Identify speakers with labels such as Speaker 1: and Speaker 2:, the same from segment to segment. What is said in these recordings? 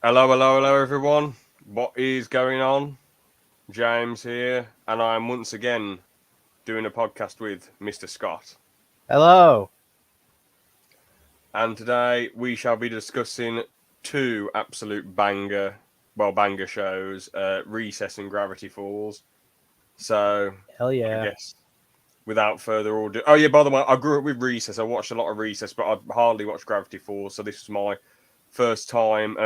Speaker 1: Hello, hello, hello, everyone. What is going on? James here, and I am once again doing a podcast with Mr. Scott.
Speaker 2: Hello.
Speaker 1: And today we shall be discussing two absolute banger shows, Recess and Gravity Falls. So,
Speaker 2: Hell
Speaker 1: I
Speaker 2: yeah.
Speaker 1: guess without further ado, oh yeah, by the way, I grew up with Recess. I watched a lot of Recess, but I hardly watched Gravity Falls. So this is my first time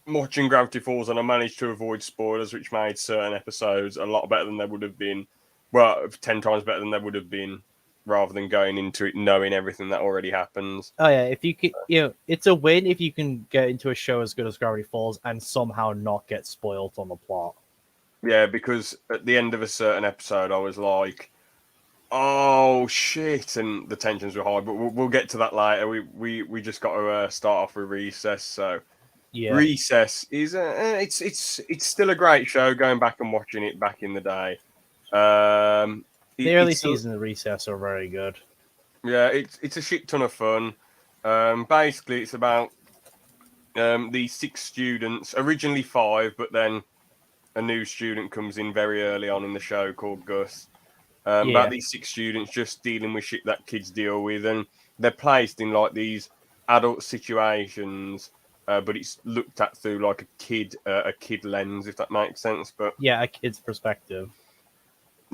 Speaker 1: watching Gravity Falls, and I managed to avoid spoilers, which made certain episodes a lot better than they would have been. Well, 10 times better than they would have been, rather than going into it knowing everything that already happens.
Speaker 2: Oh yeah, if you could, it's a win if you can get into a show as good as Gravity Falls and somehow not get spoiled on the plot.
Speaker 1: Yeah, because at the end of a certain episode, I was like, "Oh shit!" and the tensions were high. But we'll get to that later. We just got to start off with Recess. So
Speaker 2: Yeah.
Speaker 1: Recess is it's still a great show. Going back and watching it back in the day. Um,
Speaker 2: The early
Speaker 1: it's
Speaker 2: seasons of Recess are very good.
Speaker 1: Yeah, it's a shit ton of fun. Basically, it's about these six students, originally five, but then a new student comes in very early on in the show called Gus. About
Speaker 2: Yeah.
Speaker 1: these six students just dealing with shit that kids deal with, and they're placed in like these adult situations, but it's looked at through like a kid lens, if that makes sense. But
Speaker 2: Yeah, a kid's perspective.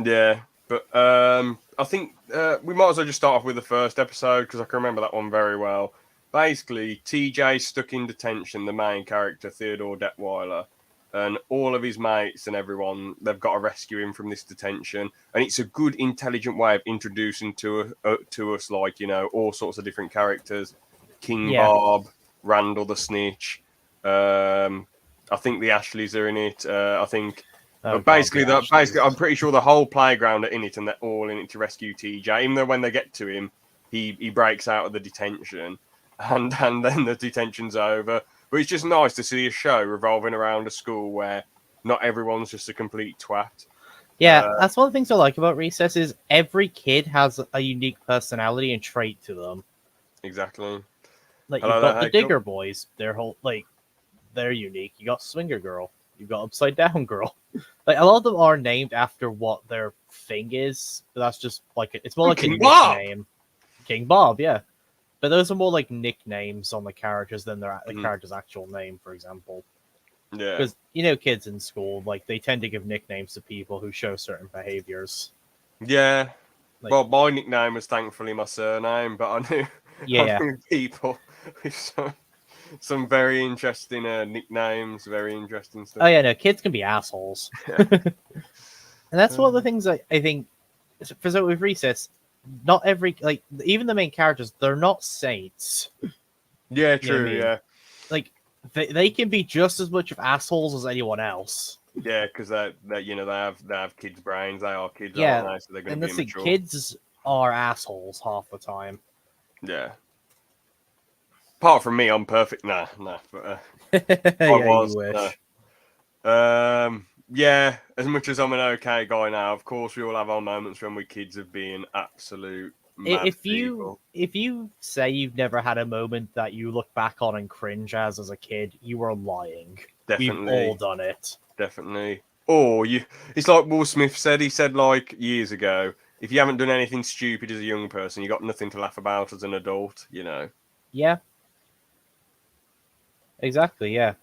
Speaker 1: yeah, but I think we might as well just start off with the first episode because I can remember that one very well. Basically, TJ's stuck in detention, the main character, Theodore Detweiler, and all of his mates and everyone, they've got to rescue him from this detention. And it's a good, intelligent way of introducing to us, like, all sorts of different characters. King
Speaker 2: Yeah.
Speaker 1: Bob, Randall the Snitch. I think the Ashleys are in it. I think
Speaker 2: Oh
Speaker 1: but
Speaker 2: god,
Speaker 1: basically,
Speaker 2: the
Speaker 1: I'm
Speaker 2: Ashleys.
Speaker 1: pretty sure the whole playground are in it, and they're all in it to rescue TJ. Even though when they get to him, he breaks out of the detention, and then the detention's over. But it's just nice to see a show revolving around a school where not everyone's just a complete twat.
Speaker 2: Yeah,
Speaker 1: Uh,
Speaker 2: that's one of the things I like about Recess is every kid has a unique personality and trait to them.
Speaker 1: exactly.
Speaker 2: Like you've
Speaker 1: Hello there,
Speaker 2: got the
Speaker 1: Hakel.
Speaker 2: Digger boys, they're unique. You got Swinger Girl, you got Upside Down Girl. Like a lot of them are named after what their thing is, but that's just like it's more
Speaker 1: And
Speaker 2: like a
Speaker 1: King Bob.
Speaker 2: nickname. King Bob, yeah, but those are more like nicknames on the characters than the
Speaker 1: Mhm.
Speaker 2: character's actual name, for example.
Speaker 1: Yeah,
Speaker 2: Because kids in school like they tend to give nicknames to people who show certain behaviors.
Speaker 1: yeah.
Speaker 2: Like
Speaker 1: Well, my nickname was thankfully my surname, but I knew I
Speaker 2: yeah,
Speaker 1: knew people with some very interesting nicknames, very interesting
Speaker 2: oh
Speaker 1: stuff.
Speaker 2: yeah, no, kids can be assholes,
Speaker 1: Yeah.
Speaker 2: and that's one of the things I think. For so with Recess, not every like even the main characters they're not saints.
Speaker 1: Yeah,
Speaker 2: You know what I
Speaker 1: true.
Speaker 2: mean?
Speaker 1: Yeah,
Speaker 2: Like they can be just as much of assholes as anyone else.
Speaker 1: yeah, because they have kids' brains. They are kids, aren't
Speaker 2: Yeah,
Speaker 1: they? So they're going
Speaker 2: and
Speaker 1: to be
Speaker 2: that's the
Speaker 1: immature.
Speaker 2: kids are assholes half the time.
Speaker 1: Yeah. Apart from me, I'm perfect. Nah, nah. But I
Speaker 2: Yeah, you
Speaker 1: was no.
Speaker 2: wish.
Speaker 1: Yeah. As much as I'm an okay guy now, of course we all have our moments when we kids of being absolute mad people.
Speaker 2: If you say you've never had a moment that you look back on and cringe as a kid, you are lying. We've all
Speaker 1: Definitely,
Speaker 2: done it.
Speaker 1: definitely. Or you, it's like Will Smith said. He said like years ago, if you haven't done anything stupid as a young person, you got nothing to laugh about as an adult.
Speaker 2: Yeah, exactly. Yeah,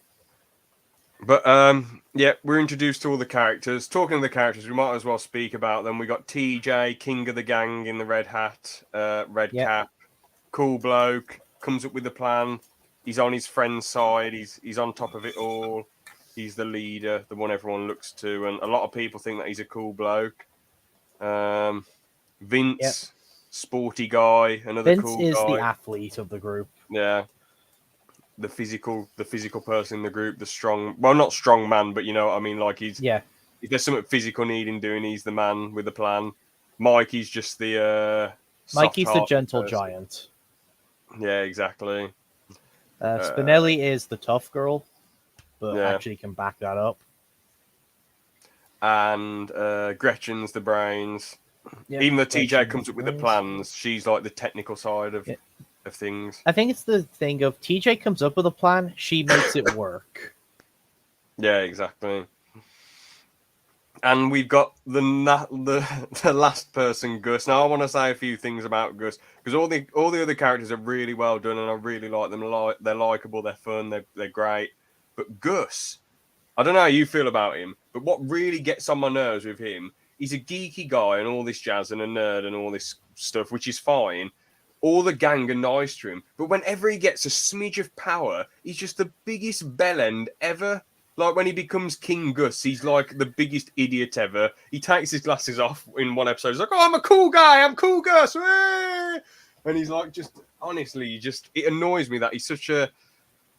Speaker 1: But yeah, we're introduced to all the characters. Talking of the characters, we might as well speak about them. We got TJ, king of the gang in the red hat, red
Speaker 2: yeah.
Speaker 1: cap, cool bloke, comes up with a plan. He's on his friend's side. He's on top of it all. He's the leader, the one everyone looks to, and a lot of people think that he's a cool bloke. Um,
Speaker 2: Yeah.
Speaker 1: Vince, sporty guy, another
Speaker 2: Vince
Speaker 1: cool
Speaker 2: is the
Speaker 1: guy.
Speaker 2: athlete of the group.
Speaker 1: Yeah, the physical person in the group, the strong, well, not strong man, but you know what I mean. Like
Speaker 2: Yeah,
Speaker 1: if there's something physical needing doing, he's the man with the plan. Mikey's just the
Speaker 2: Mikey's the
Speaker 1: soft-hearted
Speaker 2: gentle
Speaker 1: person.
Speaker 2: giant.
Speaker 1: Yeah, exactly. Uh,
Speaker 2: Spinelli is the tough girl, but
Speaker 1: yeah,
Speaker 2: actually can back that up.
Speaker 1: and Gretchen's the brains.
Speaker 2: Yep,
Speaker 1: Even though TJ
Speaker 2: Gretchen is
Speaker 1: comes
Speaker 2: the
Speaker 1: up with the
Speaker 2: brains.
Speaker 1: plans, she's like the technical side of
Speaker 2: Yeah.
Speaker 1: of things.
Speaker 2: I think it's the thing of TJ comes up with a plan, she makes it work.
Speaker 1: Yeah, exactly. And we've got the last person, Gus. Now I want to say a few things about Gus because all the other characters are really well done, and I really like them. They're likable, they're fun, they're great. But Gus, I don't know how you feel about him, but what really gets on my nerves with him, he's a geeky guy and all this jazz and a nerd and all this stuff, which is fine. All the gang are nice to him, but whenever he gets a smidge of power, he's just the biggest bellend ever. Like when he becomes King Gus, he's like the biggest idiot ever. He takes his glasses off in one episode. He's like, "Oh, I'm a cool guy. I'm cool Gus." And he's like, just honestly, it annoys me that he's such a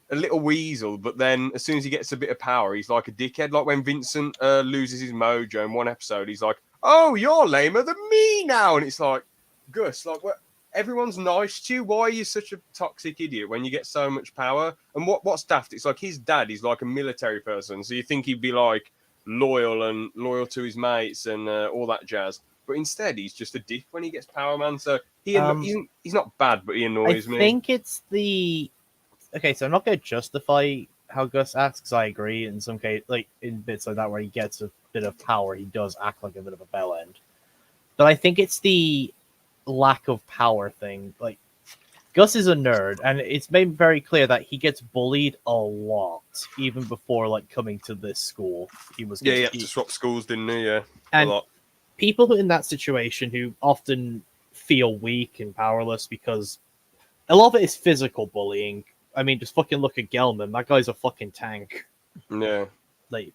Speaker 1: little weasel, but then as soon as he gets a bit of power, he's like a dickhead. Like when Vincent loses his mojo in one episode, he's like, "Oh, you're lamer than me now," and it's like, Gus, like what? Everyone's nice to you. Why are you such a toxic idiot when you get so much power? And what's daft? It's like his dad is like a military person, so you think he'd be like loyal to his mates and all that jazz. But instead, he's just a dick when he gets power, man. So he's not bad, but he annoys me.
Speaker 2: I think it's the okay. So I'm not going to justify how Gus acts because I agree in some case, like in bits like that where he gets a bit of power, he does act like a bit of a bell end. But I think it's the lack of power thing. Like Gus is a nerd, and it's made very clear that he gets bullied a lot, even before like coming to this school. He
Speaker 1: had to swap schools, didn't he? Yeah,
Speaker 2: and
Speaker 1: a lot.
Speaker 2: People who in that situation who often feel weak and powerless because a lot of it is physical bullying. I mean, just fucking look at Gelman. That guy's a fucking tank.
Speaker 1: Yeah.
Speaker 2: Like,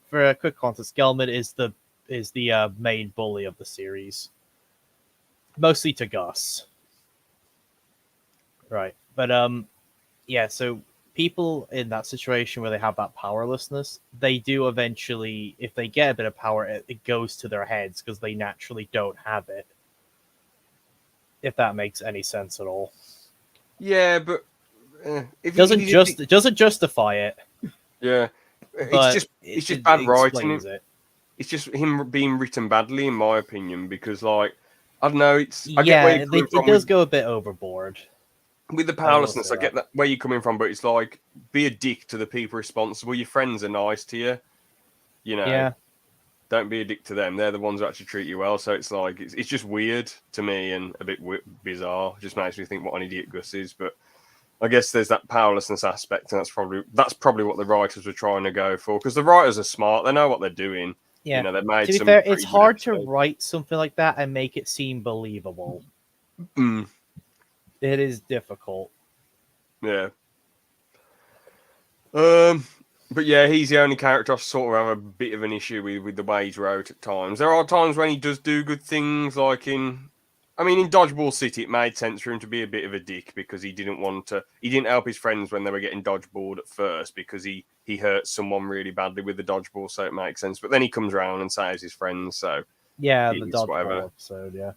Speaker 2: for a quick context, Gelman is the main bully of the series. Mostly to Gus. Right. But yeah, so people in that situation where they have that powerlessness, they do eventually, if they get a bit of power, it goes to their heads because they naturally don't have it. If that makes any sense at all.
Speaker 1: Yeah, but
Speaker 2: it doesn't justify it.
Speaker 1: Yeah. It's just bad writing. It's just him being written badly, in my opinion, because like I don't know. I get where you're coming from.
Speaker 2: It does go a bit overboard
Speaker 1: with the powerlessness. I get that where you're coming from, but it's like be a dick to the people responsible. Your friends are nice to you, you know.
Speaker 2: Yeah.
Speaker 1: Don't be a dick to them. They're the ones who actually treat you well. So it's like it's just weird to me and a bit bizarre. It just makes me think what an idiot Gus is. But I guess there's that powerlessness aspect, and that's probably what the writers were trying to go for. Because the writers are smart; they know what they're doing.
Speaker 2: Yeah,
Speaker 1: you know, they've made.
Speaker 2: To be fair, it's hard to write something like that and make it seem believable.
Speaker 1: Mm.
Speaker 2: It is difficult.
Speaker 1: Yeah. But yeah, he's the only character I sort of have a bit of an issue with the way he's wrote at times. There are times when he does do good things, like in Dodgeball City, it made sense for him to be a bit of a dick because he didn't help his friends when they were getting dodgeballed at first because he hurt someone really badly with the dodgeball, so it makes sense. But then he comes around and saves his friends, so
Speaker 2: yeah, the dodgeball episode, yeah.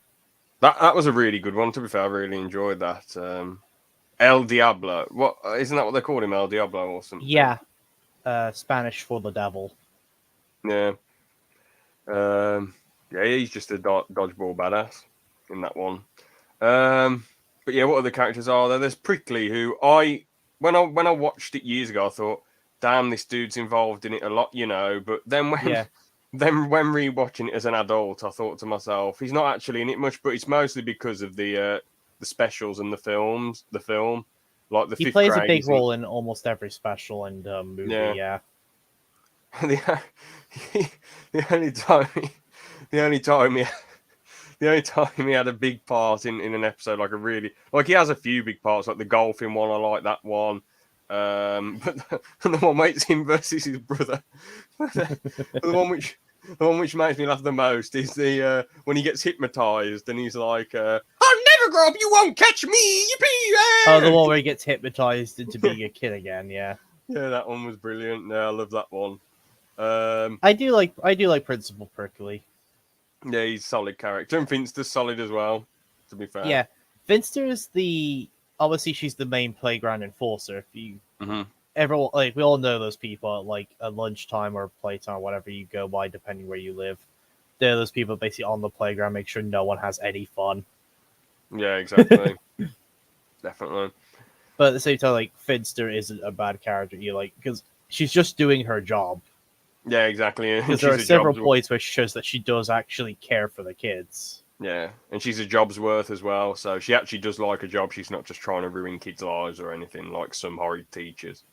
Speaker 1: That was a really good one, to be fair. I really enjoyed that. El Diablo. Isn't that what they called him, El Diablo or something?
Speaker 2: Yeah. Spanish for the devil.
Speaker 1: Yeah. Yeah, he's just a dodgeball badass in that one. But yeah, what other characters are there? There's Prickly, who when I watched it years ago, I thought, damn, this dude's involved in it a lot, you know. But then when rewatching it as an adult, I thought to myself, he's not actually in it much, but it's mostly because of the specials and the film. Like the
Speaker 2: he plays a big role in almost every special and movie. Yeah.
Speaker 1: The only time he had a big part in an episode, like he has a few big parts, like the golfing one. I like that one. But the one makes him versus his brother. the one which makes me laugh the most is the when he gets hypnotized and he's like, "I'll never grow up. You won't catch me. Yippee!"
Speaker 2: Oh, the one where he gets hypnotized into being a kid again. Yeah.
Speaker 1: Yeah, that one was brilliant. Yeah, I love that one.
Speaker 2: I do like Principal Prickly.
Speaker 1: Yeah, he's a solid character, and Finster's solid as well. To be fair.
Speaker 2: Yeah, Finster is obviously she's the main playground enforcer. If you everyone we all know those people at lunchtime or playtime or whatever you go by, depending where you live. They're those people basically on the playground, make sure no one has any fun.
Speaker 1: Yeah, exactly. definitely.
Speaker 2: But at the same time, like Finster isn't a bad character. You like because she's just doing her job.
Speaker 1: Yeah, exactly. And
Speaker 2: Because there are
Speaker 1: she's a
Speaker 2: several
Speaker 1: job's
Speaker 2: points where she shows that she does actually care for the kids.
Speaker 1: yeah, and she's a job's worth as well. So she actually does like a job. She's not just trying to ruin kids' lives or anything like some horrid teachers.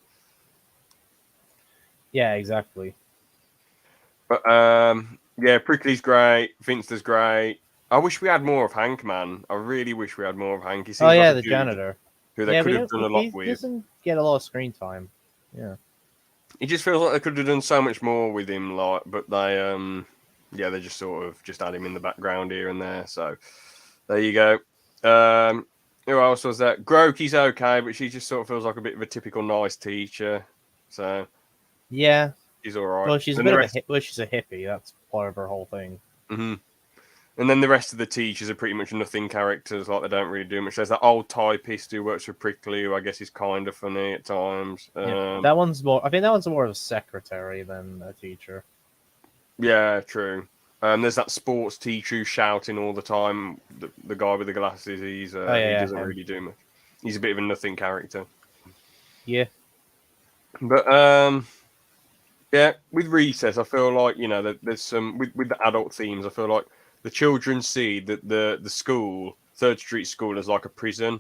Speaker 2: Yeah, exactly.
Speaker 1: But yeah, Prickly's great. Finster's great. I wish we had more of Hank, man. I really wish we had more of Hank. He
Speaker 2: Oh
Speaker 1: seems like
Speaker 2: yeah,
Speaker 1: a
Speaker 2: the
Speaker 1: dude
Speaker 2: janitor.
Speaker 1: who they
Speaker 2: Yeah,
Speaker 1: could
Speaker 2: we
Speaker 1: have
Speaker 2: don't,
Speaker 1: done a
Speaker 2: he
Speaker 1: lot with.
Speaker 2: doesn't get a lot of screen time. Yeah.
Speaker 1: It just feels like they could have done so much more with him, like, but yeah, they just sort of just had him in the background here and there. So there you go. Who else was that? Groki's okay, but she just sort of feels like a bit of a typical nice teacher. So
Speaker 2: Yeah.
Speaker 1: she's all right.
Speaker 2: Well, she's a
Speaker 1: And
Speaker 2: bit
Speaker 1: the
Speaker 2: of a
Speaker 1: rest,
Speaker 2: she's a hippie. That's part of her whole thing.
Speaker 1: mhm. And then the rest of the teachers are pretty much nothing characters. Like they don't really do much. There's that old typist who works for Prickly, who I guess is kind of funny at times.
Speaker 2: Yeah, that one's more. I think that one's more of a secretary than a teacher.
Speaker 1: Yeah, true. There's that sports teacher who's shouting all the time. The guy with the glasses, he doesn't really do much. He's a bit of a nothing character.
Speaker 2: Yeah.
Speaker 1: But yeah, with Recess, I feel like there's some with the adult themes. I feel like the children see that the school, Third Street School, as like a prison,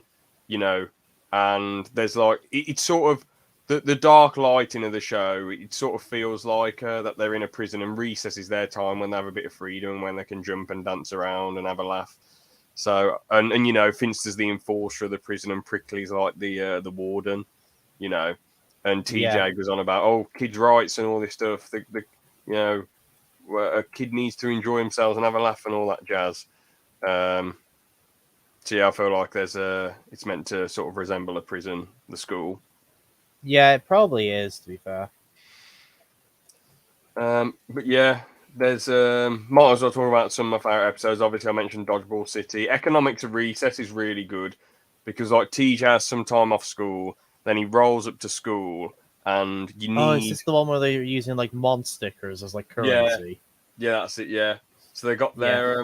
Speaker 1: and there's like it's sort of the dark lighting of the show. It sort of feels like that they're in a prison, and Recess is their time when they have a bit of freedom, when they can jump and dance around and have a laugh. So and Finster's the enforcer of the prison, and Prickly's like the warden, you know. And TJ goes on about kids' rights and all this stuff. A kid needs to enjoy themselves and have a laugh and all that jazz. So yeah, I feel like it's meant to sort of resemble a prison, the school.
Speaker 2: Yeah, it probably is. To be fair.
Speaker 1: But yeah, there's might as well talk about some of my favorite episodes. Obviously, I mentioned Dodgeball City. Economics of Recess is really good because like TJ has some time off school, then he rolls up to school, and you need.
Speaker 2: Oh, is this the one where they're using like Mon stickers as like currency?
Speaker 1: Yeah, that's it. Yeah, so they got their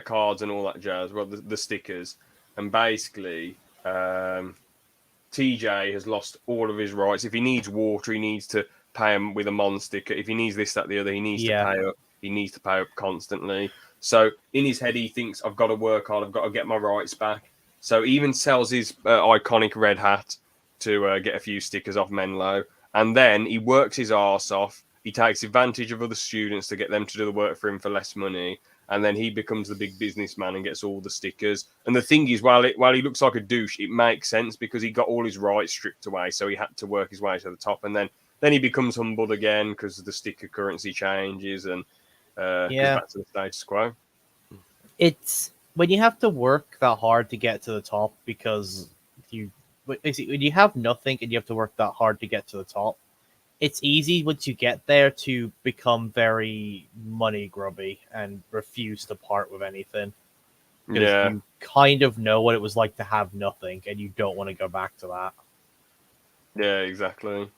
Speaker 1: cards and all that jazz. Well, the stickers, and basically, TJ has lost all of his rights. If he needs water, he needs to pay him with a Mon sticker. If he needs this, that, the other, he needs to pay up. He needs to pay up constantly. So in his head, he thinks, I've got to work hard. I've got to get my rights back. So he even sells his iconic red hat to get a few stickers off Menlo. And then he works his arse off. He takes advantage of other students to get them to do the work for him for less money. And then he becomes the big businessman and gets all the stickers. And the thing is, while he looks like a douche, it makes sense because he got all his rights stripped away. So he had to work his way to the top. And then he becomes humbled again because the sticker currency changes and goes back to the status quo.
Speaker 2: It's when you have to work that hard to get to the top because when you have nothing and you have to work that hard to get to the top, it's easy once you get there to become very money grubby and refuse to part with anything.
Speaker 1: Yeah.
Speaker 2: You kind of know what it was like to have nothing and you don't want to go back to that.
Speaker 1: Yeah, exactly.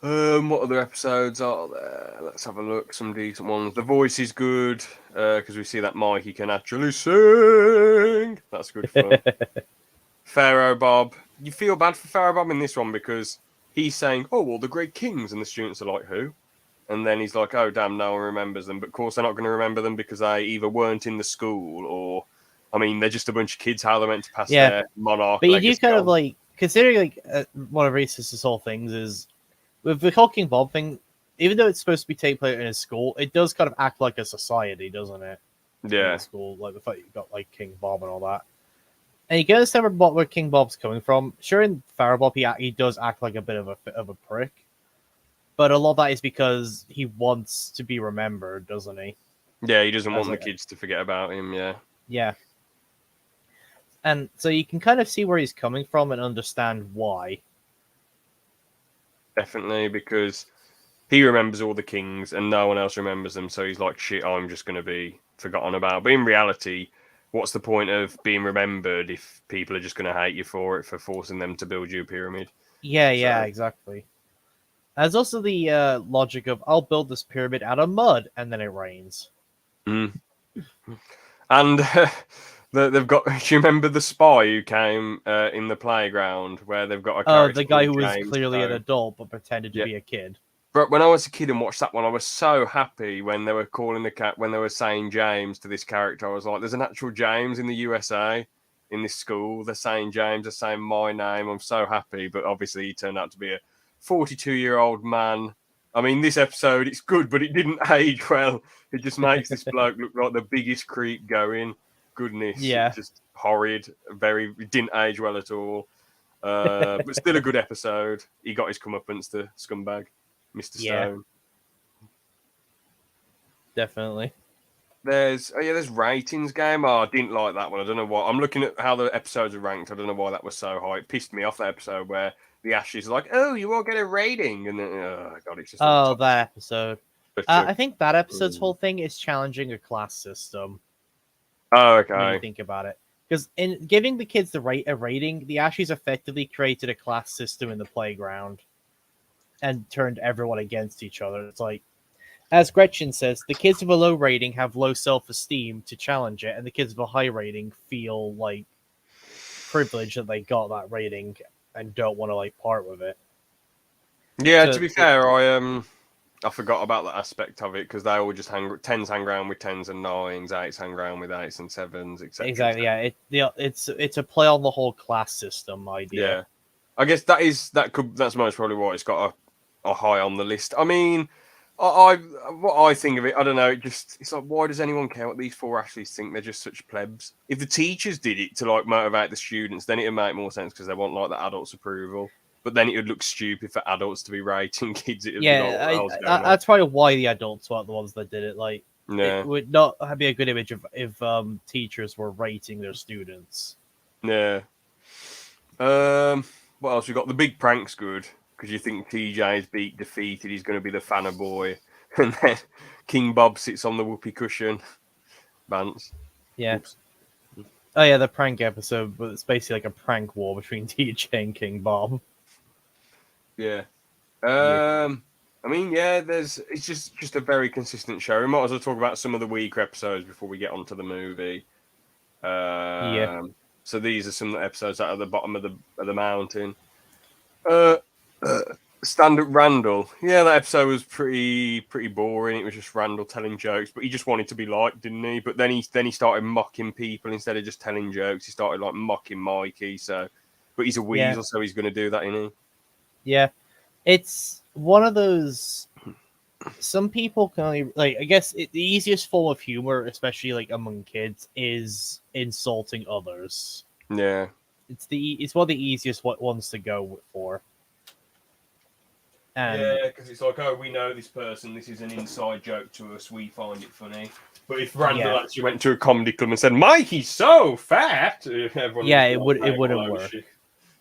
Speaker 1: What other episodes are there? Let's have a look. Some decent ones. The voice is good because we see that Mikey can actually sing. That's good fun. Pharaoh Bob. You feel bad for Pharaoh Bob in this one because he's saying, "Oh, well, the great kings," and the students are like, "Who?" And then he's like, "Oh, damn, no one remembers them." But of course, they're not going to remember them because they either weren't in the school or, I mean, they're just a bunch of kids. How they're meant to pass their monarch?
Speaker 2: But you do kind of like considering like one of Reese's whole things is. With the whole King Bob thing, even though it's supposed to be taking place in a school, it does kind of act like a society, doesn't it?
Speaker 1: Yeah.
Speaker 2: In school, like the fact you've got like King Bob and all that. And you can understand where King Bob's coming from. Sure, in Pharaoh Bob, he does act like a bit of a prick, but a lot of that is because he wants to be remembered, doesn't he?
Speaker 1: Yeah, he doesn't want the kids to forget about him. Yeah.
Speaker 2: Yeah. And so you can kind of see where he's coming from and understand why.
Speaker 1: Definitely, because he remembers all the kings and no one else remembers them. So he's like, shit, I'm just going to be forgotten about. But in reality, what's the point of being remembered if people are just going to hate you for forcing them to build you a pyramid?
Speaker 2: Yeah, exactly. There's also the logic of, I'll build this pyramid out of mud and then it rains.
Speaker 1: Mm. And They've got. Do you remember the spy who came in the playground where they've got a
Speaker 2: Oh,
Speaker 1: character
Speaker 2: the guy
Speaker 1: called
Speaker 2: who was
Speaker 1: James
Speaker 2: clearly an
Speaker 1: Stone?
Speaker 2: adult but pretended to
Speaker 1: Yeah.
Speaker 2: be a kid.
Speaker 1: But when I was a kid and watched that one, I was so happy when they were calling when they were saying James to this character. I was like, "There's an actual James in the USA in this school. They're saying James. They're saying my name. I'm so happy." But obviously, he turned out to be a 42-year-old man. I mean, this episode it's good, but it didn't age well. It just makes this bloke look like the biggest creep going. Goodness,
Speaker 2: Yeah.
Speaker 1: it's just horrid. It didn't age well at all. But still a good episode. He got his comeuppance, the scumbag. Mr.
Speaker 2: Yeah.
Speaker 1: Stone.
Speaker 2: Definitely.
Speaker 1: There's ratings game. Oh, I didn't like that one. I don't know why. I'm looking at how the episodes are ranked. I don't know why that was so high. It pissed me off, that episode where the Ashes are like, oh, you won't get a rating, and then God, it's just
Speaker 2: Oh, that episode.
Speaker 1: but,
Speaker 2: I think that episode's whole thing is challenging a class system.
Speaker 1: oh,
Speaker 2: When you
Speaker 1: okay.
Speaker 2: think about it, because in giving the kids a rating, the Ashes effectively created a class system in the playground and turned everyone against each other. It's like, as Gretchen says, the kids with a low rating have low self-esteem to challenge it, and the kids with a high rating feel like privileged that they got that rating and don't want to like part with it.
Speaker 1: Yeah,
Speaker 2: So
Speaker 1: to be fair, I forgot about that aspect of it because they all just tens hang around with tens and nines, eights hang around with eights and sevens, etc.
Speaker 2: Exactly, yeah. It's a play on the whole class system idea.
Speaker 1: Yeah, I guess that's most probably why it's got a high on the list. I mean, what I think of it, I don't know. It's like, why does anyone care what these four Ashleys think? They're just such plebs. If the teachers did it to like motivate the students, then it'd make more sense because they want like the adults' approval. But then it would look stupid for adults to be rating kids. It'd be like, what the hell's going on?
Speaker 2: That's probably why the adults weren't the ones that did it. Like,
Speaker 1: Yeah,
Speaker 2: it would not be a good image if teachers were rating their students.
Speaker 1: yeah. What else we got? The big prank's good because you think TJ's defeated. He's going to be the fanner boy, and then King Bob sits on the whoopee cushion. Vance.
Speaker 2: Yeah.
Speaker 1: Oops.
Speaker 2: Oh yeah, the prank episode, but it's basically like a prank war between TJ and King Bob.
Speaker 1: Yeah.
Speaker 2: Yeah.
Speaker 1: I mean, yeah. It's just a very consistent show. We might as well talk about some of the weaker episodes before we get onto the movie.
Speaker 2: Yeah.
Speaker 1: So these are some episodes out at the bottom of the mountain. Stand Up Randall. Yeah, that episode was pretty boring. It was just Randall telling jokes, but he just wanted to be liked, didn't he? But then he started mocking people instead of just telling jokes. He started like mocking Mikey. So, but he's a weasel, so he's going to do that, isn't he?
Speaker 2: Yeah, it's one of those. Some people can only like. I guess the easiest form of humor, especially like among kids, is insulting others.
Speaker 1: Yeah.
Speaker 2: It's one of the easiest ones to go for. And
Speaker 1: yeah, because it's like, oh, we know this person. This is an inside joke to us. We find it funny. But if Randall actually went to a comedy club and said, "Mikey's so fat," everyone
Speaker 2: it wouldn't work.
Speaker 1: Shit.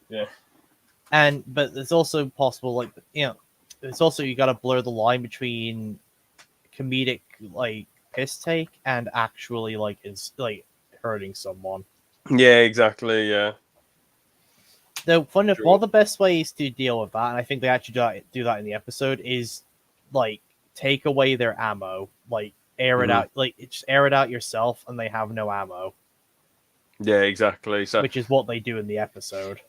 Speaker 1: Yeah.
Speaker 2: But it's also possible, like, you know, it's also you got to blur the line between comedic like piss take and actually like like hurting someone.
Speaker 1: Yeah, exactly. Yeah.
Speaker 2: One of the best ways to deal with that, and I think they actually do that in the episode, is like take away their ammo, like air it out, like just air it out yourself, and they have no ammo.
Speaker 1: Yeah, exactly. So,
Speaker 2: which is what they do in the episode.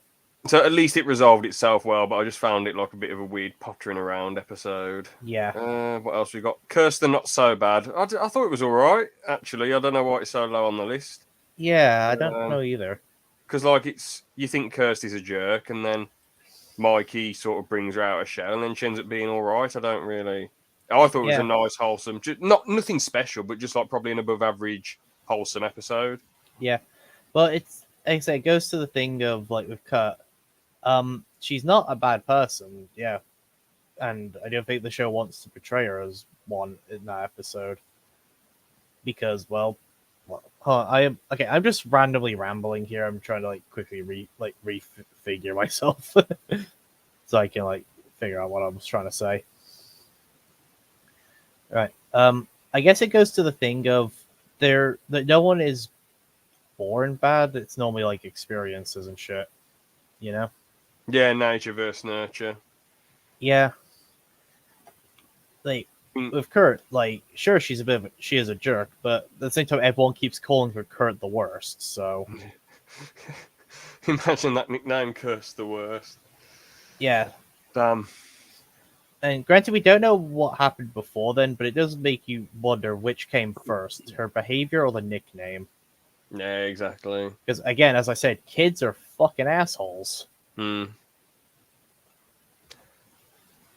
Speaker 1: So at least it resolved itself well, but I just found it like a bit of a weird pottering around episode.
Speaker 2: Yeah.
Speaker 1: What else we got? Kirsten, not so bad. I thought it was all right, actually. I don't know why it's so low on the list.
Speaker 2: Yeah, I don't know either.
Speaker 1: Because like you think Kirsty's a jerk, and then Mikey sort of brings her out of shell, and then she ends up being all right. I thought it was a nice, wholesome, nothing special, but just like probably an above average, wholesome episode.
Speaker 2: Yeah, well, it's like I say, it goes to the thing of like with Kurt. She's not a bad person, yeah, and I don't think the show wants to portray her as one in that episode because, well, I'm just randomly rambling here. I'm trying to like quickly refigure myself so I can like figure out what I was trying to say. Right. I guess it goes to the thing of that no one is born bad. It's normally like experiences and shit, you know?
Speaker 1: Yeah, nature versus nurture.
Speaker 2: Yeah. Like with Kurt, like, sure, she is a jerk, but at the same time, everyone keeps calling her Kurt the worst. So
Speaker 1: Imagine that nickname, Curse the worst.
Speaker 2: yeah.
Speaker 1: Damn.
Speaker 2: And granted, we don't know what happened before then, but it does make you wonder which came first, her behavior or the nickname.
Speaker 1: Yeah, exactly.
Speaker 2: Because again, as I said, kids are fucking assholes.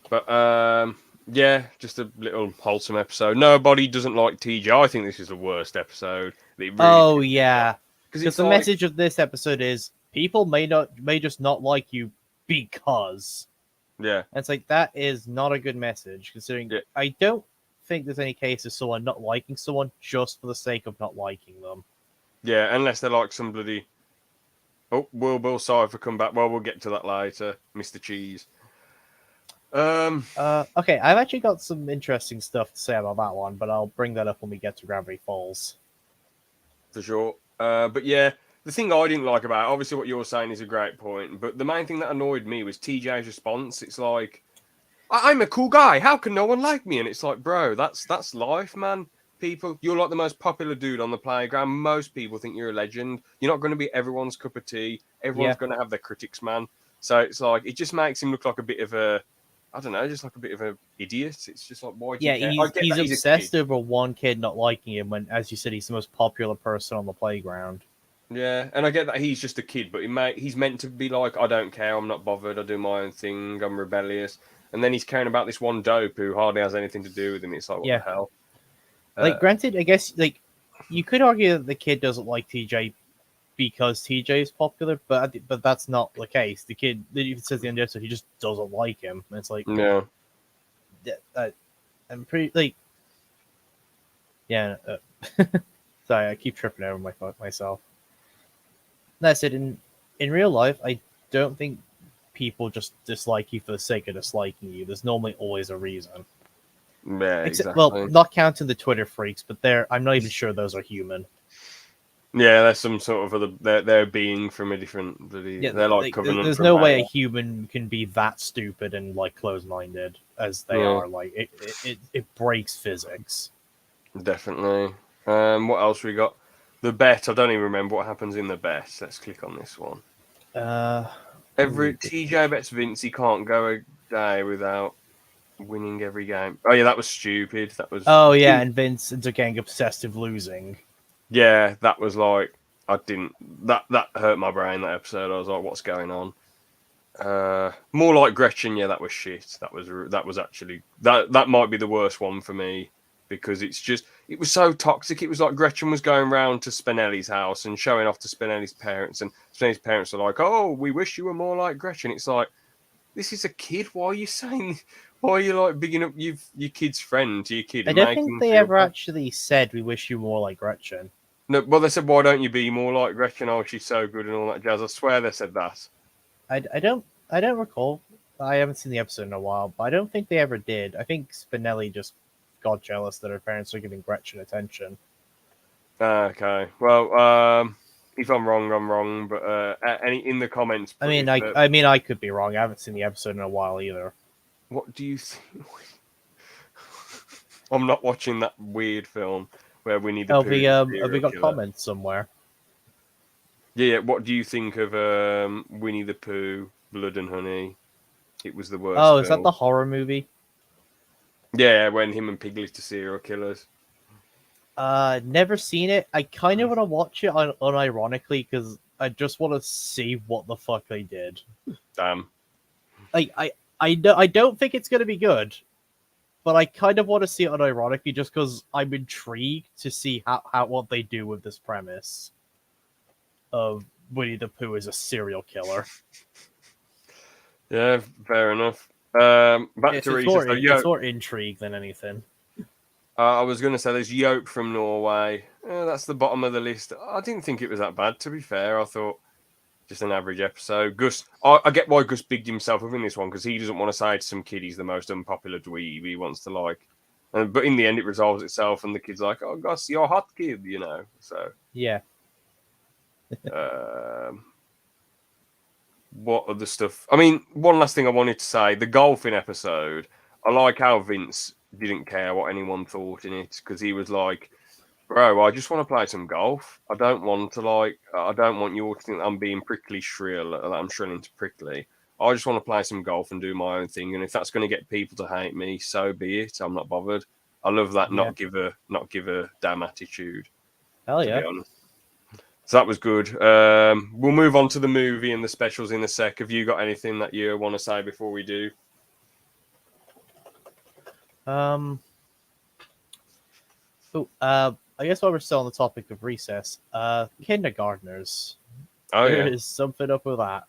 Speaker 1: But yeah, just a little wholesome episode. Nobody doesn't like TJ. I think this is the worst episode. It really
Speaker 2: Oh yeah,
Speaker 1: because
Speaker 2: because
Speaker 1: it's
Speaker 2: the
Speaker 1: like,
Speaker 2: message of this episode is people may just not like you because.
Speaker 1: yeah,
Speaker 2: And it's like that is not a good message, considering
Speaker 1: Yeah.
Speaker 2: I don't think there's any case of someone not liking someone just for the sake of not liking them.
Speaker 1: yeah, unless they're like somebody. Oh, will Bill Cipher come back? Well, we'll get to that later, Mr. Cheese.
Speaker 2: Okay, I've actually got some interesting stuff to say about that one, but I'll bring that up when we get to Gravity Falls.
Speaker 1: For sure. But yeah, the thing I didn't like about it, obviously what you're saying is a great point, but the main thing that annoyed me was TJ's response. It's like, I'm a cool guy. How can no one like me? And it's like, bro, that's life, man. People, you're like the most popular dude on the playground. Most people think you're a legend. You're not going to be everyone's cup of tea. Everyone's going to have their critics, man. So it's like, it just makes him look like a bit of a, I don't know, just like a bit of an idiot. It's just like, why do you care?
Speaker 2: He's obsessed over one kid not liking him when, as you said, he's the most popular person on the playground.
Speaker 1: Yeah, and I get that he's just a kid, but he's meant to be like, I don't care, I'm not bothered, I do my own thing, I'm rebellious. And then he's caring about this one dope who hardly has anything to do with him. It's like, what the hell?
Speaker 2: Like, granted, I guess, like, you could argue that the kid doesn't like TJ because TJ is popular, but that's not the case. The kid, it says at the end of the episode, he just doesn't like him. And it's like,
Speaker 1: yeah,
Speaker 2: I'm pretty, like, yeah. Sorry, I keep tripping over myself. That's it. In real life, I don't think people just dislike you for the sake of disliking you. There's normally always a reason.
Speaker 1: yeah, exactly.
Speaker 2: Well, not counting the Twitter freaks, but I'm not even sure those are human.
Speaker 1: Yeah, there's some sort of other, they're being from a different, they're like Covenant.
Speaker 2: There's no way a human can be that stupid and like closed-minded as they are. Like it breaks physics.
Speaker 1: Definitely. What else we got? The bet. I don't even remember what happens in the bet. Let's click on this one. TJ bets Vince he can't go a day without winning every game. Oh yeah, that was stupid. That was.
Speaker 2: Oh yeah, and Vince ends up getting obsessed with losing.
Speaker 1: Yeah, that was like I didn't. That hurt my brain. That episode. I was like, what's going on? More like Gretchen. Yeah, that was shit. That was actually that might be the worst one for me. Because it was so toxic. It was like Gretchen was going round to Spinelli's house and showing off to Spinelli's parents. And Spinelli's parents are like, oh, we wish you were more like Gretchen. It's like, this is a kid. Why are you like bigging up your kid's friend to your kid?
Speaker 2: I don't think they ever actually said, we wish you more like Gretchen.
Speaker 1: No, well, they said, why don't you be more like Gretchen? Oh, she's so good and all that jazz. I swear they said that.
Speaker 2: I don't recall. I haven't seen the episode in a while, but I don't think they ever did. I think Spinelli just got jealous that her parents are giving Gretchen attention.
Speaker 1: Okay, well, if I'm wrong, but any in the comments.
Speaker 2: I mean, I could be wrong. I haven't seen the episode in a while either.
Speaker 1: What do you think? I'm not watching that weird film where Winnie the Pooh.
Speaker 2: Have we got comments somewhere?
Speaker 1: Yeah. What do you think of Winnie the Pooh, Blood and Honey? It was the worst.
Speaker 2: Oh, is that the horror movie?
Speaker 1: Yeah, when him and Piglet are serial killers.
Speaker 2: Never seen it. I kind of want to watch it unironically because I just want to see what the fuck they did.
Speaker 1: Damn.
Speaker 2: Like I don't think it's gonna be good, but I kind of want to see it unironically just because I'm intrigued to see how what they do with this premise of Winnie the Pooh as a serial killer.
Speaker 1: Yeah, fair enough. Back to Regis.
Speaker 2: It's more intrigue than anything.
Speaker 1: I was going to say there's Yoke from Norway. That's the bottom of the list. I didn't think it was that bad, to be fair. I thought just an average episode. Gus, I get why Gus bigged himself up in this one because he doesn't want to say to some kid he's the most unpopular dweeb. He wants to like, but in the end it resolves itself, and the kid's like, "Oh, Gus, you're a hot kid," you know. So
Speaker 2: yeah.
Speaker 1: What other stuff? I mean, one last thing I wanted to say: the golfing episode. I like how Vince didn't care what anyone thought in it because he was like, "Bro, I just want to play some golf. I don't want to I don't want you all to think that I'm being prickly shrill, that I'm shrilling to prickly. I just want to play some golf and do my own thing. And if that's going to get people to hate me, so be it. I'm not bothered. I love that
Speaker 2: Yeah.
Speaker 1: not give a damn attitude.
Speaker 2: Hell
Speaker 1: To
Speaker 2: yeah.
Speaker 1: be honest. So that was good. We'll move on to the movie and the specials in a sec. Have you got anything that you want to say before we do?
Speaker 2: I guess while we're still on the topic of recess, kindergartners.
Speaker 1: Oh
Speaker 2: There
Speaker 1: yeah.
Speaker 2: is something up with that.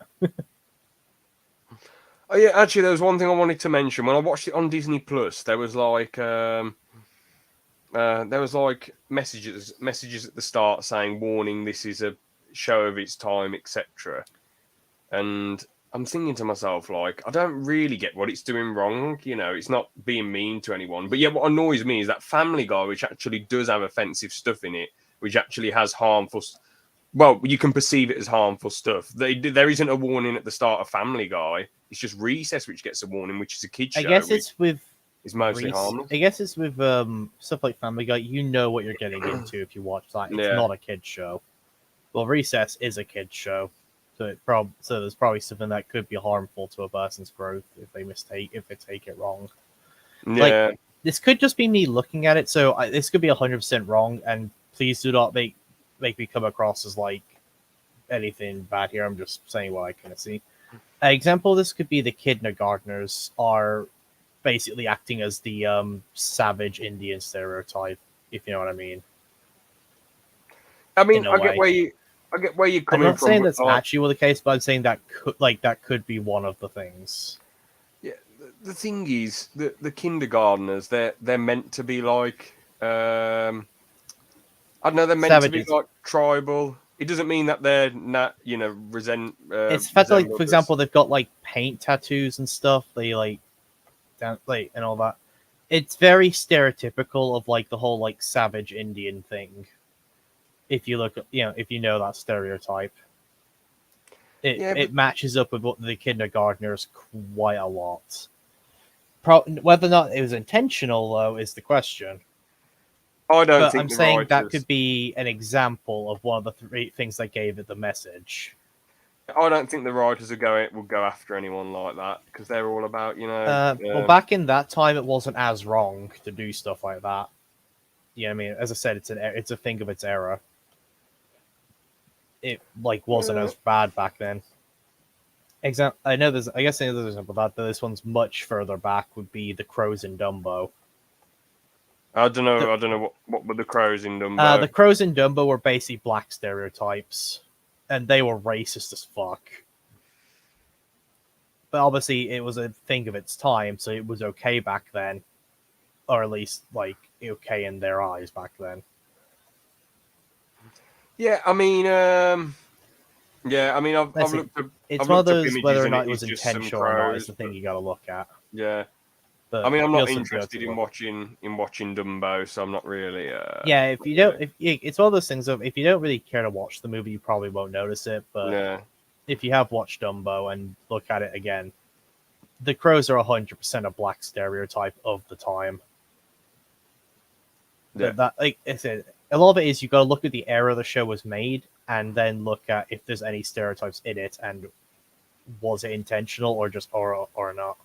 Speaker 1: Oh yeah. Actually, there was one thing I wanted to mention when I watched it on Disney Plus. There was like messages at the start saying warning, this is a show of its time, etc. And I'm thinking to myself, like, I don't really get what it's doing wrong. You know, it's not being mean to anyone. But yeah, what annoys me is that Family Guy, which actually does have offensive stuff in it, which actually has harmful. Well, you can perceive it as harmful stuff. There isn't a warning at the start of Family Guy. It's just Recess which gets a warning, which is a kid's show.
Speaker 2: I guess it's with
Speaker 1: is mostly harmless.
Speaker 2: I guess it's with stuff like Family Guy. You know what you're getting into if you watch that. It's not a kid's show. Well, Recess is a kid's show, so so there's probably something that could be harmful to a person's growth if they take it wrong.
Speaker 1: Yeah.
Speaker 2: Like, this could just be me looking at it, so this could be 100% wrong. And please do not make me come across as like anything bad here. I'm just saying what I kind of see. An example of this could be the kindergartners are basically acting as the savage Indian stereotype, if you know what I mean.
Speaker 1: I mean, I get where you're coming from.
Speaker 2: I'm not saying that's actually the case, but I'm saying that could be one of the things.
Speaker 1: Yeah, the thing is, the kindergartners, they're meant to be like, I don't know, they're meant
Speaker 2: Savages.
Speaker 1: to be like tribal. It doesn't mean that they're not, resent.
Speaker 2: It's the fact that, like, for example, they've got like paint tattoos and stuff. They like and all that. It's very stereotypical of like the whole like savage Indian thing. If you look at, if you know that stereotype, it matches up with what the kindergartners quite a lot. Whether or not it was intentional, though, is the question.
Speaker 1: I don't
Speaker 2: but
Speaker 1: think
Speaker 2: I'm
Speaker 1: the
Speaker 2: saying
Speaker 1: writers...
Speaker 2: that could be an example of one of the three things that gave it the message.
Speaker 1: I don't think the writers will go after anyone like that because they're all about,
Speaker 2: Well, back in that time, it wasn't as wrong to do stuff like that. You know what I mean? As I said, it's a thing of its era. It wasn't as bad back then. I know there's. I guess another example of that, but this one's much further back. Would be the crows in Dumbo.
Speaker 1: I don't know what were the crows in Dumbo.
Speaker 2: The crows in Dumbo were basically black stereotypes, and they were racist as fuck. But obviously, it was a thing of its time, so it was okay back then, or at least like okay in their eyes back then.
Speaker 1: Yeah, I mean, I've looked at.
Speaker 2: It's one of those whether or not it was intentional or not is the thing you got to look at.
Speaker 1: Yeah.
Speaker 2: But
Speaker 1: I mean, I'm not interested in watching Dumbo, so I'm not really.
Speaker 2: Yeah, if you don't, it's one of those things of if you don't really care to watch the movie, you probably won't notice it. But if you have watched Dumbo and look at it again, the crows are 100% a black stereotype of the time.
Speaker 1: Yeah.
Speaker 2: That, like I said, a lot of it is you got to look at the era the show was made, and then look at if there's any stereotypes in it, and was it intentional or just or not.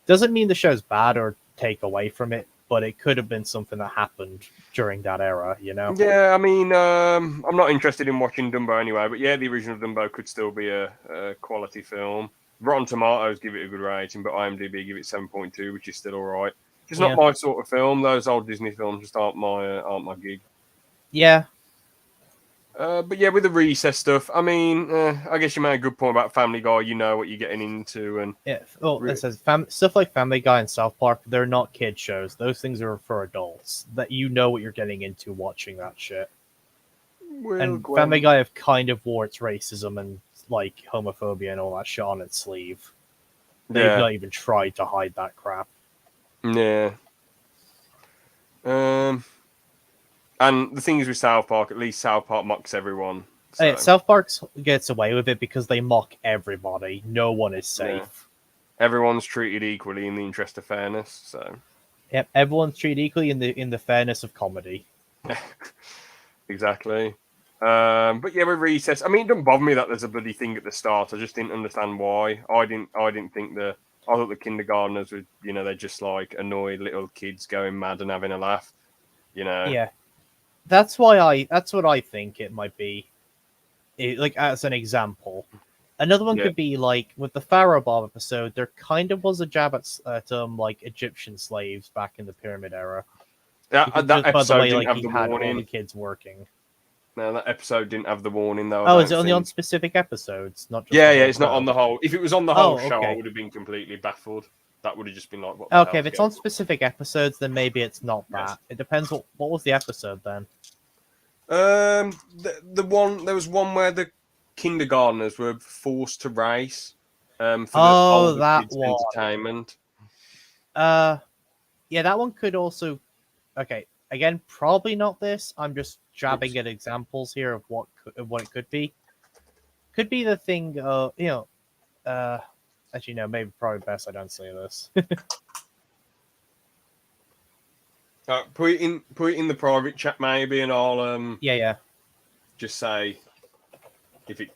Speaker 2: Doesn't mean the show's bad or take away from it, but it could have been something that happened during that era,
Speaker 1: Yeah, I mean, I'm not interested in watching Dumbo anyway, but yeah, the original Dumbo could still be a quality film. Rotten Tomatoes give it a good rating, but IMDb give it 7.2, which is still all right. Just not my sort of film. Those old Disney films just aren't my gig.
Speaker 2: Yeah.
Speaker 1: But yeah, with the Recess stuff, I mean, I guess you made a good point about Family Guy. You know what you're getting into, and
Speaker 2: it says stuff like Family Guy and South Park. They're not kid shows. Those things are for adults. That you know what you're getting into watching that shit. And Family Guy have kind of wore its racism and like homophobia and all that shit on its sleeve. They've not even tried to hide that crap.
Speaker 1: Yeah. And the thing is with South Park, at least South Park mocks everyone. So.
Speaker 2: South Park gets away with it because they mock everybody. No one is safe.
Speaker 1: Yeah. Everyone's treated equally in the interest of fairness. So.
Speaker 2: Yep, everyone's treated equally in the fairness of comedy.
Speaker 1: Exactly. But yeah, with Recess, I mean, it doesn't bother me that there's a bloody thing at the start. I just didn't understand why. I didn't think I thought the kindergartners were, they're just like annoyed little kids going mad and having a laugh. You know.
Speaker 2: Yeah, that's what I think it might be. Like as an example, another one
Speaker 1: Yeah.
Speaker 2: could be like with the Pharaoh Bob episode. There kind of was a jab at like Egyptian slaves back in the Pyramid era.
Speaker 1: That
Speaker 2: Just by the
Speaker 1: episode
Speaker 2: way,
Speaker 1: didn't
Speaker 2: like
Speaker 1: have
Speaker 2: he
Speaker 1: the
Speaker 2: had all the
Speaker 1: warning.
Speaker 2: kids working.
Speaker 1: No, that episode didn't have the warning though. I
Speaker 2: Oh, is
Speaker 1: don't
Speaker 2: it only on
Speaker 1: think.
Speaker 2: specific episodes, not just
Speaker 1: Yeah,
Speaker 2: the
Speaker 1: yeah,
Speaker 2: whole
Speaker 1: it's not on
Speaker 2: show?
Speaker 1: the whole. If it was on the whole
Speaker 2: Oh,
Speaker 1: show, I
Speaker 2: okay.
Speaker 1: would have been completely baffled. That would have just been like, what the
Speaker 2: Okay,
Speaker 1: hell's
Speaker 2: if it's
Speaker 1: going
Speaker 2: on specific episodes, then maybe it's not
Speaker 1: Yes.
Speaker 2: that. It depends. What was the episode then?
Speaker 1: The one there was one where the kindergartners were forced to race, for the
Speaker 2: Oh,
Speaker 1: older
Speaker 2: that
Speaker 1: kids'
Speaker 2: one.
Speaker 1: entertainment.
Speaker 2: Yeah, that one could also. Okay, again, probably not this. I'm just jabbing
Speaker 1: Oops.
Speaker 2: at examples here of what it could be. Could be the thing. Actually, no. Maybe probably best I don't say this.
Speaker 1: Put it in the private chat maybe, and I'll
Speaker 2: Yeah.
Speaker 1: just say if it.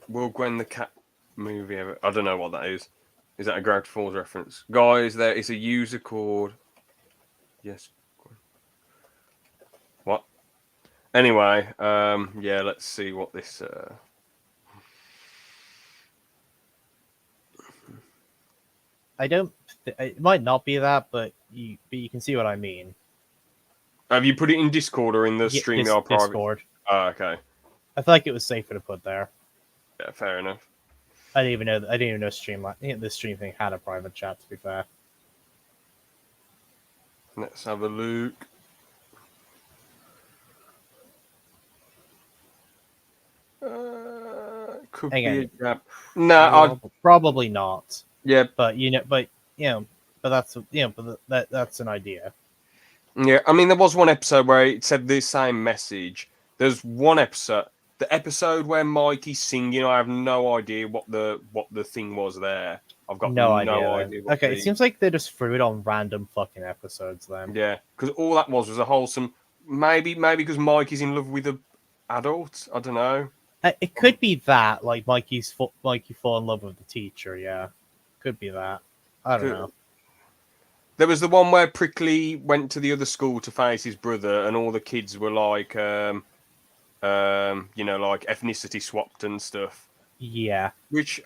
Speaker 1: Will Gwen the cat movie ever? I don't know what that is. Is that a Gravity Falls reference, guys? There is a user called. Yes. What? Anyway, yeah. Let's see what this.
Speaker 2: I don't. It might not be that, but you can see what I mean.
Speaker 1: Have you put it in Discord or in the
Speaker 2: Yeah,
Speaker 1: StreamYard private?
Speaker 2: Discord.
Speaker 1: Oh, okay.
Speaker 2: I feel like it was safer to put there.
Speaker 1: Yeah, fair enough.
Speaker 2: I didn't even know. I didn't even know the stream thing had a private chat. To be fair.
Speaker 1: Let's have a look. Could
Speaker 2: Again,
Speaker 1: be a grab. No,
Speaker 2: probably not.
Speaker 1: yeah,
Speaker 2: But that's an idea.
Speaker 1: yeah. I mean, there was one episode where it said the same message. There's one episode, the episode where Mikey's singing. I have no idea what the thing was there. I've got
Speaker 2: No
Speaker 1: idea.
Speaker 2: idea. Okay, it seems like they just threw it on random fucking episodes then.
Speaker 1: Yeah, because all that was a wholesome. Maybe because Mikey's in love with a adult. I don't know.
Speaker 2: It could be that, like Mikey fall in love with the teacher. Yeah, could be that. I don't know.
Speaker 1: There was the one where Prickly went to the other school to face his brother, and all the kids were like, like ethnicity swapped and stuff.
Speaker 2: Yeah.
Speaker 1: Which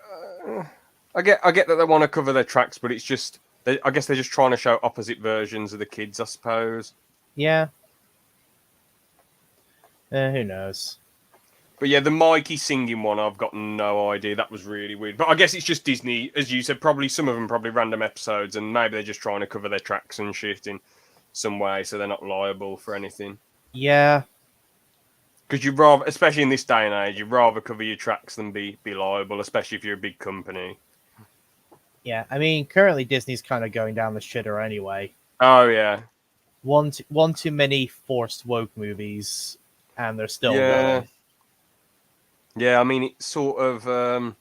Speaker 1: I get that they want to cover their tracks, but it's just, I guess they're just trying to show opposite versions of the kids, I suppose.
Speaker 2: Yeah. Who knows?
Speaker 1: But yeah, the Mikey singing one, I've got no idea. That was really weird. But I guess it's just Disney, as you said. Probably some of them probably random episodes, and maybe they're just trying to cover their tracks and shit in some way, so they're not liable for anything.
Speaker 2: Yeah.
Speaker 1: Because you'd rather, especially in this day and age, you'd rather cover your tracks than be liable, especially if you're a big company.
Speaker 2: Yeah, I mean, currently Disney's kind of going down the shitter anyway.
Speaker 1: Oh yeah.
Speaker 2: One too many forced woke movies, and they're still going.
Speaker 1: Yeah, I mean, it's sort of,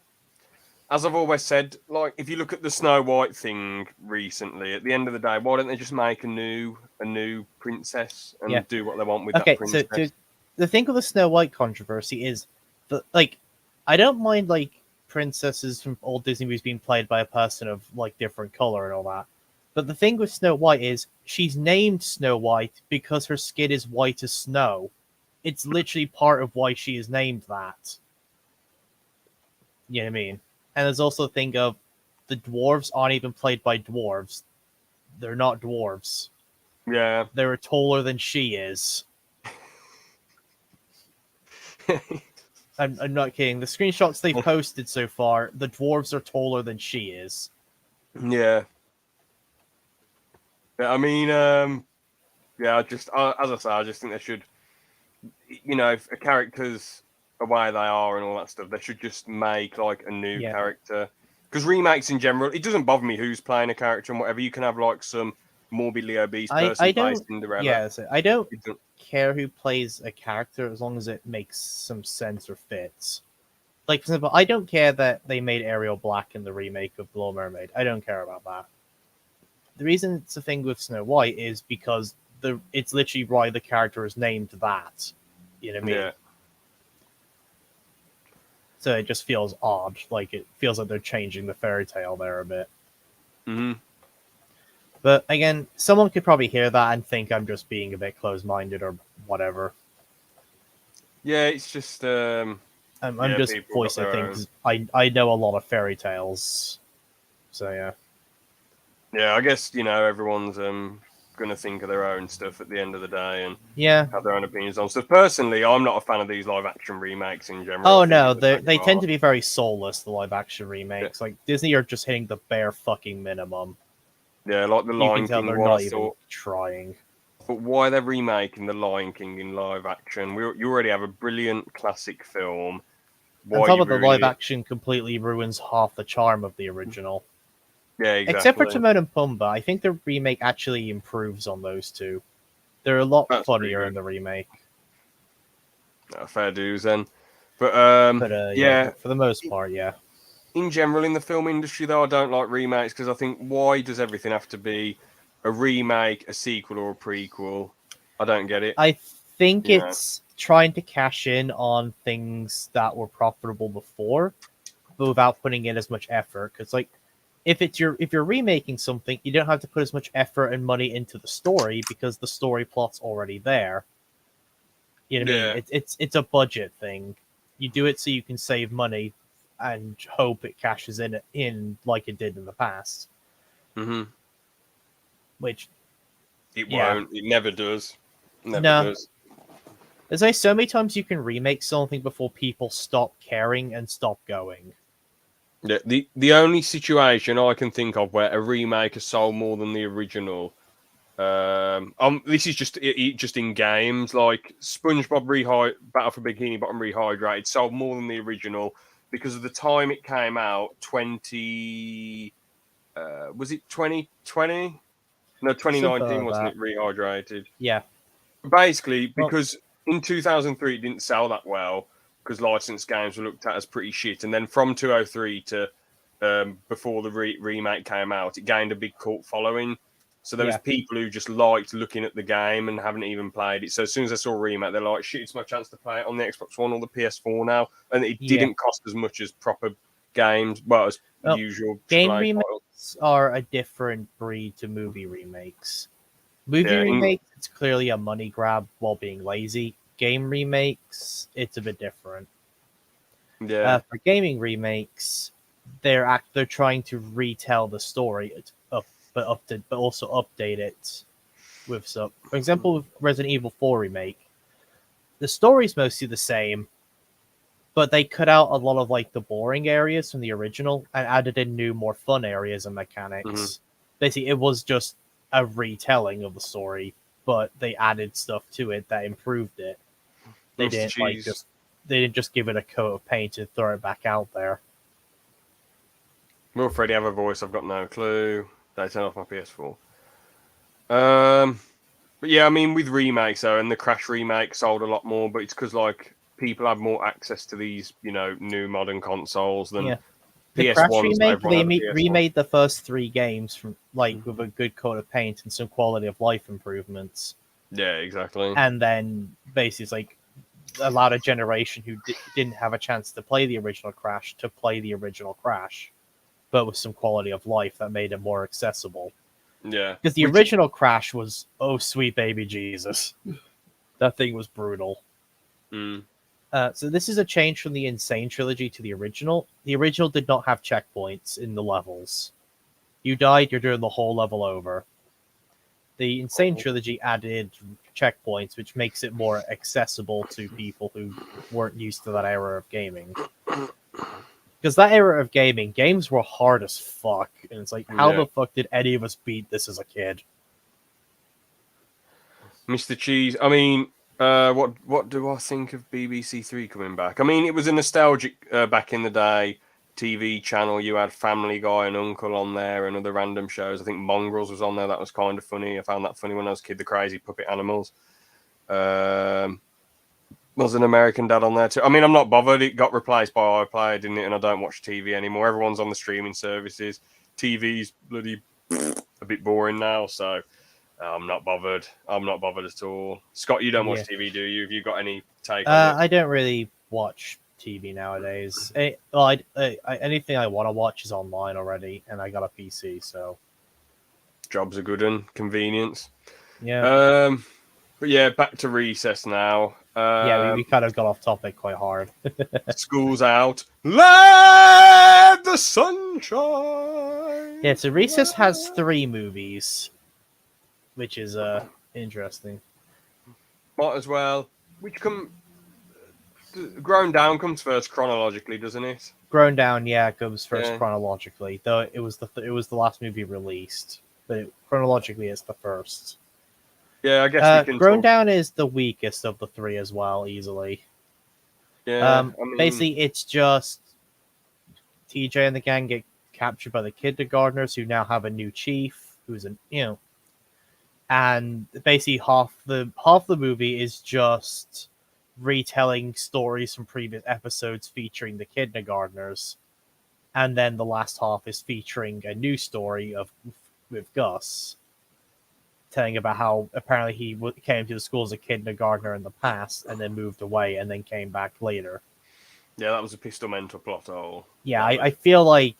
Speaker 1: as I've always said, like, if you look at the Snow White thing recently, at the end of the day, why don't they just make a new princess and do what they want with that princess?
Speaker 2: So the thing with the Snow White controversy is that, like, I don't mind, like, princesses from old Disney movies being played by a person of, like, different color and all that. But the thing with Snow White is she's named Snow White because her skin is white as snow. It's literally part of why she is named that. You know what I mean? And there's also the thing of the dwarves aren't even played by dwarves. They're not dwarves.
Speaker 1: Yeah.
Speaker 2: They're taller than she is. I'm not kidding. The screenshots they've posted so far, the dwarves are taller than she is.
Speaker 1: Yeah. I mean, yeah, as I say, I just think they should, if a character's the way they are and all that stuff, they should just make like a new character. Because remakes in general, it doesn't bother me who's playing a character and whatever. You can have like some morbidly obese person play Cinderella.
Speaker 2: Yeah, so I don't care who plays a character as long as it makes some sense or fits. Like, for example, I don't care that they made Ariel black in the remake of Little Mermaid. I don't care about that. The reason it's a thing with Snow White is because it's literally why the character is named that. You know what I mean?
Speaker 1: Yeah.
Speaker 2: So it just feels odd. Like, it feels like they're changing the fairy tale there a bit.
Speaker 1: Hmm.
Speaker 2: But again, someone could probably hear that and think I'm just being a bit closed-minded or whatever.
Speaker 1: Yeah, it's just
Speaker 2: I'm
Speaker 1: yeah,
Speaker 2: just
Speaker 1: people got
Speaker 2: voicing
Speaker 1: their
Speaker 2: things.
Speaker 1: own.
Speaker 2: I know a lot of fairy tales, so yeah.
Speaker 1: Yeah, I guess everyone's gonna think of their own stuff at the end of the day and
Speaker 2: Yeah.
Speaker 1: have their own opinions on stuff. Personally, I'm not a fan of these live action remakes in general.
Speaker 2: Oh
Speaker 1: I think
Speaker 2: no,
Speaker 1: they're
Speaker 2: they tend to
Speaker 1: far.
Speaker 2: be very soulless. The live action
Speaker 1: Yeah,
Speaker 2: remakes, like Disney, are just hitting the bare fucking minimum.
Speaker 1: yeah, like the
Speaker 2: You can
Speaker 1: Lion
Speaker 2: tell
Speaker 1: King
Speaker 2: they're
Speaker 1: one. I
Speaker 2: not even
Speaker 1: thought,
Speaker 2: trying.
Speaker 1: but why they're remaking the Lion King in live action? You already have a brilliant classic film.
Speaker 2: On
Speaker 1: Why are
Speaker 2: top
Speaker 1: you
Speaker 2: of the live
Speaker 1: ruining it?
Speaker 2: action, completely ruins half the charm of the original.
Speaker 1: Yeah,
Speaker 2: Except for
Speaker 1: exactly.
Speaker 2: Timon and Pumbaa, I think the remake actually improves on those two. They're a lot
Speaker 1: That's pretty
Speaker 2: funnier in
Speaker 1: good.
Speaker 2: the remake.
Speaker 1: Fair dues then. But
Speaker 2: But yeah,
Speaker 1: yeah,
Speaker 2: for the most part, yeah.
Speaker 1: in general in the film industry though, I don't like remakes because I think why does everything have to be a remake, a sequel, or a prequel? I don't get it.
Speaker 2: I think
Speaker 1: You know.
Speaker 2: it's trying to cash in on things that were profitable before, but without putting in as much effort. Because like, if you're remaking something, you don't have to put as much effort and money into the story because the story plot's already there. You know what I mean?
Speaker 1: Yeah.
Speaker 2: It's a budget thing. You do it so you can save money and hope it cashes in like it did in the past.
Speaker 1: Hmm.
Speaker 2: Which,
Speaker 1: It
Speaker 2: yeah,
Speaker 1: won't. It never does. Never
Speaker 2: no.
Speaker 1: does.
Speaker 2: There's like so many times you can remake something before people stop caring and stop going.
Speaker 1: Yeah. The only situation I can think of where a remake has sold more than the original. This is just in games like SpongeBob Battle for Bikini Bottom Rehydrated sold more than the original because of the time it came out. Was it 2020? No,
Speaker 2: Something
Speaker 1: 2019
Speaker 2: like
Speaker 1: wasn't
Speaker 2: that.
Speaker 1: it? Rehydrated.
Speaker 2: Yeah.
Speaker 1: Basically,
Speaker 2: Well,
Speaker 1: because in 2003 it didn't sell that well because licensed games were looked at as pretty shit, and then from 203 to before the remake came out, it gained a big cult following. So there was
Speaker 2: yeah.
Speaker 1: people who just liked looking at the game and haven't even played it. So as soon as they saw a remake, they're like, "Shit, it's my chance to play it on the Xbox One or the PS4 now." And it
Speaker 2: Yeah.
Speaker 1: didn't cost as much as proper games, well, as
Speaker 2: Well,
Speaker 1: usual
Speaker 2: game
Speaker 1: AAA titles.
Speaker 2: remakes are a different breed to movie remakes. Movie
Speaker 1: Yeah,
Speaker 2: remakes, it's clearly a money grab while being lazy. Game remakes, it's a bit different.
Speaker 1: yeah,
Speaker 2: For gaming remakes, they're trying to retell the story but also update it with some. For example, with Resident Evil 4 remake, the story's mostly the same, but they cut out a lot of like the boring areas from the original and added in new, more fun areas and
Speaker 1: hmm.
Speaker 2: mechanics. Basically, it was just a retelling of the story, but they added stuff to it that improved it. They
Speaker 1: Mr.
Speaker 2: didn't like
Speaker 1: Cheese.
Speaker 2: just they didn't just give it a coat of paint and throw it back out there.
Speaker 1: Will Freddy have a voice? I've got no clue. They turn off my PS4. Um, but yeah, I mean, with remakes though, and the Crash remake sold a lot more, but it's because like people have more access to these, new modern consoles than
Speaker 2: Yeah, the
Speaker 1: PS
Speaker 2: Crash
Speaker 1: ones. Not
Speaker 2: remake
Speaker 1: everyone
Speaker 2: they
Speaker 1: had a PS1.
Speaker 2: remade the first three games from like with a good coat of paint and some quality of life improvements,
Speaker 1: Yeah, exactly.
Speaker 2: and then basically it's like allowed a generation who didn't have a chance to play the original Crash to play the original Crash, but with some quality of life that made it more accessible.
Speaker 1: Yeah,
Speaker 2: Because the
Speaker 1: which
Speaker 2: original Crash was, oh sweet baby Jesus, that thing was brutal.
Speaker 1: mm,
Speaker 2: So this is a change from the Insane trilogy to the original. The original did not have checkpoints in the levels. You died, you're doing the whole level over. The Insane trilogy added checkpoints, which makes it more accessible to people who weren't used to that era of gaming. Because that era of gaming, games were hard as fuck, and it's like, how
Speaker 1: yeah,
Speaker 2: the fuck did any of us beat this as a kid?
Speaker 1: Mr. Cheese. I mean, what do I think of BBC Three coming back? I mean, it was a nostalgic back in the day TV channel. You had Family Guy and Uncle on there, and other random shows. I think Mongrels was on there. That was kind of funny. I found that funny when I was a kid. The crazy puppet animals. Um, Was an American Dad on there too. I mean, I'm not bothered. It got replaced by iPlayer, didn't it? And I don't watch TV anymore. Everyone's on the streaming services. TV's bloody a bit boring now, so I'm not bothered. I'm not bothered at all. Scott, you don't watch
Speaker 2: Yeah.
Speaker 1: TV, do you? Have you got any take on it?
Speaker 2: I don't really watch TV nowadays. Anything I want to watch is online already, and I got a PC, so
Speaker 1: Job's a good one. Convenience.
Speaker 2: yeah.
Speaker 1: But yeah, back to recess now.
Speaker 2: Yeah, we kind of got off topic quite hard.
Speaker 1: School's out. Let the sunshine.
Speaker 2: Yeah, so Recess has 3 movies, which is interesting.
Speaker 1: Might as well. Which come Grown Down comes first chronologically, doesn't it?
Speaker 2: Grown Down, yeah, comes first
Speaker 1: Yeah.
Speaker 2: chronologically, though it was the last movie released, but chronologically it's the first.
Speaker 1: Yeah, I guess we can.
Speaker 2: Grown Down is the weakest of the 3 as well, easily.
Speaker 1: Yeah, I mean,
Speaker 2: Basically, it's just TJ and the gang get captured by the kindergartners, who now have a new chief, who's and basically half the movie is just retelling stories from previous episodes featuring the kindergartners, and then the last half is featuring a new story with Gus, telling about how apparently he came to the school as a kindergartner in the past and then moved away and then came back later.
Speaker 1: yeah, that was a pistol mental plot hole.
Speaker 2: Yeah, I feel like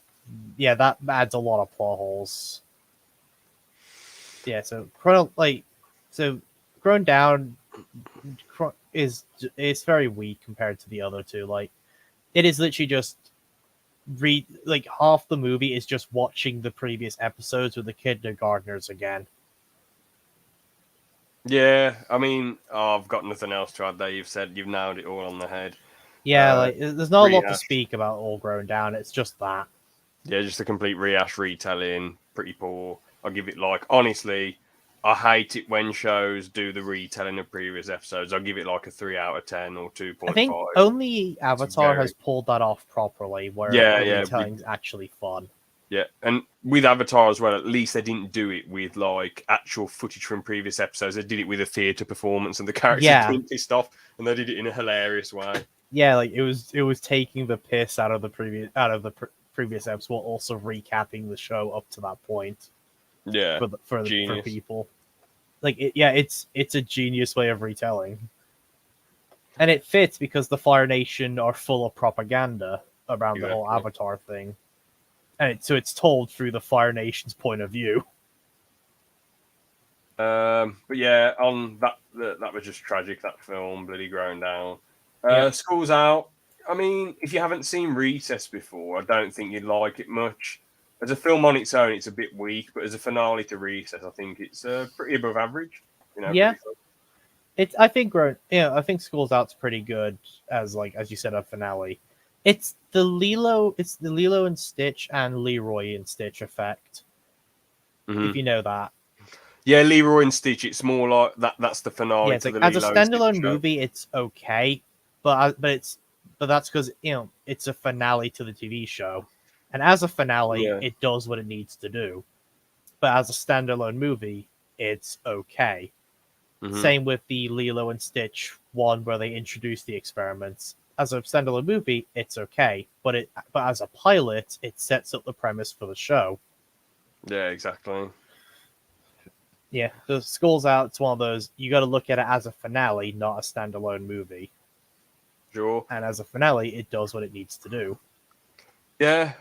Speaker 2: that adds a lot of plot holes. Yeah, so Grown Down is very weak compared to the other 2. Like, it is literally just half the movie is just watching the previous episodes with the kindergartners again.
Speaker 1: Yeah, I mean, I've got nothing else to add there. You've nailed it all on the head.
Speaker 2: Yeah, there's not a lot to
Speaker 1: rehash.
Speaker 2: speak about all Grown Down. It's just that.
Speaker 1: Yeah, just a complete rehash retelling. Pretty poor. I'll give it honestly, I hate it when shows do the retelling of previous episodes. I'll give it like a 3 out of 10 or 2.5.
Speaker 2: I think only Avatar has pulled that off properly, where the retelling's actually fun.
Speaker 1: Yeah, and with Avatar as well, at least they didn't do it with like actual footage from previous episodes. They did it with a theatre performance, and the characters being pissed off, and they did it in a hilarious way.
Speaker 2: Yeah, like it was taking the piss out of the previous episode, while also recapping the show up to that point.
Speaker 1: Yeah,
Speaker 2: for people, like it's a genius way of retelling, and it fits because the Fire Nation are full of propaganda around the whole Avatar thing, and it's told through the Fire Nation's point of view.
Speaker 1: But yeah, on that was just tragic. That film, bloody Grown Down. School's out. I mean, if you haven't seen Recess before, I don't think you'd like it much. As a film on its own, it's a bit weak, but as a finale to Recess, I think it's pretty above average.
Speaker 2: Yeah, I think School's Out's pretty good as you said, a finale. It's the Lilo and Stitch and Leroy and Stitch effect. Mm-hmm. If you know that.
Speaker 1: Yeah, Leroy and Stitch. It's more like that. That's the finale.
Speaker 2: Yeah, it's like, as a standalone movie, it's okay, but that's because it's a finale to the TV show. And as a finale, it does what it needs to do. But as a standalone movie, it's okay. Mm-hmm. Same with the Lilo and Stitch one where they introduce the experiments. As a standalone movie, it's okay. But as a pilot, it sets up the premise for the show.
Speaker 1: Yeah, exactly.
Speaker 2: Yeah, the School's Out, it's one of those, you got to look at it as a finale, not a standalone movie.
Speaker 1: Sure.
Speaker 2: And as a finale, it does what it needs to do.
Speaker 1: Yeah,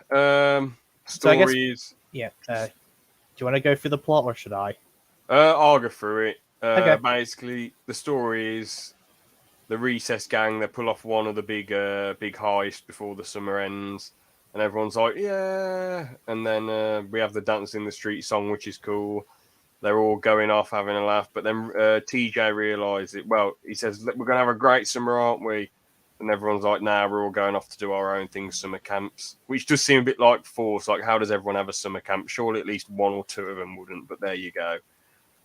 Speaker 1: stories.
Speaker 2: So I guess, do you want to go through the plot, or should I?
Speaker 1: I'll go through it.
Speaker 2: Okay.
Speaker 1: Basically, the story is the Recess gang. They pull off one of the big heist before the summer ends, and everyone's like, "Yeah!" And then we have the Dance in the Street song, which is cool. They're all going off, having a laugh. But then TJ realizes it. Well, he says, "We're going to have a great summer, aren't we?" And everyone's like, "Nah, we're all going off to do our own things, summer camps," which does seem a bit like force. Like, how does everyone have a summer camp? Surely at least 1 or 2 of them wouldn't. But there you go.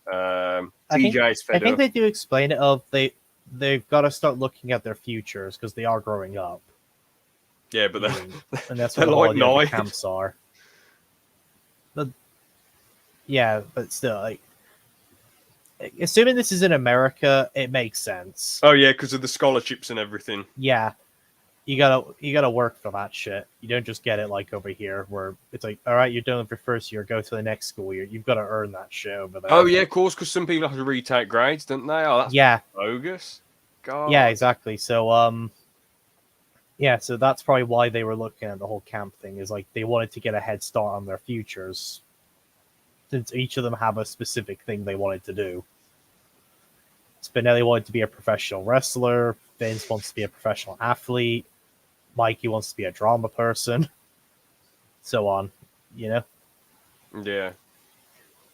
Speaker 1: TJ's fed up.
Speaker 2: I think they do explain it. They've got to start looking at their futures because they are growing up.
Speaker 1: Yeah, but
Speaker 2: and that's what all the camps are. But yeah, but still, like, assuming this is in America, it makes sense.
Speaker 1: Oh yeah, because of the scholarships and everything.
Speaker 2: Yeah, you gotta work for that shit. You don't just get it like over here, where it's like, all right, you're done with your first year, go to the next school year. You've got to earn that shit over there.
Speaker 1: Oh yeah, of course, because some people have to retake grades, don't they? Oh, that's
Speaker 2: Yeah,
Speaker 1: bogus. God.
Speaker 2: yeah, exactly. So yeah, so that's probably why they were looking at the whole camp thing. Is like they wanted to get a head start on their futures, since each of them have a specific thing they wanted to do. Spinelli wanted to be a professional wrestler. Vince wants to be a professional athlete. Mikey wants to be a drama person. So on, you know.
Speaker 1: Yeah.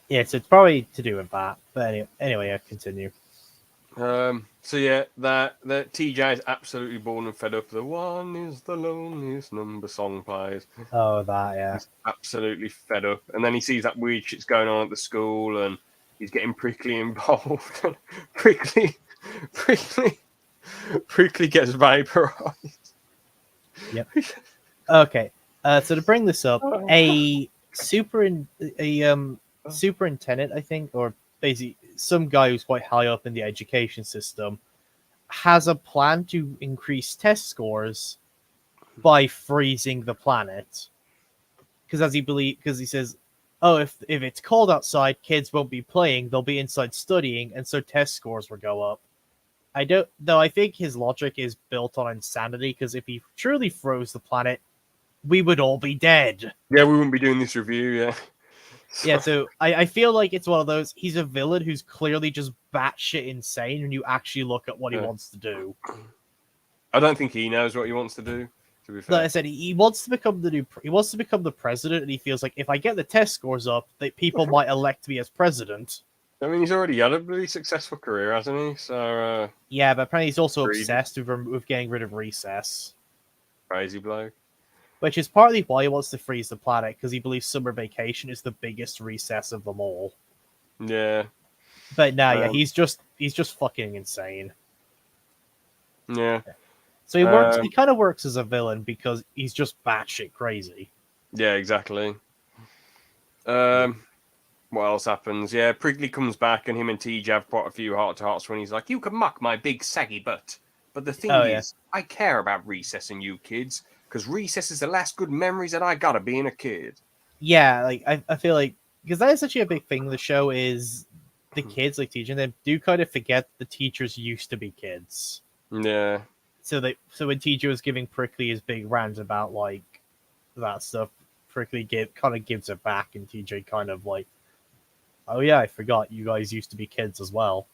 Speaker 2: Yeah, so it's probably to do with that. But anyway, I continue.
Speaker 1: So yeah, that TJ is absolutely bored and fed up. The one is the loneliest number song plays.
Speaker 2: Oh, that, yeah.
Speaker 1: He's absolutely fed up, and then he sees that weird shit's going on at the school, and he's getting prickly involved. prickly gets vaporized.
Speaker 2: Yep. Okay. So to bring this up, a superintendent, I think, or basically some guy who's quite high up in the education system, has a plan to increase test scores by freezing the planet. Because he says, oh, if it's cold outside, kids won't be playing; they'll be inside studying, and so test scores will go up. I think his logic is built on insanity, because if he truly froze the planet, we would all be dead.
Speaker 1: Yeah, we wouldn't be doing this review, yeah.
Speaker 2: Yeah, so I feel like it's one of those, he's a villain who's clearly just batshit insane when you actually look at what he wants to do.
Speaker 1: I don't think he knows what he wants to do, to be fair.
Speaker 2: Like I said, he wants to become the president, and he feels like if I get the test scores up, that people might elect me as president.
Speaker 1: I mean, he's already had a really successful career, hasn't he? So,
Speaker 2: yeah, but apparently he's also
Speaker 1: Greedy.
Speaker 2: obsessed with getting rid of recess.
Speaker 1: Crazy bloke.
Speaker 2: Which is partly why he wants to freeze the planet, because he believes summer vacation is the biggest recess of them all.
Speaker 1: Yeah.
Speaker 2: But yeah, he's just fucking insane.
Speaker 1: Yeah.
Speaker 2: So he works. He kind of works as a villain because he's just batshit crazy.
Speaker 1: Yeah, exactly. What else happens? Yeah, Prickly comes back, and him and TJ have quite a few heart-to-hearts when he's like, "You can mock my big saggy butt, but the thing is, I care about recess and you kids, because recess is the last good memories that I got of being a kid."
Speaker 2: Yeah, like I feel like, because that is actually a big thing in the show, is the kids, like teaching them, do kind of forget the teachers used to be kids.
Speaker 1: Yeah.
Speaker 2: So when TJ was giving Prickly his big rant about like that stuff, Prickly kind of gives it back, and TJ kind of like, oh yeah, I forgot you guys used to be kids as well.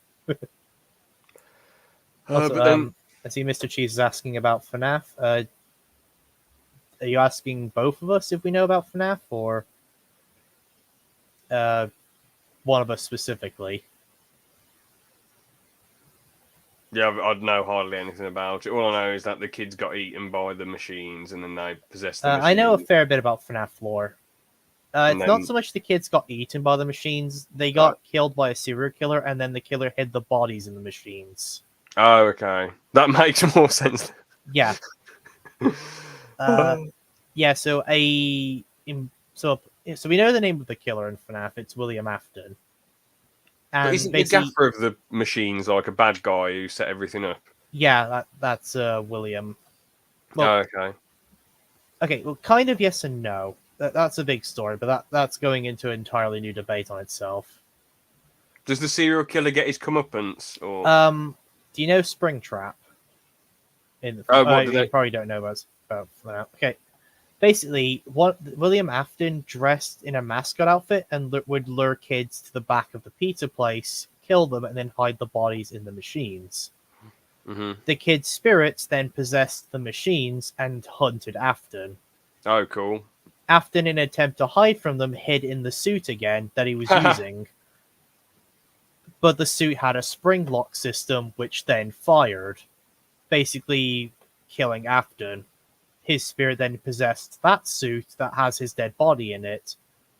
Speaker 2: Also,
Speaker 1: but then
Speaker 2: I see Mr. Cheese is asking about FNAF. Are you asking both of us if we know about FNAF, or one of us specifically?
Speaker 1: yeah, I'd know hardly anything about it. All I know is that the kids got eaten by the machines, and then they possessed the machines.
Speaker 2: I know a fair bit about FNAF lore. It's not so much the kids got eaten by the machines; they got killed by a serial killer, and then the killer hid the bodies in the machines.
Speaker 1: Oh, okay, that makes more sense.
Speaker 2: Yeah. Yeah. So we know the name of the killer in FNAF. It's William Afton.
Speaker 1: And but isn't the gaffer of the machines like a bad guy who set everything up?
Speaker 2: Yeah, that's William.
Speaker 1: Well, okay.
Speaker 2: Okay, well, kind of yes and no. That's a big story, but that's going into an entirely new debate on itself.
Speaker 1: Does the serial killer get his comeuppance? Or
Speaker 2: do you know Springtrap? You probably don't know about that. Okay, basically, William Afton dressed in a mascot outfit and would lure kids to the back of the pizza place, kill them, and then hide the bodies in the machines.
Speaker 1: Mm-hmm.
Speaker 2: The kids' spirits then possessed the machines and hunted Afton.
Speaker 1: Oh, cool.
Speaker 2: Afton, in an attempt to hide from them, hid in the suit again that he was using. But the suit had a spring lock system, which then fired, basically killing Afton. His spirit then possessed that suit that has his dead body in it,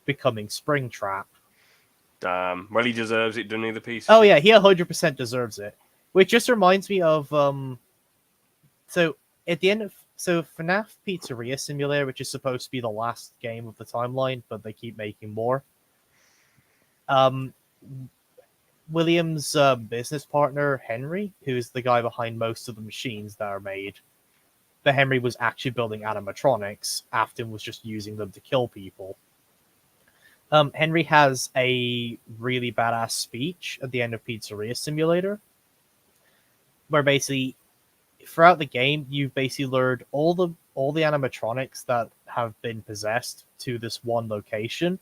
Speaker 2: becoming Springtrap.
Speaker 1: Damn. Well, he deserves it, doesn't he, the piece?
Speaker 2: Oh, yeah, he 100% deserves it. Which just reminds me of... So, at the end of... So, FNAF Pizzeria Simulator, which is supposed to be the last game of the timeline, but they keep making more. William's business partner, Henry, who's the guy behind most of the machines that are made. But Henry was actually building animatronics. Afton was just using them to kill people. Henry has a really badass speech at the end of Pizzeria Simulator, where basically throughout the game you've basically lured all the animatronics that have been possessed to this one location,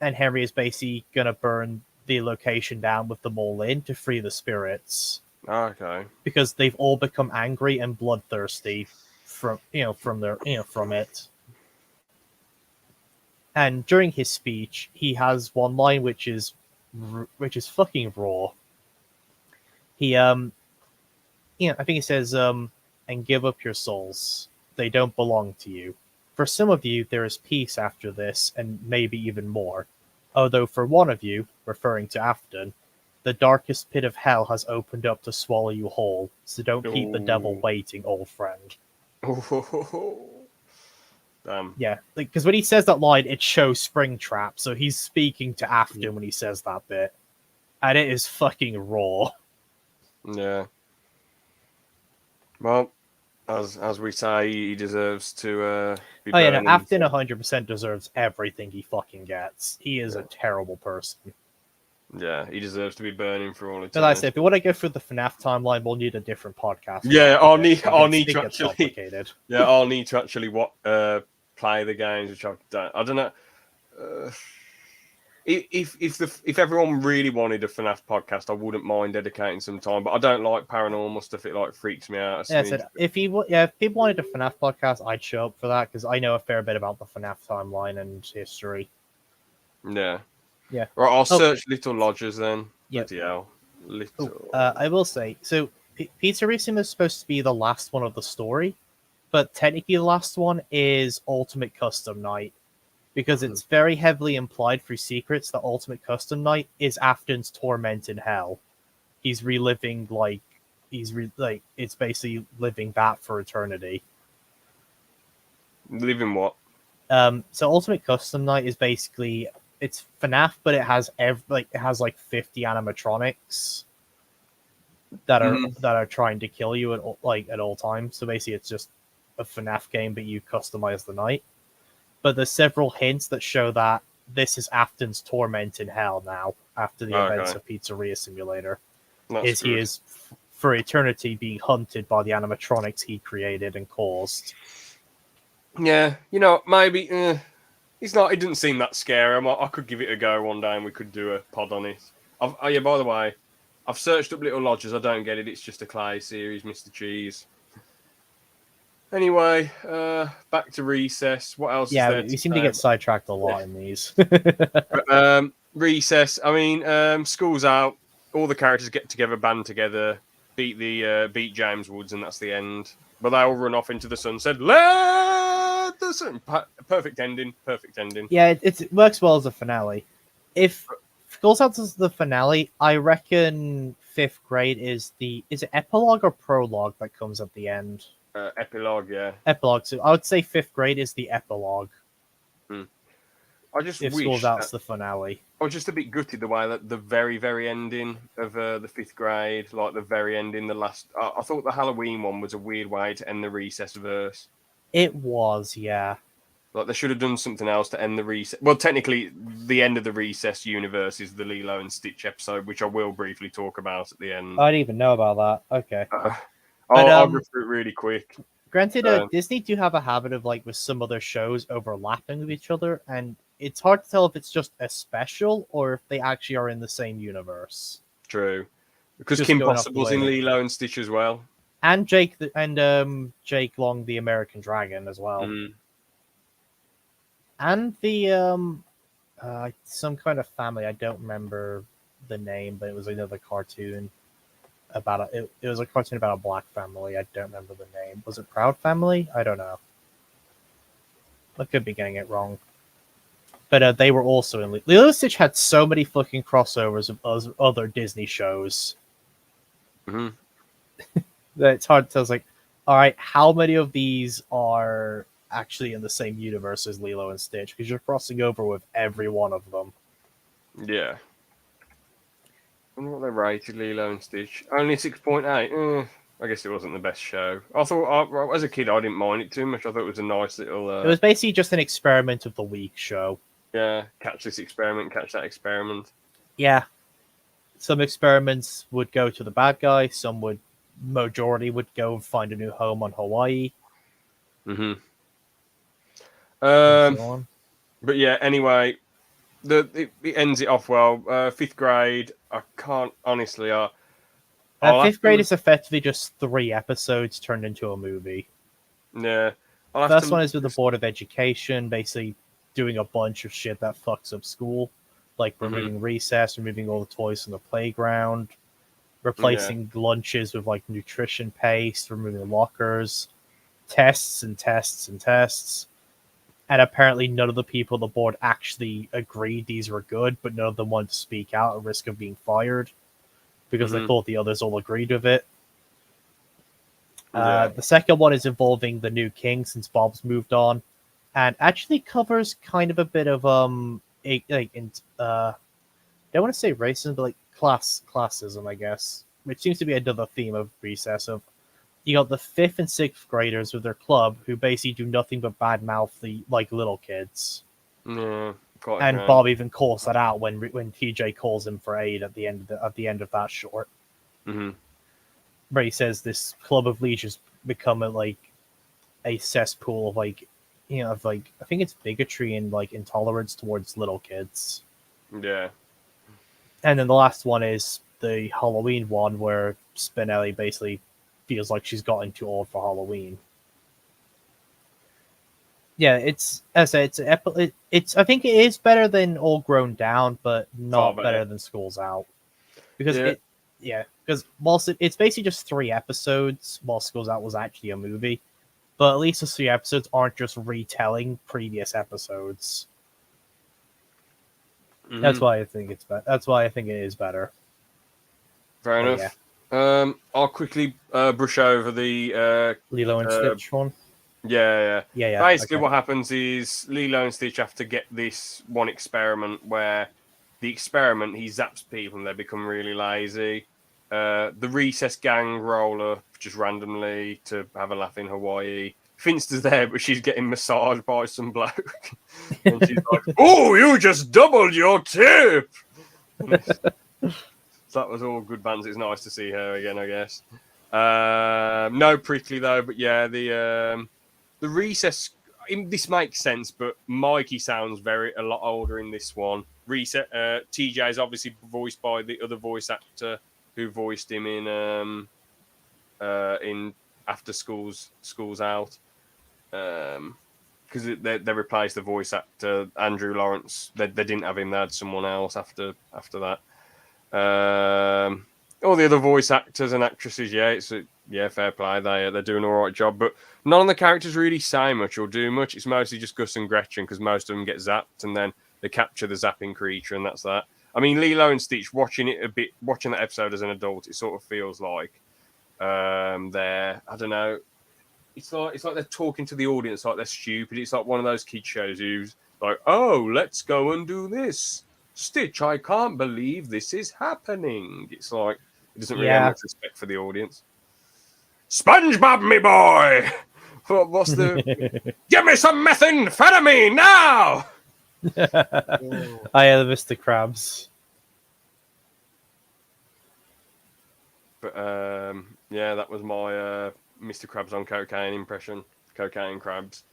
Speaker 2: and Henry is basically gonna burn the location down with them all in to free the spirits
Speaker 1: Okay.
Speaker 2: because they've all become angry and bloodthirsty from from it. And during his speech, he has one line which is fucking raw. He I think he says and give up your souls. They don't belong to you. For some of you there is peace after this and maybe even more. Although for one of you, referring to Afton, the darkest pit of hell has opened up to swallow you whole. So don't keep the devil
Speaker 1: Ooh.
Speaker 2: waiting, old friend.
Speaker 1: Damn.
Speaker 2: Yeah, because when he says that line, it shows Springtrap, so he's speaking to Afton when he says that bit, and it is fucking raw.
Speaker 1: Yeah. Well, as we say, he deserves to be
Speaker 2: Oh yeah, no,
Speaker 1: burning.
Speaker 2: Afton 100% deserves everything he fucking gets. He is a terrible person.
Speaker 1: Yeah, he deserves to be burning for all eternity.
Speaker 2: But like I said, if you want to go through the FNAF timeline, we'll need a different podcast.
Speaker 1: Yeah, I'll need
Speaker 2: It
Speaker 1: to
Speaker 2: gets
Speaker 1: actually.
Speaker 2: complicated.
Speaker 1: Yeah, I'll need to actually play the games, which I've done. I don't know. If everyone really wanted a FNAF podcast, I wouldn't mind dedicating some time. But I don't like paranormal stuff. It like freaks me out.
Speaker 2: Yeah, I said, if people wanted a FNAF podcast, I'd show up for that because I know a fair bit about the FNAF timeline and history.
Speaker 1: Yeah.
Speaker 2: Yeah.
Speaker 1: Right, I'll search Little Lodgers then.
Speaker 2: Yep.
Speaker 1: Bloody hell. Little.
Speaker 2: I will say, so Pizzeria Sim is supposed to be the last one of the story, but technically the last one is Ultimate Custom Night, because it's very heavily implied through secrets that Ultimate Custom Night is Afton's torment in hell. He's reliving it's basically living that for eternity.
Speaker 1: Living what?
Speaker 2: So Ultimate Custom Night is basically it's FNAF, but it has it has like 50 animatronics that are trying to kill you at all times. So basically, it's just a FNAF game, but you customize the night. But there's several hints that show that this is Afton's torment in hell now after the events of Pizzeria Simulator. He is for eternity being hunted by the animatronics he created and caused.
Speaker 1: Yeah, maybe. He's not. It didn't seem that scary. I could give it a go one day, and we could do a pod on it. Yeah. By the way, I've searched up Little Lodgers. I don't get it. It's just a Clay series, Mr. Cheese. Anyway, back to Recess. What else?
Speaker 2: Yeah,
Speaker 1: is there
Speaker 2: we seem to get sidetracked a lot in these.
Speaker 1: Recess. I mean, school's out. All the characters get together, band together, beat James Woods, and that's the end. But they all run off into the sunset. Let the sun. Perfect ending. Perfect ending.
Speaker 2: Yeah, it works well as a finale. If School's Out is the finale, I reckon fifth grade is it epilogue or prologue that comes at the end?
Speaker 1: Epilogue, yeah.
Speaker 2: Epilogue. So I would say fifth grade is the epilogue.
Speaker 1: I just
Speaker 2: if
Speaker 1: wish
Speaker 2: School's Out's the finale.
Speaker 1: I was just a bit gutted the way that the very, very ending of the fifth grade, like the very ending, the last. I thought the Halloween one was a weird way to end the Recess verse.
Speaker 2: It was, yeah.
Speaker 1: Like they should have done something else to end the Recess. Well, technically, the end of the Recess universe is the Lilo and Stitch episode, which I will briefly talk about at the end.
Speaker 2: I didn't even know about that. Okay.
Speaker 1: I'll go through it really quick.
Speaker 2: Granted, Disney do have a habit of with some other shows overlapping with each other, and it's hard to tell if it's just a special or if they actually are in the same universe.
Speaker 1: True, because
Speaker 2: Just
Speaker 1: Kim
Speaker 2: going off
Speaker 1: Possible's
Speaker 2: the
Speaker 1: in
Speaker 2: way.
Speaker 1: Lilo and Stitch as well,
Speaker 2: And Jake Jake Long, the American Dragon, as well, and the some kind of family. I don't remember the name, but it was another cartoon about it was a cartoon about a black family. I don't remember the name. Was it Proud Family? I don't know. I could be getting it wrong. But they were also in Lilo and Stitch had so many fucking crossovers of other Disney shows.
Speaker 1: Mm-hmm.
Speaker 2: That it's hard to tell. It's like, all right, how many of these are actually in the same universe as Lilo and Stitch? Because you're crossing over with every one of them.
Speaker 1: Yeah. wonder what they rated Lilo and Stitch. Only 6.8. I guess it wasn't the best show. I thought, as a kid, I didn't mind it too much. I thought it was a nice little,
Speaker 2: It was basically just an experiment of the week show.
Speaker 1: catch this experiment, catch that experiment.
Speaker 2: Yeah, some experiments would go to the bad guy. Some majority would go find a new home on Hawaii.
Speaker 1: Mm-hmm.
Speaker 2: And so on.
Speaker 1: But yeah, anyway, it ends it off well. Fifth grade, I can't honestly.
Speaker 2: Fifth grade is effectively just 3 episodes turned into a movie.
Speaker 1: Yeah.
Speaker 2: First one is with the Board of Education, basically doing a bunch of shit that fucks up school, like removing recess, removing all the toys from the playground, replacing lunches with like nutrition paste, removing lockers, tests and tests and tests. And apparently none of the people on the board actually agreed these were good, but none of them wanted to speak out at risk of being fired because they thought the others all agreed with it. The second one is involving the new king since Bob's moved on, and actually covers kind of a bit of I don't want to say racism, but like classism, I guess, which seems to be another theme of Recess. Of you got the 5th and 6th graders with their club who basically do nothing but badmouth the like little kids.
Speaker 1: Yeah,
Speaker 2: and Bob even calls that out when TJ calls him for aid at the end of that short.
Speaker 1: Mm-hmm.
Speaker 2: Where he says this club of leaders become a cesspool of I think it's bigotry and like intolerance towards little kids.
Speaker 1: Yeah.
Speaker 2: And then the last one is the Halloween one where Spinelli basically feels like she's gotten too old for Halloween. Yeah, it's as I say, it's I think it is better than All Grown Down, but not better than School's Out. Because because whilst it's basically just 3 episodes, while School's Out was actually a movie, but at least the 3 episodes aren't just retelling previous episodes. Mm-hmm. That's why I think it's better. That's why I think it is better.
Speaker 1: Fair enough. Yeah. I'll quickly brush over the
Speaker 2: Lilo and Stitch one.
Speaker 1: Yeah. Basically, what happens is Lilo and Stitch have to get this one experiment where the experiment he zaps people and they become really lazy. The recess gang roll up just randomly to have a laugh in Hawaii. Finster's there, but she's getting massaged by some bloke. And she's like, "Oh, you just doubled your tip!" So that was all good bands. It's nice to see her again, I guess. No Prickly, though, but yeah, the recess... This makes sense, but Mikey sounds a lot older in this one. TJ is obviously voiced by the other voice actor who voiced him in After School's Out, because they replaced the voice actor Andrew Lawrence. They didn't have him; they had someone else after that. All the other voice actors and actresses, fair play. They're doing an all right job, but none of the characters really say much or do much. It's mostly just Gus and Gretchen because most of them get zapped, and then they capture the zapping creature, and that's that. I mean, Lilo and Stitch, watching that episode as an adult, it sort of feels like they're, I don't know, it's like they're talking to the audience like they're stupid. It's like one of those kid shows who's like, "Oh, let's go and do this. Stitch, I can't believe this is happening." It's like it doesn't really have much respect for the audience. SpongeBob, me boy! What's the... Give me some methamphetamine now!
Speaker 2: I am Mr. Krabs.
Speaker 1: But that was my Mr. Krabs on cocaine impression. Cocaine Krabs.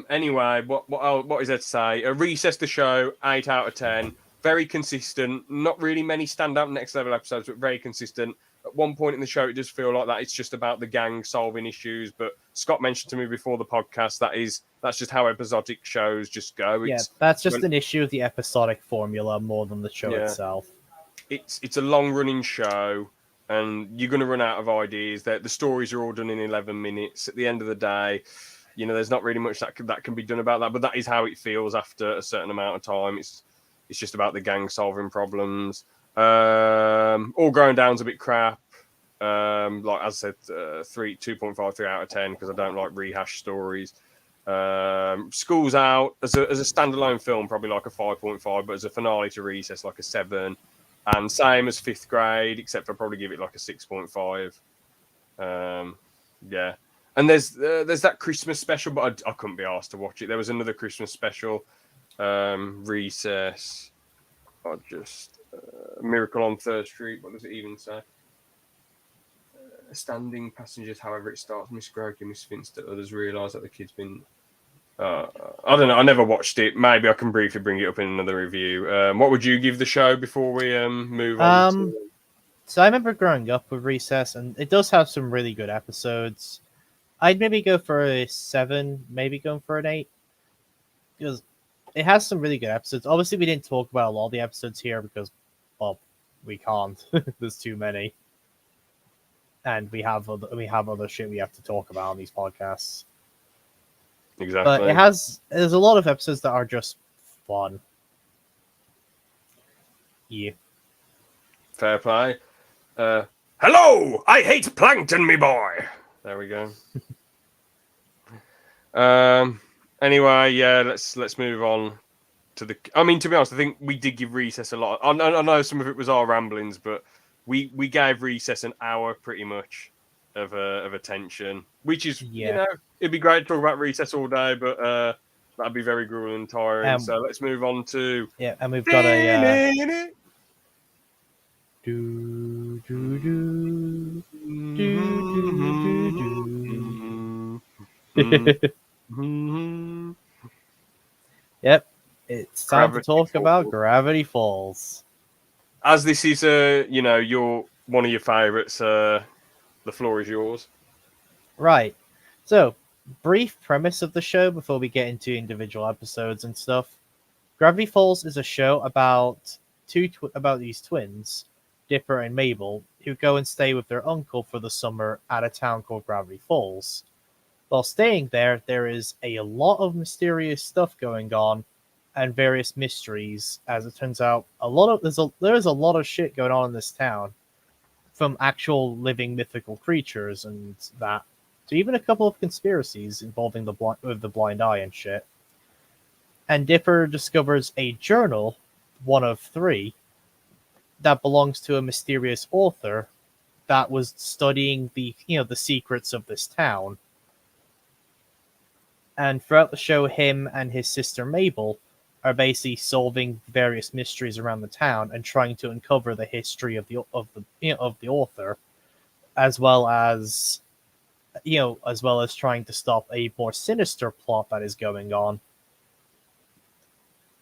Speaker 1: Anyway, what is there to say? Recess the show, 8 out of 10. Very consistent. Not really many standout next level episodes, but very consistent. At one point in the show, it does feel like that it's just about the gang solving issues. But Scott mentioned to me before the podcast that's just how episodic shows just go.
Speaker 2: That's just an issue of the episodic formula more than the show itself.
Speaker 1: It's a long running show, and you're going to run out of ideas. The stories are all done in 11 minutes. At the end of the day, there's not really much that can be done about that. But that is how it feels after a certain amount of time. It's just about the gang solving problems. All Going Down's a bit crap. Like as I said, 2.5, 3 out of 10 because I don't like rehash stories. School's Out as a standalone film, probably like a 5.5, but as a finale to Recess, like a 7. and same as fifth grade, except I'll probably give it like a 6.5. Yeah, and there's that Christmas special, but I couldn't be asked to watch it. There was another Christmas special, Recess. I just Miracle on Third Street. What does it even say? Standing passengers, however it starts. Miss Gregg and Miss Finster. Others realise that the kid's been. I don't know. I never watched it. Maybe I can briefly bring it up in another review. What would you give the show before we move on?
Speaker 2: So I remember growing up with Recess, and it does have some really good episodes. I'd maybe go for a 7, maybe going for an 8, because it has some really good episodes. Obviously, we didn't talk about a lot of the episodes here because, well, we can't. There's too many, and we have other shit we have to talk about on these podcasts.
Speaker 1: Exactly.
Speaker 2: But there's a lot of episodes that are just fun. Yeah.
Speaker 1: Fair play. Hello, I hate plankton, me boy. There we go. Anyway, yeah, let's move on to the. I mean, to be honest, I think we did give Recess a lot. I know some of it was our ramblings, but we gave Recess an hour pretty much of attention, which is you know it'd be great to talk about Recess all day, but that'd be very grueling and tiring. So let's move on to
Speaker 2: and we've got a. Do do do do do do. Yep, it's time to talk about Gravity Falls.
Speaker 1: As this is your one of your favorites, the floor is yours.
Speaker 2: Right. So, brief premise of the show before we get into individual episodes and stuff. Gravity Falls is a show about these twins, Dipper and Mabel, who go and stay with their uncle for the summer at a town called Gravity Falls. While staying there, there is a lot of mysterious stuff going on and various mysteries. As it turns out, there is a lot of shit going on in this town, from actual living mythical creatures and that, to even a couple of conspiracies involving the blind eye and shit. And Dipper discovers a journal, one of 3, that belongs to a mysterious author that was studying the secrets of this town. And throughout the show, him and his sister Mabel are basically solving various mysteries around the town and trying to uncover the history of the author, as well as trying to stop a more sinister plot that is going on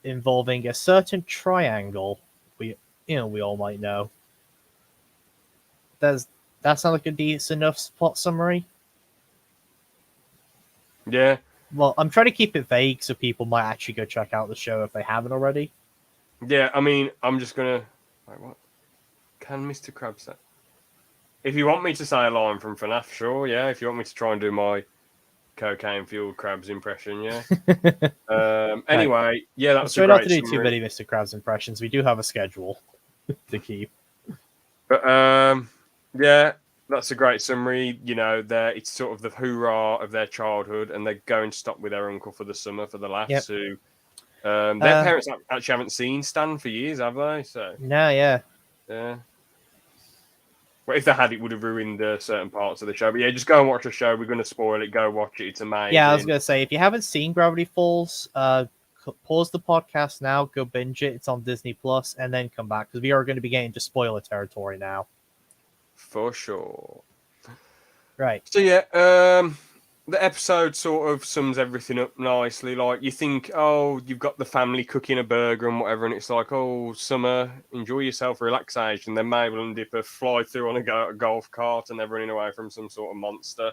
Speaker 2: involving a certain triangle we all might know. Does that sound like a decent enough plot summary?
Speaker 1: Yeah.
Speaker 2: Well, I'm trying to keep it vague so people might actually go check out the show if they haven't already.
Speaker 1: Yeah, I mean, I'm just gonna. Wait, what? Can Mr. Krabs say? If you want me to say a line from FNAF, sure, yeah. If you want me to try and do my cocaine-fueled Krabs impression, yeah. Anyway, yeah, that's
Speaker 2: try
Speaker 1: a great
Speaker 2: not to do
Speaker 1: summary.
Speaker 2: too many Mr. Krabs impressions. We do have a schedule to keep.
Speaker 1: But yeah, that's a great summary. It's sort of the hoorah of their childhood, and they're going to stop with their uncle for the summer for the laughs. Who their parents actually haven't seen Stan for years, have they? So
Speaker 2: no, yeah.
Speaker 1: Well, if they had, it would have ruined certain parts of the show. But yeah, just go and watch the show. We're going to spoil it. Go watch it. It's amazing.
Speaker 2: Yeah, I was going to say, if you haven't seen Gravity Falls, pause the podcast now, go binge it. It's on Disney Plus, and then come back because we are going to be getting into spoiler territory now.
Speaker 1: For sure.
Speaker 2: Right.
Speaker 1: So yeah, the episode sort of sums everything up nicely. Like, you think, oh, you've got the family cooking a burger and whatever, and it's like, oh, summer, enjoy yourself, relaxation. Then Mabel and Dipper fly through on a golf cart, and they're running away from some sort of monster.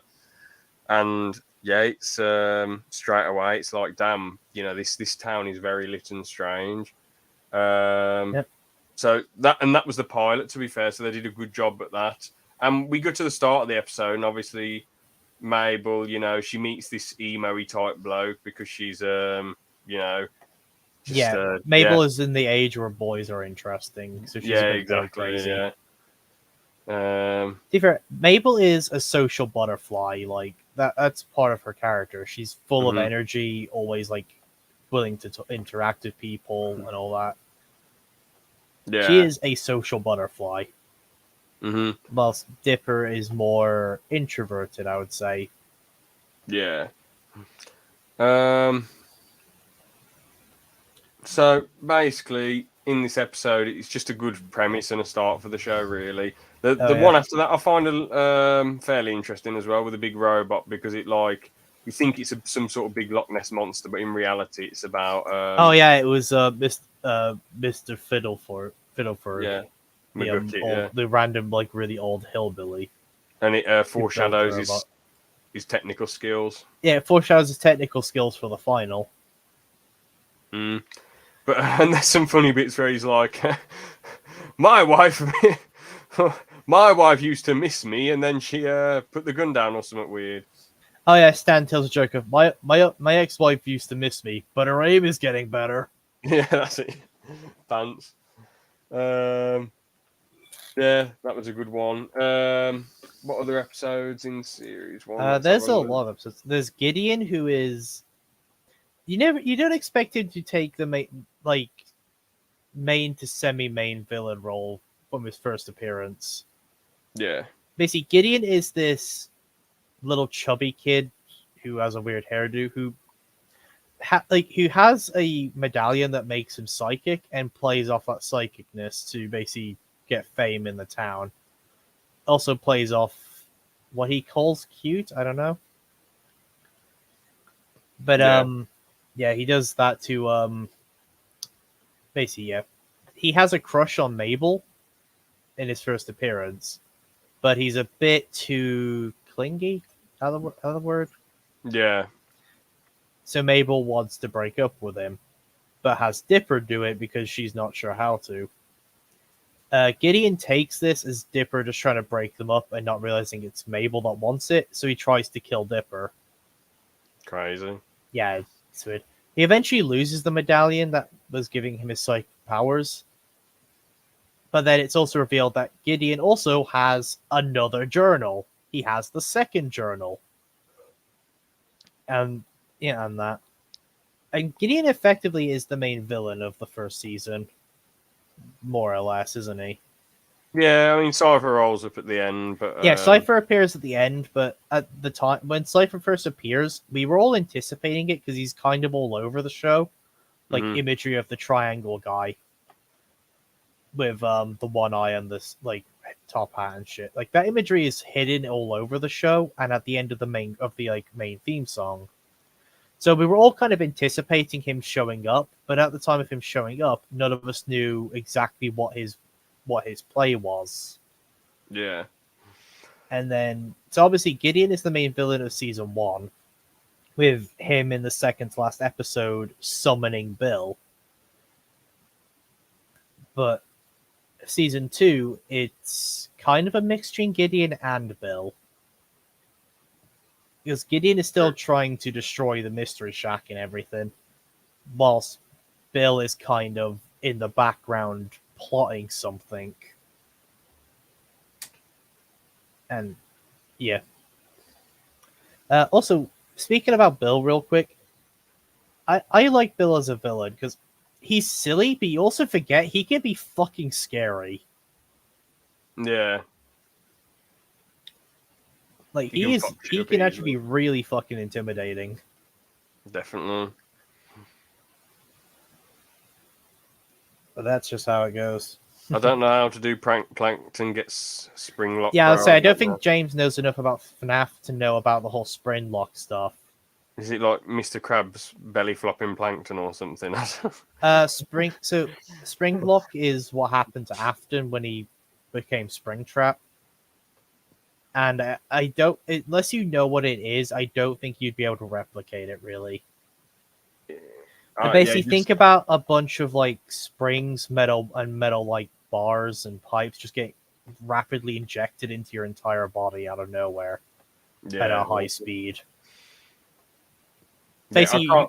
Speaker 1: And yeah, it's straight away, it's like, damn, this town is very lit and strange.
Speaker 2: Yep.
Speaker 1: So that was the pilot, to be fair. So they did a good job at that. And we go to the start of the episode, and obviously Mabel, she meets this emo-y type bloke because she's, Mabel
Speaker 2: is in the age where boys are interesting. So she's
Speaker 1: exactly.
Speaker 2: Crazy.
Speaker 1: Yeah.
Speaker 2: Mabel is a social butterfly. Like that's part of her character. She's full of energy, always like willing to interact with people and all that.
Speaker 1: Yeah.
Speaker 2: She is a social butterfly,
Speaker 1: Hmm.
Speaker 2: whilst Dipper is more introverted, I would say.
Speaker 1: Yeah. So basically, in this episode, it's just a good premise and a start for the show. Really, the
Speaker 2: Oh,
Speaker 1: one
Speaker 2: yeah.
Speaker 1: after that I find fairly interesting as well, with a big robot, because it like you think it's some sort of big Loch Ness monster, but in reality, it's about
Speaker 2: Oh, yeah, it was Mr. Fiddleford,
Speaker 1: yeah,
Speaker 2: the
Speaker 1: McGucket,
Speaker 2: old,
Speaker 1: yeah,
Speaker 2: the random, like, really old hillbilly
Speaker 1: and it
Speaker 2: who built the
Speaker 1: foreshadows
Speaker 2: robot.
Speaker 1: his technical skills.
Speaker 2: Yeah, it foreshadows his technical skills for the final.
Speaker 1: Mm. But and there's some funny bits where he's like, "My wife, my wife used to miss me, and then she put the gun down or something weird."
Speaker 2: Oh, yeah, Stan tells a joke of, my ex-wife used to miss me, but her aim is getting better.
Speaker 1: Yeah, that's it. Pants. Um, yeah, that was a good one. What other episodes in series one? Let's have
Speaker 2: There's
Speaker 1: a
Speaker 2: a
Speaker 1: look.
Speaker 2: lot of episodes. There's Gideon, who is you don't expect him to take the main to semi-main villain role from his first appearance.
Speaker 1: Yeah,
Speaker 2: Basically, Gideon is this little chubby kid who has a weird hairdo who has a medallion that makes him psychic and plays off that psychicness to basically get fame in the town. Also plays off what he calls cute. I don't know, but
Speaker 1: yeah,
Speaker 2: yeah, he does that to basically, yeah, he has a crush on Mabel in his first appearance, but he's a bit too clingy. Other word.
Speaker 1: yeah,
Speaker 2: So Mabel wants to break up with him, but has Dipper do it because she's not sure how to. Gideon takes this as Dipper just trying to break them up and not realizing it's Mabel that wants it, so he tries to kill Dipper.
Speaker 1: crazy.
Speaker 2: Yeah, it's weird. He eventually loses the medallion that was giving him his psychic powers, but then it's also revealed that Gideon also has another journal. He has the second journal. And yeah, and that. And Gideon effectively is the main villain of the first season, more or less, isn't he?
Speaker 1: Yeah, I mean, Cypher rolls up at the end, but
Speaker 2: Yeah, Cypher appears at the end, but at the time when Cypher first appears, we were all anticipating it because he's kind of all over the show. Like
Speaker 1: mhm.
Speaker 2: imagery of the triangle guy with the one eye and this like top hat and shit. Like that imagery is hidden all over the show and at the end of the main theme song. So we were all kind of anticipating him showing up, but at the time of him showing up, none of us knew exactly what his play was.
Speaker 1: Yeah,
Speaker 2: And then, so obviously Gideon is the main villain of season 1, with him in the second to last episode summoning Bill. But season 2, it's kind of a mix between Gideon and Bill. Because Gideon is still trying to destroy the Mystery Shack and everything, whilst Bill is kind of in the background plotting something. And yeah. Also, speaking about Bill real quick, I like Bill as a villain because he's silly, but you also forget he can be fucking scary.
Speaker 1: yeah.
Speaker 2: Like
Speaker 1: He can fuck shit
Speaker 2: he
Speaker 1: up
Speaker 2: can actually
Speaker 1: easily.
Speaker 2: be really fucking intimidating.
Speaker 1: Definitely.
Speaker 2: But that's just how it goes.
Speaker 1: I don't know how to do prank Plankton gets spring lock.
Speaker 2: Yeah, I'd
Speaker 1: bro.
Speaker 2: say I don't
Speaker 1: know.
Speaker 2: think James knows enough about FNAF to know about the whole spring lock stuff.
Speaker 1: Is it like Mr. Krabs belly flopping plankton or something?
Speaker 2: Spring lock is what happened to Afton when he became Springtrap. And I don't, unless you know what it is, I don't think you'd be able to replicate it really. Basically,
Speaker 1: just,
Speaker 2: think about a bunch of like springs, metal like bars and pipes just get rapidly injected into your entire body out of nowhere at a high speed.
Speaker 1: Yeah,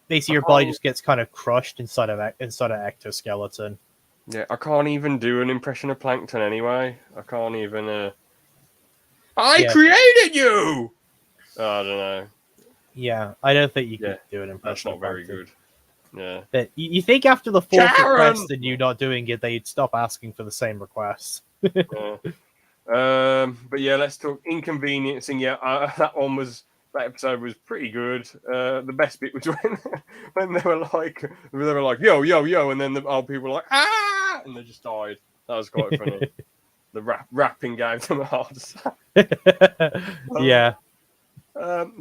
Speaker 2: Basically, your body just gets kind of crushed inside of ectoskeleton.
Speaker 1: Yeah, I can't even do an impression of Plankton anyway. I can't even. I created you. I don't know.
Speaker 2: Yeah, I don't think you
Speaker 1: Yeah,
Speaker 2: could do an
Speaker 1: that's
Speaker 2: impression.
Speaker 1: not very good. Yeah.
Speaker 2: But you think after the fourth
Speaker 1: Sharon!
Speaker 2: request and you not doing it, they'd stop asking for the same request.
Speaker 1: Yeah. But yeah, let's talk inconveniencing. Yeah, that episode was pretty good. The best bit was when they were like yo yo yo, and then the old people were like ah, and they just died. That was quite funny. The rapping gave them a heart attack.
Speaker 2: Yeah.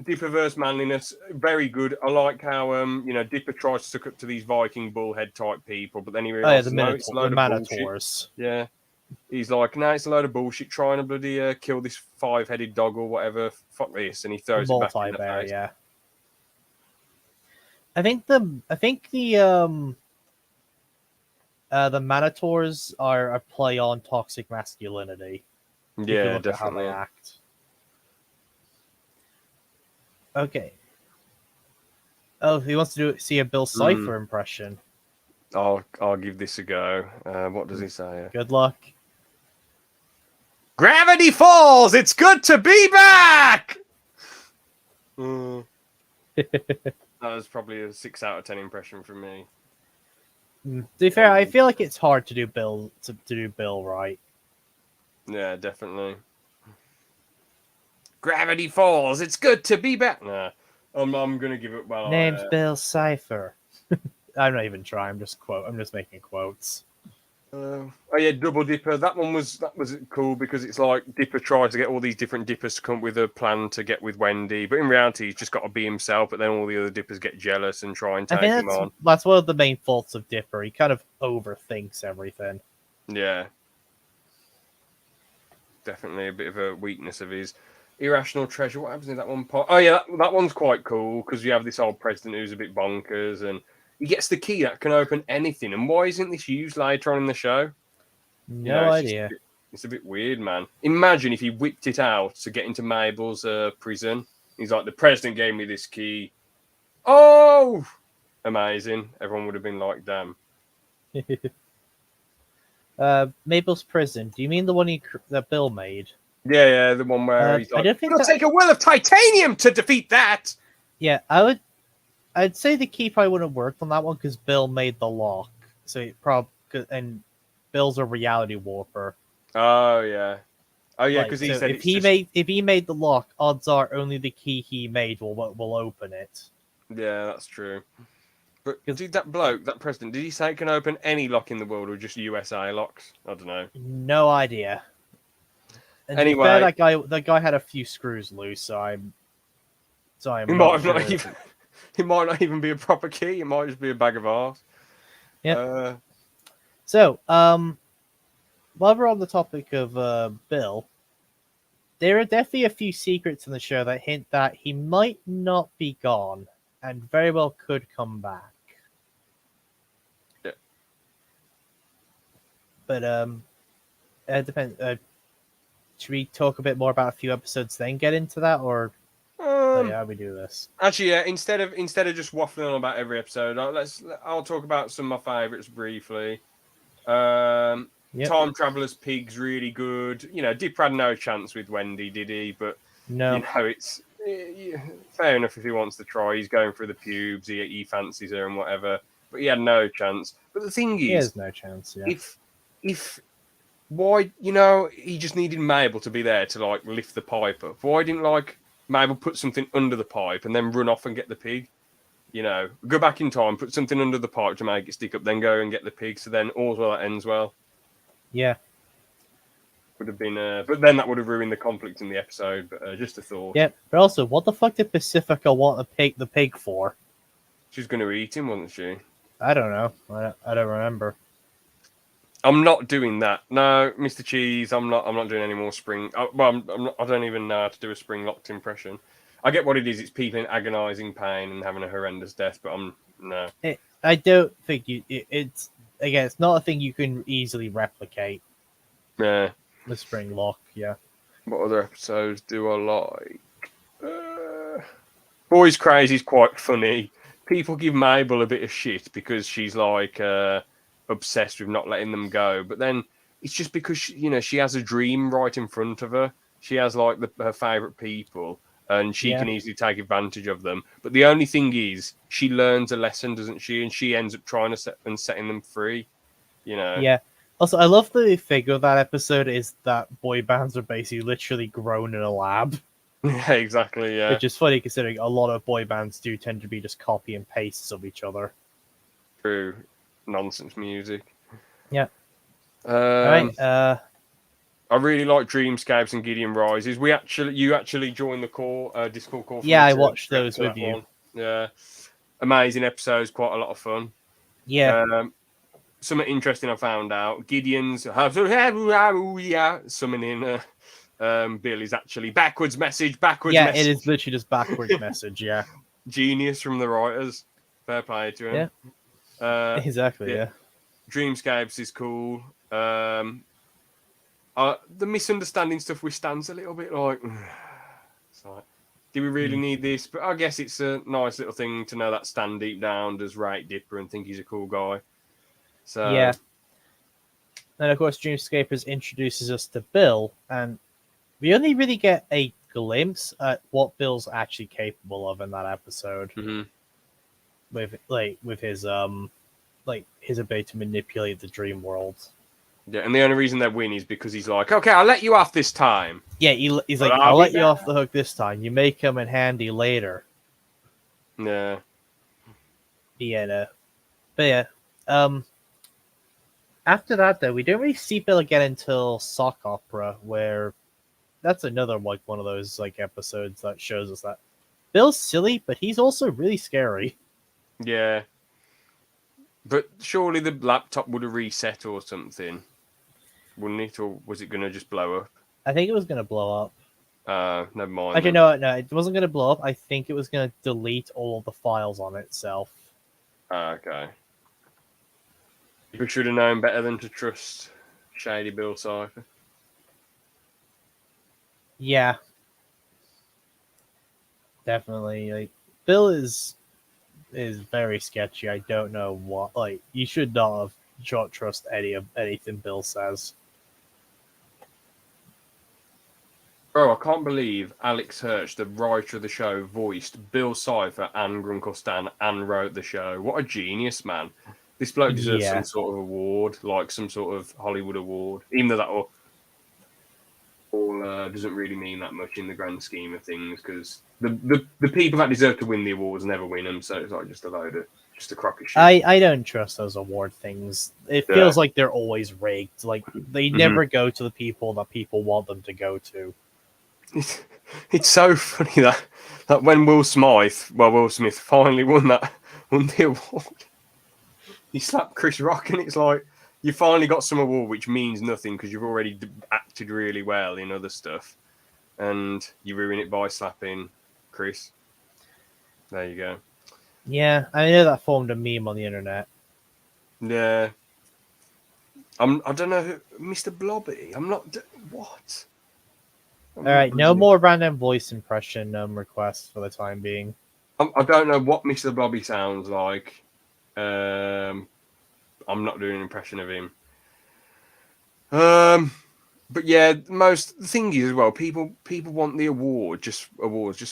Speaker 1: Dipper versus manliness, very good. I like how Dipper tries to suck up to these Viking bullhead type people, but then he
Speaker 2: Oh yeah,
Speaker 1: realizes it's a
Speaker 2: the
Speaker 1: load of bullshit.
Speaker 2: Manitors.
Speaker 1: Yeah. He's like, no, it's a load of bullshit trying to bloody kill this 5-headed dog or whatever. Fuck this, and he throws it back in the
Speaker 2: Multi-bear,
Speaker 1: face.
Speaker 2: yeah. I think the Manitors are a play on toxic masculinity. If you
Speaker 1: Yeah,
Speaker 2: look at how
Speaker 1: definitely.
Speaker 2: they act. Okay. Oh, he wants to see a Bill Cipher impression.
Speaker 1: I'll give this a go. What does he say?
Speaker 2: Good luck.
Speaker 1: Gravity Falls. It's good to be back. That was probably a 6 out of 10 impression from me.
Speaker 2: To be fair, I feel like it's hard to do Bill right.
Speaker 1: Yeah, definitely. Gravity Falls. It's good to be back. Nah, I'm gonna give it. Well,
Speaker 2: Name's Bill Cipher. I'm not even trying. I'm just making quotes.
Speaker 1: Oh yeah, Double Dipper. That was cool because it's like Dipper tries to get all these different Dippers to come up with a plan to get with Wendy, but in reality, he's just got to be himself. But then all the other Dippers get jealous and try and take him on.
Speaker 2: That's one of the main faults of Dipper. He kind of overthinks everything.
Speaker 1: Yeah, definitely a bit of a weakness of his. Irrational Treasure. What happens in that one part? Oh yeah, that one's quite cool because you have this old president who's a bit bonkers and he gets the key that can open anything. And why isn't this used later on in the show?
Speaker 2: No idea.
Speaker 1: It's a bit weird, man. Imagine if he whipped it out to get into Mabel's prison. He's like, the president gave me this key. Oh, amazing. Everyone would have been like, damn.
Speaker 2: Mabel's prison. Do you mean the one that Bill made?
Speaker 1: Yeah, the one where he's like,
Speaker 2: I don't think
Speaker 1: it'll take a will of titanium to defeat that.
Speaker 2: Yeah, I'd say the key probably wouldn't have worked on that one because Bill made the lock. So and Bill's a reality warper.
Speaker 1: Oh yeah, because he said
Speaker 2: if he made the lock, odds are only the key he made will open it.
Speaker 1: Yeah, that's true. But dude, that bloke, that president, did he say it can open any lock in the world or just USA locks? I don't know.
Speaker 2: No idea. And
Speaker 1: anyway,
Speaker 2: that guy had a few screws loose, so I'm.
Speaker 1: He might not even be a proper key. It might just be a bag of arse.
Speaker 2: Yeah. So, while we're on the topic of Bill, there are definitely a few secrets in the show that hint that he might not be gone and very well could come back.
Speaker 1: Yeah.
Speaker 2: But it depends. Should we talk a bit more about a few episodes, then get into that, or how we do this?
Speaker 1: Actually, yeah. Instead of just waffling on about every episode, I'll talk about some of my favourites briefly. Time Traveler's Pig's really good. Dipper had no chance with Wendy, did he? But
Speaker 2: no,
Speaker 1: it's fair enough if he wants to try. He's going through the pubes. He fancies her and whatever. But he had no chance. But the thing is,
Speaker 2: he has no chance. Yeah.
Speaker 1: If why he just needed Mabel to be there to lift the pipe up. Why didn't Mabel put something under the pipe and then run off and get the pig? Go back in time, put something under the pipe to make it stick up, then go and get the pig. So then all's well that ends well.
Speaker 2: Yeah.
Speaker 1: Would have been, but then that would have ruined the conflict in the episode. But just a thought.
Speaker 2: Yeah, but also, what the fuck did Pacifica want the pig for?
Speaker 1: She's going to eat him, wasn't she?
Speaker 2: I don't know. I don't remember.
Speaker 1: I'm not doing that. No, Mr. Cheese. I'm not doing any more spring. I don't even know how to do a spring locked impression. I get what it is. It's people in agonising pain and having a horrendous death, but no.
Speaker 2: I don't think it's not a thing you can easily replicate.
Speaker 1: Yeah.
Speaker 2: The spring lock, yeah.
Speaker 1: What other episodes do I like? Boys Crazy is quite funny. People give Mabel a bit of shit because she's obsessed with not letting them go, but then it's just because she has a dream right in front of her. She has her favorite people, and she
Speaker 2: Yeah.
Speaker 1: can easily take advantage of them. But the only thing is, she learns a lesson, doesn't she? And she ends up trying to setting them free. You know.
Speaker 2: Yeah. Also, I love the figure of that episode is that boy bands are basically literally grown in a lab,
Speaker 1: Yeah, exactly. Yeah,
Speaker 2: which is funny considering a lot of boy bands do tend to be just copy and pastes of each other.
Speaker 1: true. Nonsense music.
Speaker 2: Yeah.
Speaker 1: Um,
Speaker 2: All right.
Speaker 1: I really like Dreamscapes and Gideon Rises. You actually joined the call, Discord call. For
Speaker 2: Yeah,
Speaker 1: me
Speaker 2: I
Speaker 1: to
Speaker 2: watched
Speaker 1: react
Speaker 2: those
Speaker 1: to
Speaker 2: with
Speaker 1: that
Speaker 2: you.
Speaker 1: one. Yeah, amazing episodes, quite a lot of fun.
Speaker 2: Yeah.
Speaker 1: Something interesting I found out. Gideon's summoning Bill is actually backwards message.
Speaker 2: Yeah, it is literally just backwards message. Yeah.
Speaker 1: Genius from the writers. Fair play to him.
Speaker 2: Yeah. Exactly. Yeah.
Speaker 1: Dreamscapes is cool. The misunderstanding stuff with Stan's a little bit like, it's like, do we really need this? But I guess it's a nice little thing to know that Stan deep down does rate Dipper and think he's a cool guy. So
Speaker 2: Yeah. And of course, Dreamscapers introduces us to Bill, and we only really get a glimpse at what Bill's actually capable of in that episode.
Speaker 1: mhm.
Speaker 2: With his his ability to manipulate the dream world.
Speaker 1: Yeah, and the only reason they win is because he's like, okay, I'll let you off this time.
Speaker 2: Yeah, he's like,
Speaker 1: But
Speaker 2: I'll
Speaker 1: I'll
Speaker 2: let
Speaker 1: be
Speaker 2: you off the hook this time. You may come in handy later.
Speaker 1: Yeah.
Speaker 2: Yeah, no. But yeah, after that though, we don't really see Bill again until Sock Opera, where that's another like one of those like episodes that shows us that Bill's silly, but he's also really scary.
Speaker 1: Yeah. But surely the laptop would have reset or something, wouldn't it? Or was it going to just blow up?
Speaker 2: I think it was gonna blow up.
Speaker 1: Never mind.
Speaker 2: Actually,
Speaker 1: then.
Speaker 2: no, it wasn't gonna blow up. I think it was gonna delete all of the files on itself.
Speaker 1: Okay. You should have known better than to trust Shady Bill Cipher.
Speaker 2: Yeah, definitely. Like Bill is very sketchy. I don't know what. Like you should not have don't trust anything Bill says.
Speaker 1: Bro, I can't believe Alex Hirsch, the writer of the show, voiced Bill Cipher and Grunkle Stan and wrote the show. What a genius, man. This bloke deserves
Speaker 2: Yeah.
Speaker 1: some sort of award, like some sort of Hollywood award, even though that all doesn't really mean that much in the grand scheme of things, because the people that deserve to win the awards never win them, so it's like just a crock of shit.
Speaker 2: I don't trust those award things. It
Speaker 1: Yeah.
Speaker 2: feels like they're always rigged. Like they never go to the people that people want them to go to.
Speaker 1: It's so funny that when Will Smith finally won the award, he slapped Chris Rock, and it's like you finally got some award which means nothing because you've already acted really well in other stuff, and you ruin it by slapping Chris. There you go.
Speaker 2: Yeah, I know that formed a meme on the internet.
Speaker 1: Yeah. I don't know who, Mr. Blobby. I'm not. What?
Speaker 2: All right, no more random voice impression requests for the time being.
Speaker 1: I don't know what Mr. Blobby sounds like. I'm not doing an impression of him. But yeah, the thing is as well, people want the awards just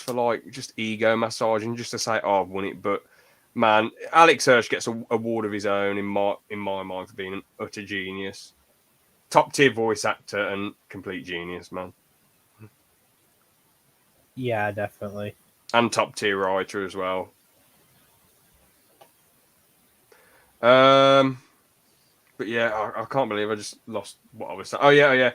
Speaker 1: for like just ego massaging, just to say, oh, I've won it. But man, Alex Hirsch gets an award of his own in my mind for being an utter genius, top tier voice actor and complete genius, man,
Speaker 2: Yeah, definitely.
Speaker 1: and top tier writer as well. But yeah, I can't believe I just lost what I was saying. Oh yeah.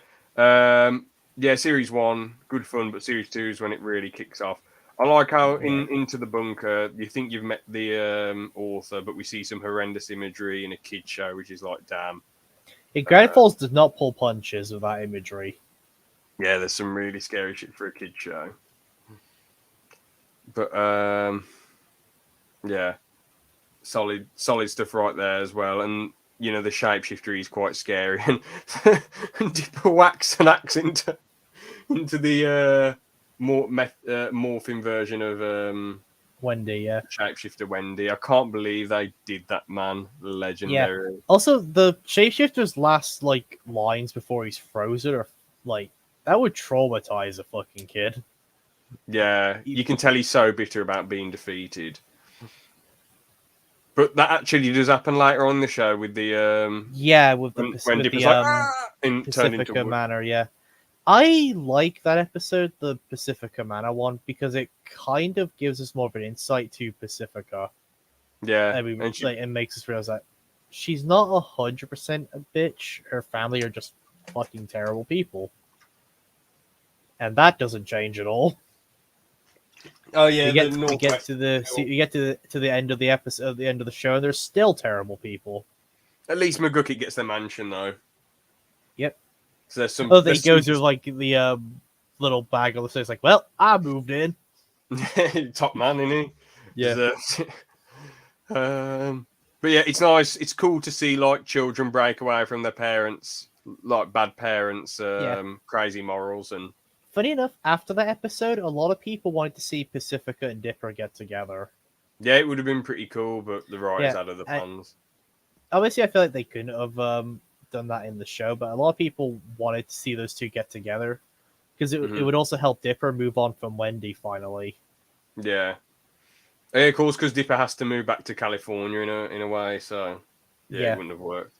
Speaker 1: Yeah, series 1, good fun, but series 2 is when it really kicks off. I like how Into the Bunker, you think you've met the author, but we see some horrendous imagery in a kid show, which is like, damn.
Speaker 2: Granite Falls does not pull punches with that imagery.
Speaker 1: Yeah, there's some really scary shit for a kid show. But yeah, solid stuff right there as well. And you know, the shapeshifter is quite scary, and Dipper whacks an axe into the morphing version of
Speaker 2: Wendy, yeah.
Speaker 1: shapeshifter Wendy. I can't believe they did that, man. Legendary.
Speaker 2: Yeah. Also, the shapeshifter's last like lines before he's frozen are like that would traumatize a fucking kid.
Speaker 1: Yeah, you can tell he's so bitter about being defeated. But that actually does happen later on in the show with the
Speaker 2: Yeah, with the
Speaker 1: when
Speaker 2: with
Speaker 1: Dipper's
Speaker 2: the
Speaker 1: like and turned into
Speaker 2: Pacifica
Speaker 1: wood.
Speaker 2: Manor. Yeah, I like that episode, the Pacifica Manor one, because it kind of gives us more of an insight to Pacifica.
Speaker 1: Yeah,
Speaker 2: And we
Speaker 1: and she,
Speaker 2: like, it makes us realize that she's not 100% a bitch. Her family are just fucking terrible people, and that doesn't change at all.
Speaker 1: oh yeah,
Speaker 2: We
Speaker 1: the
Speaker 2: get
Speaker 1: Northwest.
Speaker 2: to the end of the episode, the end of the show, and they're still terrible people.
Speaker 1: At least McGucket gets the mansion though.
Speaker 2: Yep.
Speaker 1: So there's some.
Speaker 2: Oh, they
Speaker 1: There's
Speaker 2: go
Speaker 1: some
Speaker 2: to like the little bag of the It's like, well, I moved in.
Speaker 1: top man, isn't he?
Speaker 2: Yeah.
Speaker 1: Deserves it. But yeah, it's nice. It's cool to see like children break away from their parents, like bad parents, crazy morals, and
Speaker 2: Funny enough, after that episode, a lot of people wanted to see Pacifica and Dipper get together.
Speaker 1: yeah, it would have been pretty cool. But the writers
Speaker 2: Yeah,
Speaker 1: out of the
Speaker 2: and-
Speaker 1: plans.
Speaker 2: Obviously, I feel like they couldn't have done that in the show, but a lot of people wanted to see those two get together because it would also help Dipper move on from Wendy finally.
Speaker 1: Yeah. Yeah, of course, because Dipper has to move back to California in a way, so
Speaker 2: Yeah.
Speaker 1: it wouldn't have worked.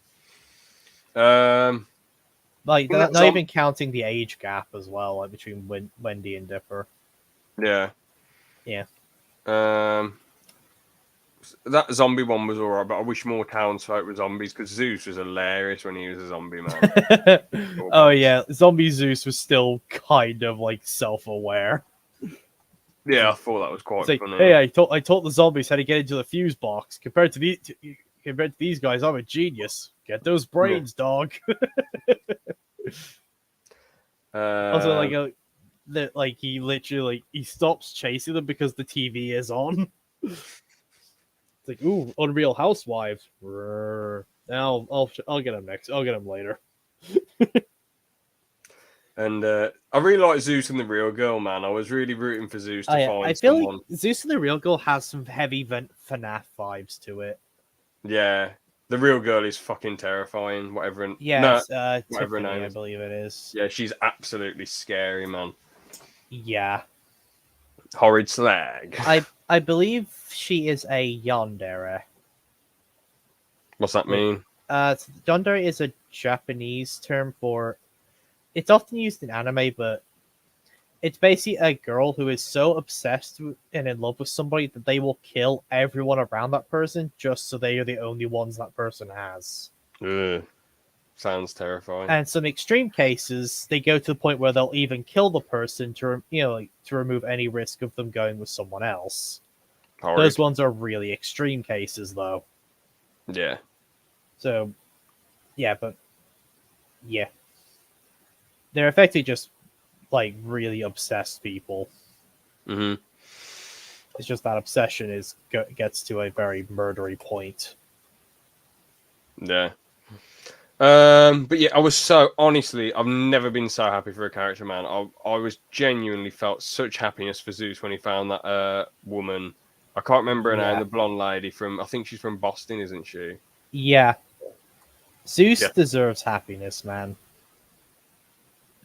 Speaker 2: Like
Speaker 1: Well,
Speaker 2: not
Speaker 1: that's
Speaker 2: even counting the age gap as well, like between Wendy and Dipper.
Speaker 1: Yeah.
Speaker 2: Yeah.
Speaker 1: That zombie one was alright, but I wish more townsfolk were zombies because Zeus was hilarious when he was a zombie man.
Speaker 2: Oh yeah, Zombie Zeus was still kind of like self-aware.
Speaker 1: Yeah, I thought that was quite
Speaker 2: It's like,
Speaker 1: funny.
Speaker 2: hey, I taught the zombies how to get into the fuse box. Compared to these guys, I'm a genius. Get those brains, dog. Also, like he literally he stops chasing them because the TV is on. It's like, ooh, Unreal Housewives. Now I'll get him next. I'll get him later.
Speaker 1: And I really like Zeus and the Real Girl, man. I was really rooting for Zeus to find
Speaker 2: I feel
Speaker 1: someone.
Speaker 2: like Zeus and the Real Girl has some heavy FNAF vibes to it.
Speaker 1: Yeah, the Real Girl is fucking terrifying. Whatever.
Speaker 2: Yes,
Speaker 1: whatever her
Speaker 2: Tiffany,
Speaker 1: name
Speaker 2: I
Speaker 1: is.
Speaker 2: believe it is.
Speaker 1: Yeah, she's absolutely scary, man.
Speaker 2: Yeah.
Speaker 1: Horrid slag.
Speaker 2: I believe she is a yandere.
Speaker 1: What's that mean?
Speaker 2: Yandere is a Japanese term for. It's often used in anime, but it's basically a girl who is so obsessed and in love with somebody that they will kill everyone around that person just so they are the only ones that person has.
Speaker 1: Ugh. Sounds terrifying.
Speaker 2: And some extreme cases, they go to the point where they'll even kill the person to remove any risk of them going with someone else.
Speaker 1: Horrid.
Speaker 2: Those ones are really extreme cases, though.
Speaker 1: Yeah.
Speaker 2: So, yeah, but yeah, they're effectively just like really obsessed people.
Speaker 1: Mm-hmm.
Speaker 2: It's just that obsession gets to a very murdery point.
Speaker 1: Yeah. But yeah, I was so honestly, I've never been so happy for a character, man. I was genuinely felt such happiness for Zeus when he found that woman. I can't remember her name, the blonde lady from. I think she's from Boston, isn't she?
Speaker 2: Yeah. Zeus deserves happiness, man.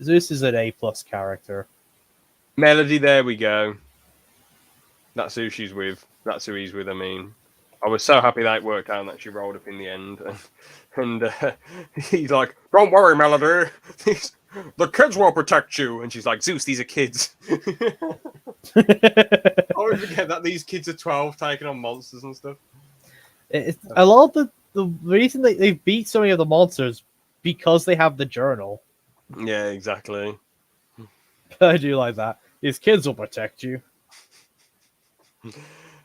Speaker 2: Zeus is an A+ character.
Speaker 1: Melody, there we go. That's who she's with. That's who he's with. I mean, I was so happy that it worked out and that she rolled up in the end. And he's like, "Don't worry, Melody. The kids will protect you." And she's like, "Zeus, these are kids." I always forget that these kids are 12 taking on monsters and stuff.
Speaker 2: A lot of the reason they beat so many of the monsters because they have the journal.
Speaker 1: Yeah, exactly.
Speaker 2: I do like that. These kids will protect you.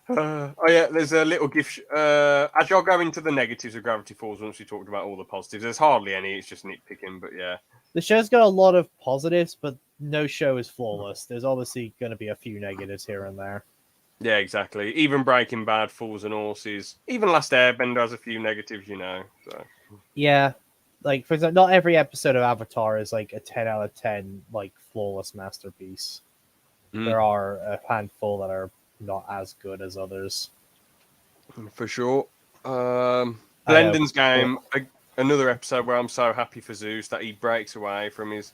Speaker 1: Oh yeah, there's a little gift. Actually, I'll go into the negatives of Gravity Falls once we talked about all the positives. There's hardly any. It's just nitpicking, but yeah.
Speaker 2: The show's got a lot of positives, but no show is flawless. There's obviously going to be a few negatives here and there.
Speaker 1: Yeah, exactly. Even Breaking Bad, Fools and Horses, even Last Airbender has a few negatives, you know. So
Speaker 2: yeah, like for example, not every episode of Avatar is like a 10 out of 10 like flawless masterpiece. There are a handful that are not as good as others.
Speaker 1: For sure. Blendon's Game, another episode where I'm so happy for Zeus that he breaks away from his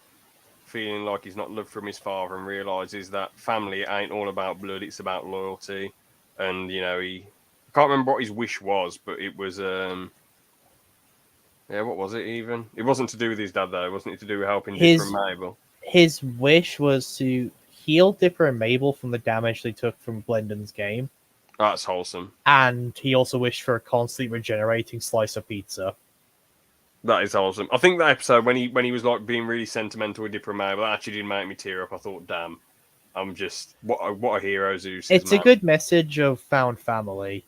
Speaker 1: feeling like he's not loved from his father, and realizes that family ain't all about blood; it's about loyalty. And I can't remember what his wish was, but it was yeah, what was it even? It wasn't to do with his dad though. It wasn't to do with helping Dipper and Mabel.
Speaker 2: His wish was to heal Dipper and Mabel from the damage they took from Blendon's game.
Speaker 1: That's wholesome.
Speaker 2: And he also wished for a constantly regenerating slice of pizza.
Speaker 1: That is awesome. I think that episode when he was like being really sentimental with Dipper and Mabel, that actually did make me tear up. I thought, damn, I'm just what a hero Zeus is.
Speaker 2: It's a good message of found family.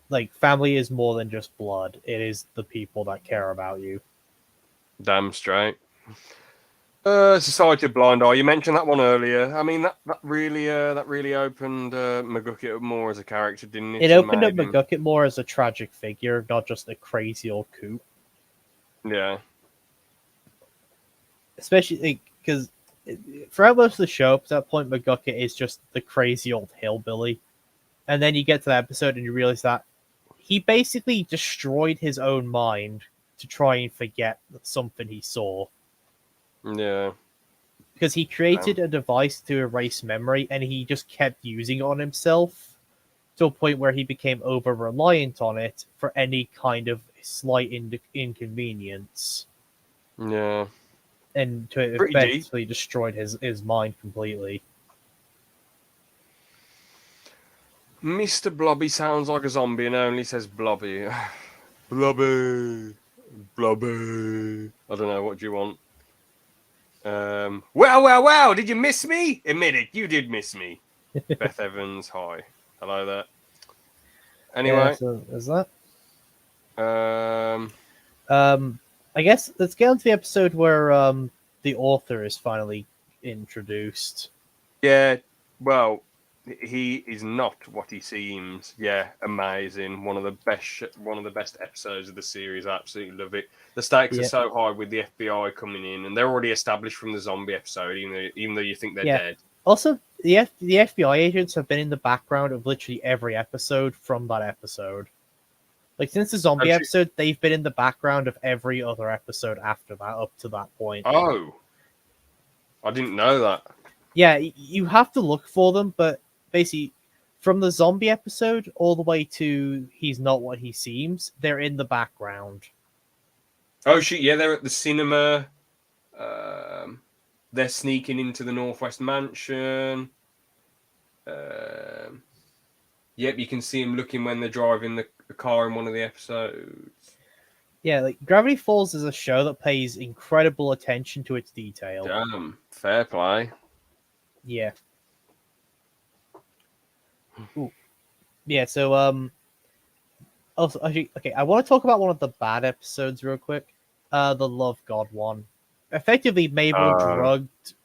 Speaker 2: Like, family is more than just blood. It is the people that care about you.
Speaker 1: Damn straight. Society of Blind Eye. You mentioned that one earlier. I mean, that really opened McGucket up more as a character, didn't it?
Speaker 2: It opened up McGucket more as a tragic figure, not just a crazy old coot.
Speaker 1: Yeah.
Speaker 2: Especially because throughout most of the show, up to that point, McGucket is just the crazy old hillbilly. And then you get to that episode and you realize that he basically destroyed his own mind to try and forget something he saw.
Speaker 1: Yeah.
Speaker 2: Because he created a device to erase memory and he just kept using it on himself to a point where he became over-reliant on it for any kind of slight inconvenience.
Speaker 1: Yeah.
Speaker 2: And to eventually destroyed his mind completely.
Speaker 1: Mr. Blobby sounds like a zombie and only says blobby. Blobby. Blobby. I don't know, what do you want? Wow, did you miss me? Admit it, you did miss me. Beth Evans, hi. Hello there. Anyway.
Speaker 2: Yeah, so is that? I guess let's get on to the episode where the author is finally introduced.
Speaker 1: Yeah, well, he is not what he seems. Yeah, amazing. One of the best episodes of the series. I absolutely love it. The stakes are so high with the FBI coming in, and they're already established from the zombie episode, even though you think they're dead.
Speaker 2: Also, the FBI agents have been in the background of literally every episode from that episode. Like, since the zombie episode, they've been in the background of every other episode after that, up to that point.
Speaker 1: Oh, I didn't know that.
Speaker 2: Yeah, you have to look for them, but basically, from the zombie episode all the way to he's not what he seems, they're in the background.
Speaker 1: Oh, shit, yeah, they're at the cinema. They're sneaking into the Northwest Mansion. Yep, you can see him looking when they're driving the car in one of the episodes.
Speaker 2: Yeah, like Gravity Falls is a show that pays incredible attention to its detail.
Speaker 1: Damn, fair play.
Speaker 2: Yeah. Ooh. Yeah, so also actually, okay, I want to talk about one of the bad episodes real quick. The Love God one. Effectively, Mabel drugged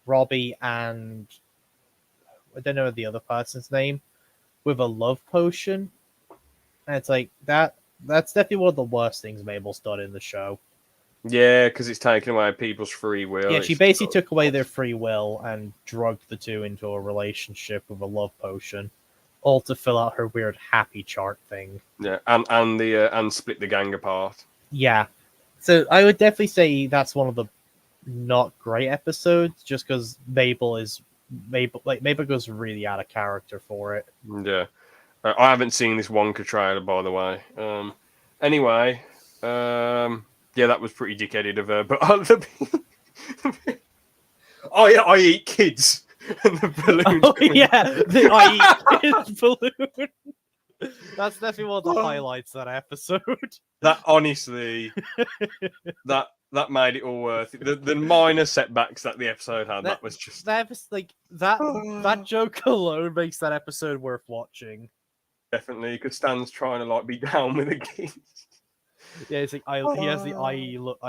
Speaker 2: Robbie and I don't know the other person's name with a love potion. And it's like that's definitely one of the worst things Mabel's done in the show.
Speaker 1: Yeah, because it's taken away people's free will.
Speaker 2: Yeah, she basically took away their free will and drugged the two into a relationship with a love potion, all to fill out her weird happy chart thing.
Speaker 1: Yeah, and split the gang apart.
Speaker 2: Yeah, so I would definitely say that's one of the not great episodes, just because Mabel goes really out of character for it.
Speaker 1: Yeah, I haven't seen this Wonka trailer, by the way. Anyway, yeah, that was pretty dickheaded of her. But I eat kids and the balloon.
Speaker 2: Oh yeah, the I eat kids balloon. That's definitely one of the highlights of that episode.
Speaker 1: That honestly, that made it all worth it. The minor setbacks that the episode had, that was just
Speaker 2: that joke alone makes that episode worth watching.
Speaker 1: Definitely, because Stan's trying to be down with the kids.
Speaker 2: Yeah, it's like he has the I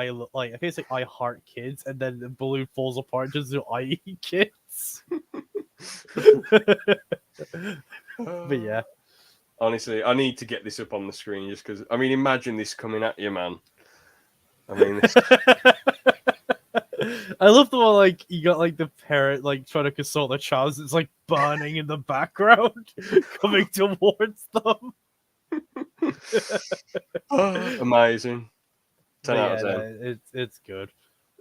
Speaker 2: think it's like I heart kids, and then the balloon falls apart just to I eat kids. But yeah.
Speaker 1: Honestly, I need to get this up on the screen just because, I mean, imagine this coming at you, man. I mean,
Speaker 2: I love the one, you got, the parent, trying to console the child. It's, burning in the background, coming towards them.
Speaker 1: Amazing. 10 out of 10.
Speaker 2: It's good.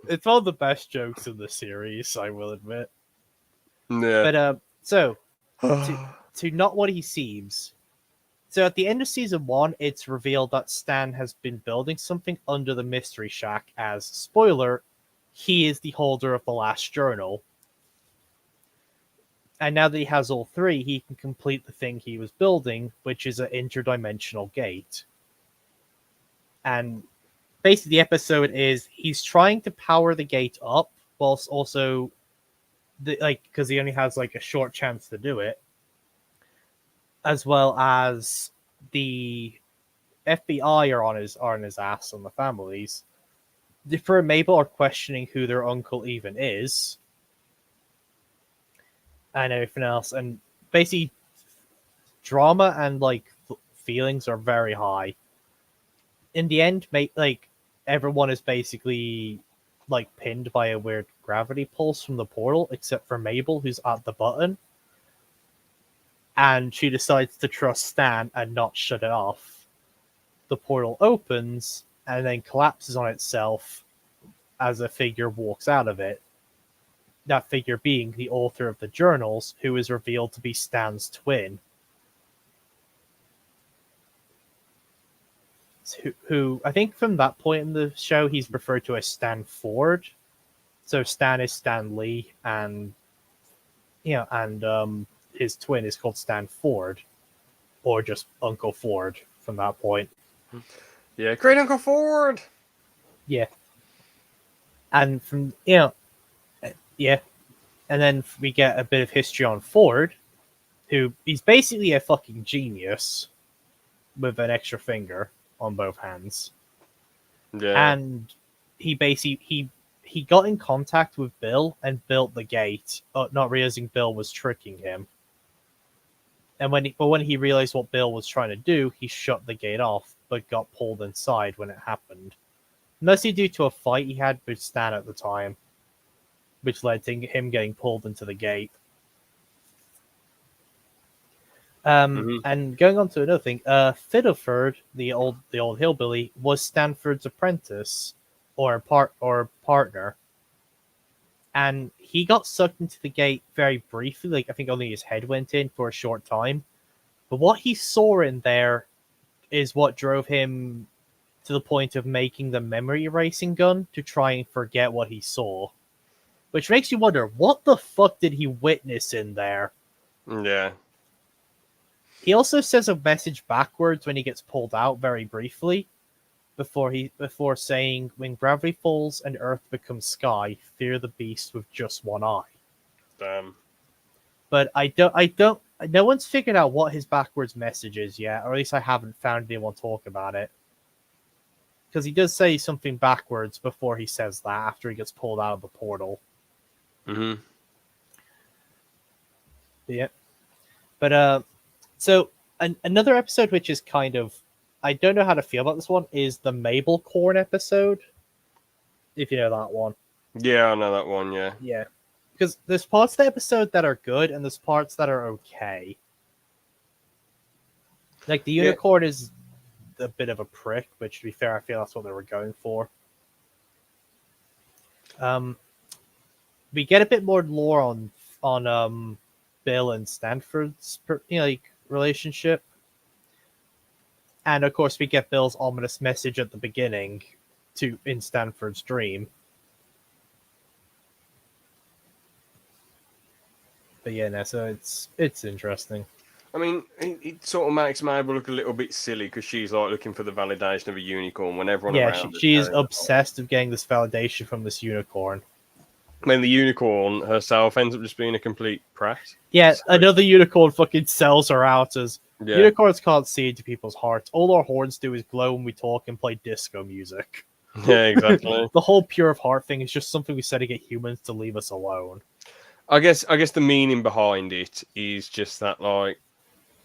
Speaker 2: It's one of the best jokes in the series, I will admit.
Speaker 1: Yeah.
Speaker 2: But so to not what he seems. So at the end of season 1, it's revealed that Stan has been building something under the Mystery Shack as, spoiler, he is the holder of the last journal. And now that he has all 3, he can complete the thing he was building, which is an interdimensional gate. And basically the episode is he's trying to power the gate up, whilst also, because he only has like a short chance to do it, as well as the FBI are on his ass on the families. Defer and Mabel are questioning who their uncle even is, and everything else. And basically, drama and feelings are very high. In the end, everyone is basically pinned by a weird gravity pulse from the portal, except for Mabel, who's at the button. And she decides to trust Stan and not shut it off. The portal opens and then collapses on itself as a figure walks out of it. That figure being the author of the journals, who is revealed to be Stan's twin. Who I think from that point in the show, he's referred to as Stan Ford. So Stan is Stan Lee, and his twin is called Stan Ford, or just Uncle Ford from that point.
Speaker 1: Yeah, great Uncle Ford.
Speaker 2: Yeah, and from and then we get a bit of history on Ford, who he's basically a fucking genius with an extra finger on both hands.
Speaker 1: Yeah,
Speaker 2: And he basically he got in contact with Bill and built the gate, not realizing Bill was tricking him. And when he realized what Bill was trying to do, he shut the gate off, but got pulled inside when it happened. Mostly due to a fight he had with Stan at the time, which led to him getting pulled into the gate. And going on to another thing, Fiddleford, the old hillbilly, was Stanford's apprentice or partner, and he got sucked into the gate very briefly. I think only his head went in for a short time. But what he saw in there is what drove him to the point of making the memory erasing gun to try and forget what he saw. Which makes you wonder, what the fuck did he witness in there?
Speaker 1: yeah.
Speaker 2: He also says a message backwards when he gets pulled out very briefly, before saying, "When gravity falls and Earth becomes sky, fear the beast with just one eye."
Speaker 1: Damn.
Speaker 2: But I don't. No one's figured out what his backwards message is yet, or at least I haven't found anyone talk about it. Because he does say something backwards before he says that, after he gets pulled out of the portal.
Speaker 1: Mm-hmm.
Speaker 2: Yeah. But so another episode which is kind of, I don't know how to feel about this one, is the Mabel Corn episode. If you know that one.
Speaker 1: Yeah, I know that one. Yeah.
Speaker 2: Yeah. Because there's parts of the episode that are good and there's parts that are okay. Like the unicorn is a bit of a prick, but to be fair, I feel that's what they were going for. We get a bit more lore on Bill and Stanford's relationship, and of course we get Bill's ominous message at the beginning in Stanford's dream. But yeah, no, so it's interesting.
Speaker 1: I mean, it sort of makes Mabel look a little bit silly because she's like looking for the validation of a unicorn when everyone around her
Speaker 2: she's obsessed with getting this validation from this unicorn.
Speaker 1: When the unicorn herself ends up just being a complete prat.
Speaker 2: Yeah, so another unicorn fucking sells her out as unicorns can't see into people's hearts. All our horns do is glow when we talk and play disco music.
Speaker 1: Yeah, exactly.
Speaker 2: The whole pure of heart thing is just something we said to get humans to leave us alone.
Speaker 1: I guess the meaning behind it is just that, like,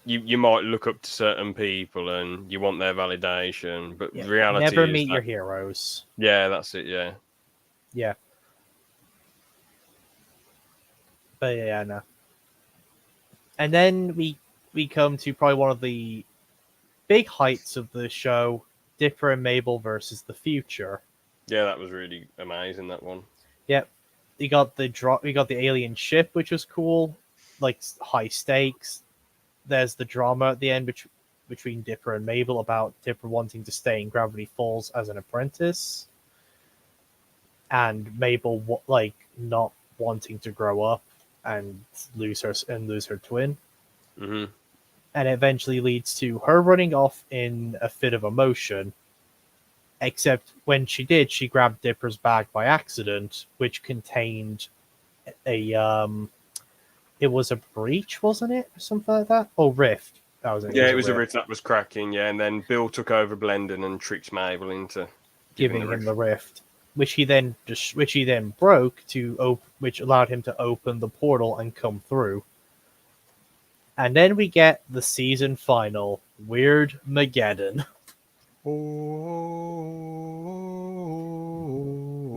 Speaker 1: you might look up to certain people and you want their validation, but the reality
Speaker 2: never
Speaker 1: is
Speaker 2: meet your heroes.
Speaker 1: Yeah, that's it. Yeah.
Speaker 2: Yeah. But yeah, no. And then we come to probably one of the big heights of the show, Dipper and Mabel versus the future.
Speaker 1: Yeah, that was really amazing. That one.
Speaker 2: Yep. You got the alien ship, which was cool, like high stakes. There's the drama at the end between Dipper and Mabel about Dipper wanting to stay in Gravity Falls as an apprentice, and Mabel like not wanting to grow up and lose her twin.
Speaker 1: Hmm.
Speaker 2: And it eventually leads to her running off in a fit of emotion. Except when she did, she grabbed Dipper's bag by accident, which contained a it was a breach, wasn't it, or something like that, or rift? That was it. It
Speaker 1: Yeah,
Speaker 2: was
Speaker 1: it
Speaker 2: a
Speaker 1: was a
Speaker 2: rift,
Speaker 1: rift that was cracking. Yeah, and then Bill took over Blendon and tricked Mabel into giving the
Speaker 2: giving him
Speaker 1: rift.
Speaker 2: the rift, which he then broke which allowed him to open the portal and come through. And then we get the season final, Weird Mageddon.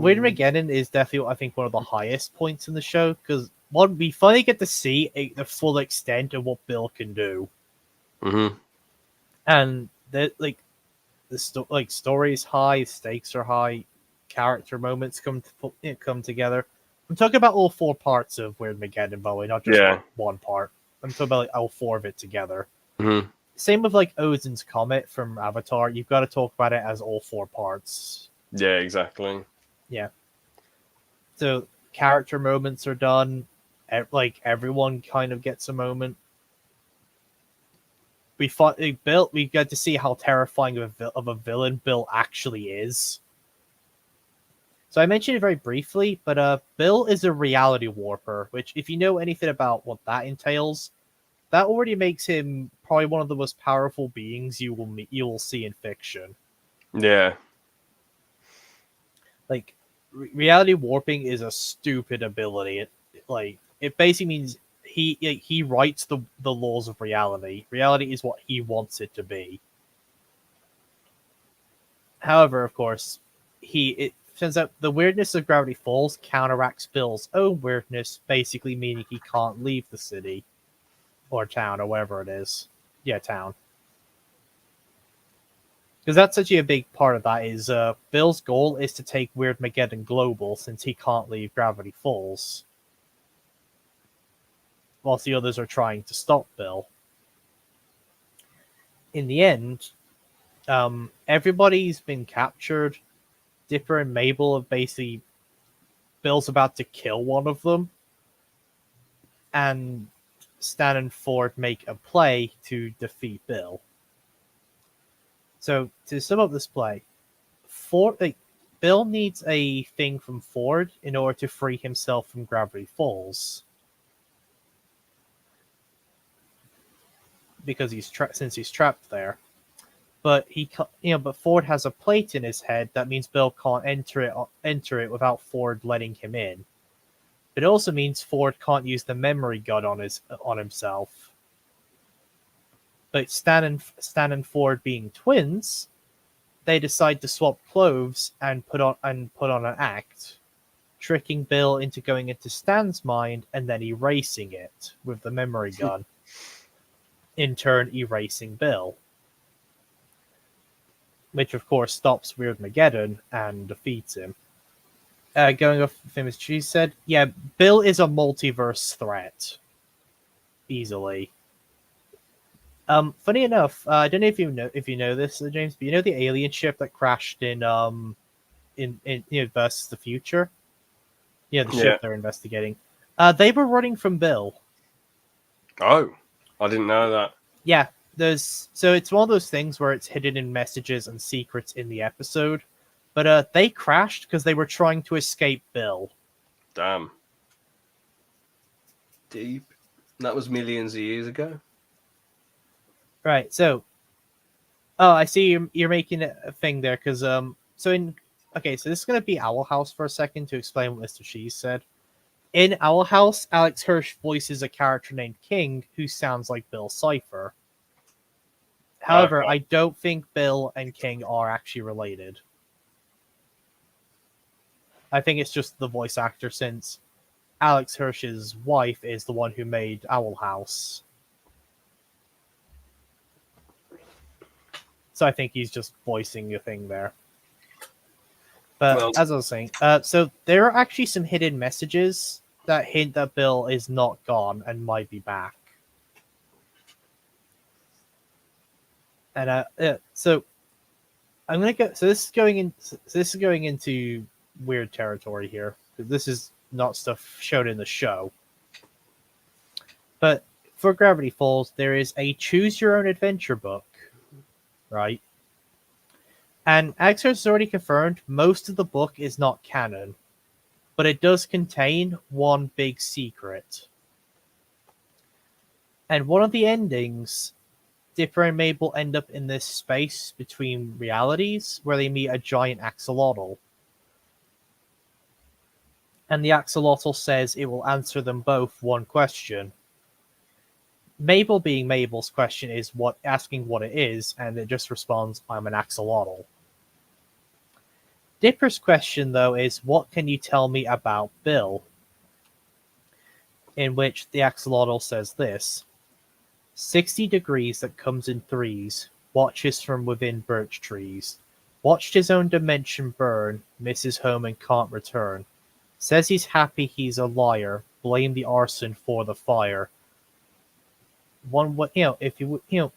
Speaker 2: Weird Mageddon is definitely, I think, one of the highest points in the show because one, we finally get to see the full extent of what Bill can do,
Speaker 1: Mm-hmm.
Speaker 2: and story is high, stakes are high, character moments come together. I'm talking about all four parts of Weird Mageddon, by the way, not just
Speaker 1: Yeah.
Speaker 2: one part. I'm talking about all four of it together.
Speaker 1: Mm-hmm.
Speaker 2: Same with like Odin's Comet from Avatar. You've got to talk about it as all four parts.
Speaker 1: Yeah, exactly.
Speaker 2: Yeah. So character moments are done. Like everyone kind of gets a moment. We get to see how terrifying of a villain Bill actually is. So I mentioned it very briefly, but Bill is a reality warper, which if you know anything about what that entails, that already makes him probably one of the most powerful beings you will see in fiction.
Speaker 1: Yeah.
Speaker 2: Like reality warping is a stupid ability. It basically means he writes the laws of reality. Reality is what he wants it to be. However, of course, it turns out the weirdness of Gravity Falls counteracts Bill's own weirdness, basically meaning he can't leave the city or town or wherever it is. Yeah, town. Because that's actually a big part of that is Bill's goal is to take Weird Mageddon global since he can't leave Gravity Falls, whilst the others are trying to stop Bill. In the end, everybody's been captured. Dipper and Mabel have basically Bill's about to kill one of them, and Stan and Ford make a play to defeat Bill. So to sum up this play, Bill needs a thing from Ford in order to free himself from Gravity Falls, because since he's trapped there. But but Ford has a plate in his head that means Bill can't enter it without Ford letting him in. It also means Ford can't use the memory gun on himself. But Stan and Ford being twins, they decide to swap clothes and put on an act, tricking Bill into going into Stan's mind and then erasing it with the memory gun, in turn erasing Bill. Which of course stops Weird Mageddon and defeats him. Going off the famous she said, yeah, Bill is a multiverse threat. Easily. Funny enough, I don't know if you know this, James, but you know the alien ship that crashed in Versus the Future? Yeah, the ship they're investigating. They were running from Bill.
Speaker 1: Oh, I didn't know that.
Speaker 2: Yeah, so it's one of those things where it's hidden in messages and secrets in the episode, but they crashed because they were trying to escape Bill.
Speaker 1: Damn. Deep. That was millions of years ago.
Speaker 2: Right. So, I see you're making a thing there because so this is gonna be Owl House for a second to explain what Mr. Cheese said. In Owl House, Alex Hirsch voices a character named King who sounds like Bill Cipher. However, I don't think Bill and King are actually related. I think it's just the voice actor, since Alex Hirsch's wife is the one who made Owl House. So I think he's just voicing a thing there. But
Speaker 1: Well,
Speaker 2: as I was saying, so there are actually some hidden messages that hint that Bill is not gone and might be back. And so I'm gonna go. So this is going in. So this is going into weird territory here. This is not stuff shown in the show. But for Gravity Falls, there is a choose your own adventure book, right? And Alex has already confirmed most of the book is not canon, but it does contain one big secret. And one of the endings, Dipper and Mabel end up in this space between realities where they meet a giant axolotl. And the axolotl says it will answer them both one question. Mabel, being Mabel's question, is asking what it is, and it just responds, "I'm an axolotl." Dipper's question, though, is, "What can you tell me about Bill?" In which the axolotl says this: 60 degrees that comes in threes, watches from within birch trees, watched his own dimension burn, misses home and can't return, says he's happy he's a liar, blame the arson for the fire. One way,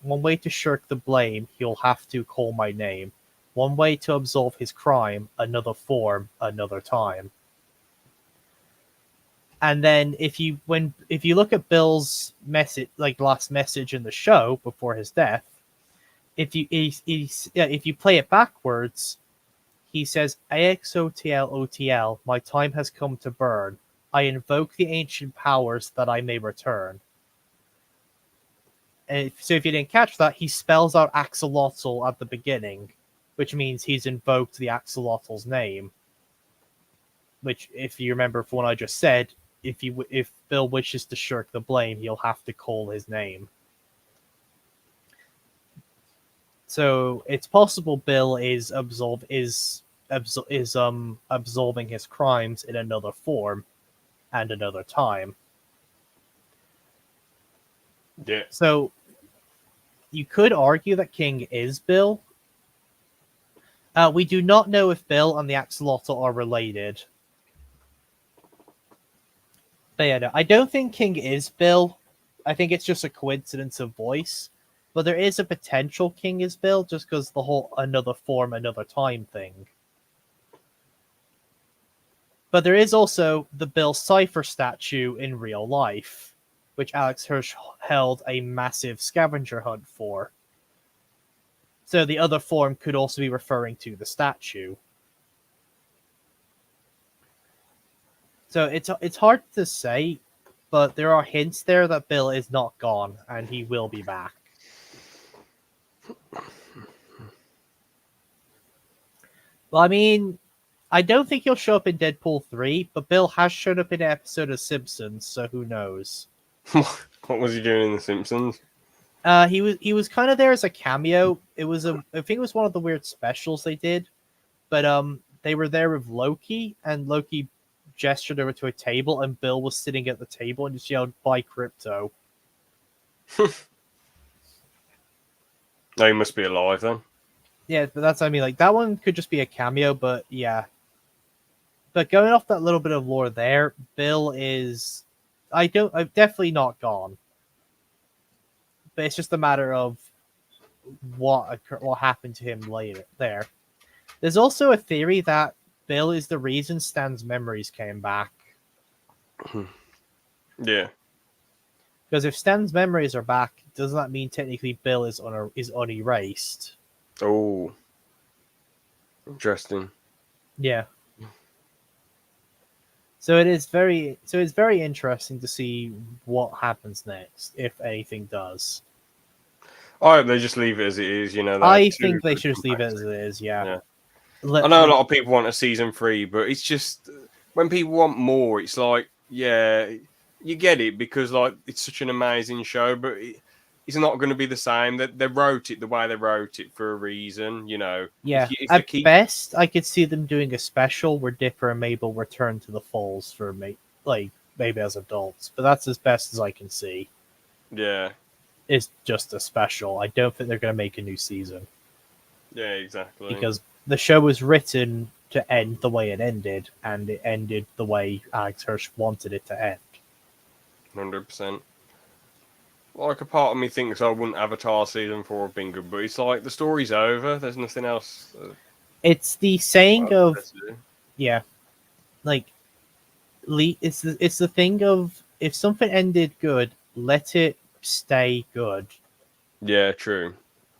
Speaker 2: one way to shirk the blame, he'll have to call my name. One way to absolve his crime, another form, another time. And then if you look at Bill's message, like last message in the show before his death, if you play it backwards, he says, "AXOTL, my time has come to burn. I invoke the ancient powers that I may return." And so if you didn't catch that, he spells out axolotl at the beginning, which means he's invoked the axolotl's name. Which, if you remember from what I just said, if Bill wishes to shirk the blame, he'll have to call his name. So it's possible Bill is absolving his crimes in another form and another time.
Speaker 1: yeah.
Speaker 2: So you could argue that King is Bill. We do not know if Bill and the axolotl are related. But yeah, no, I don't think King is Bill. I think it's just a coincidence of voice. But there is a potential King is Bill just because the whole another form, another time thing. But there is also the Bill Cipher statue in real life, which Alex Hirsch held a massive scavenger hunt for. So the other form could also be referring to the statue. So it's hard to say, but there are hints there that Bill is not gone and he will be back. Well, I mean, I don't think he'll show up in Deadpool 3, but Bill has shown up in an episode of Simpsons, so who knows?
Speaker 1: What was he doing in The Simpsons?
Speaker 2: He was kind of there as a cameo. I think it was one of the weird specials they did, but they were there with Loki, and Loki gestured over to a table, and Bill was sitting at the table and just yelled, "Buy crypto."
Speaker 1: No, he must be alive then.
Speaker 2: Yeah, but that's, I mean, like, that one could just be a cameo, but yeah. But going off that little bit of lore there, Bill is, I'm definitely not gone. But it's just a matter of what happened to him later there. There's also a theory that Bill is the reason Stan's memories came back.
Speaker 1: Yeah.
Speaker 2: Because if Stan's memories are back, doesn't that mean technically Bill is unerased?
Speaker 1: Oh. Interesting.
Speaker 2: Yeah. So it's very interesting to see what happens next, if anything does.
Speaker 1: I hope they just leave it as it is, you know.
Speaker 2: I think they should just leave it as it is, yeah.
Speaker 1: I know a lot of people want a season 3, but it's just when people want more, it's like, yeah, you get it because like it's such an amazing show, but it's not going to be the same. They wrote it the way they wrote it for a reason, you know.
Speaker 2: Yeah, at best, I could see them doing a special where Dipper and Mabel return to the Falls for maybe as adults, but that's as best as I can see.
Speaker 1: Yeah,
Speaker 2: it's just a special. I don't think they're going to make a new season.
Speaker 1: Yeah, exactly.
Speaker 2: Because the show was written to end the way it ended, and it ended the way Alex Hirsch wanted it to end.
Speaker 1: 100%. Like, a part of me thinks I wouldn't Avatar season 4 have been good, but it's like the story's over. There's nothing else.
Speaker 2: It's the saying of
Speaker 1: To do.
Speaker 2: yeah, like it's the thing of if something ended good, let it stay good.
Speaker 1: Yeah, true.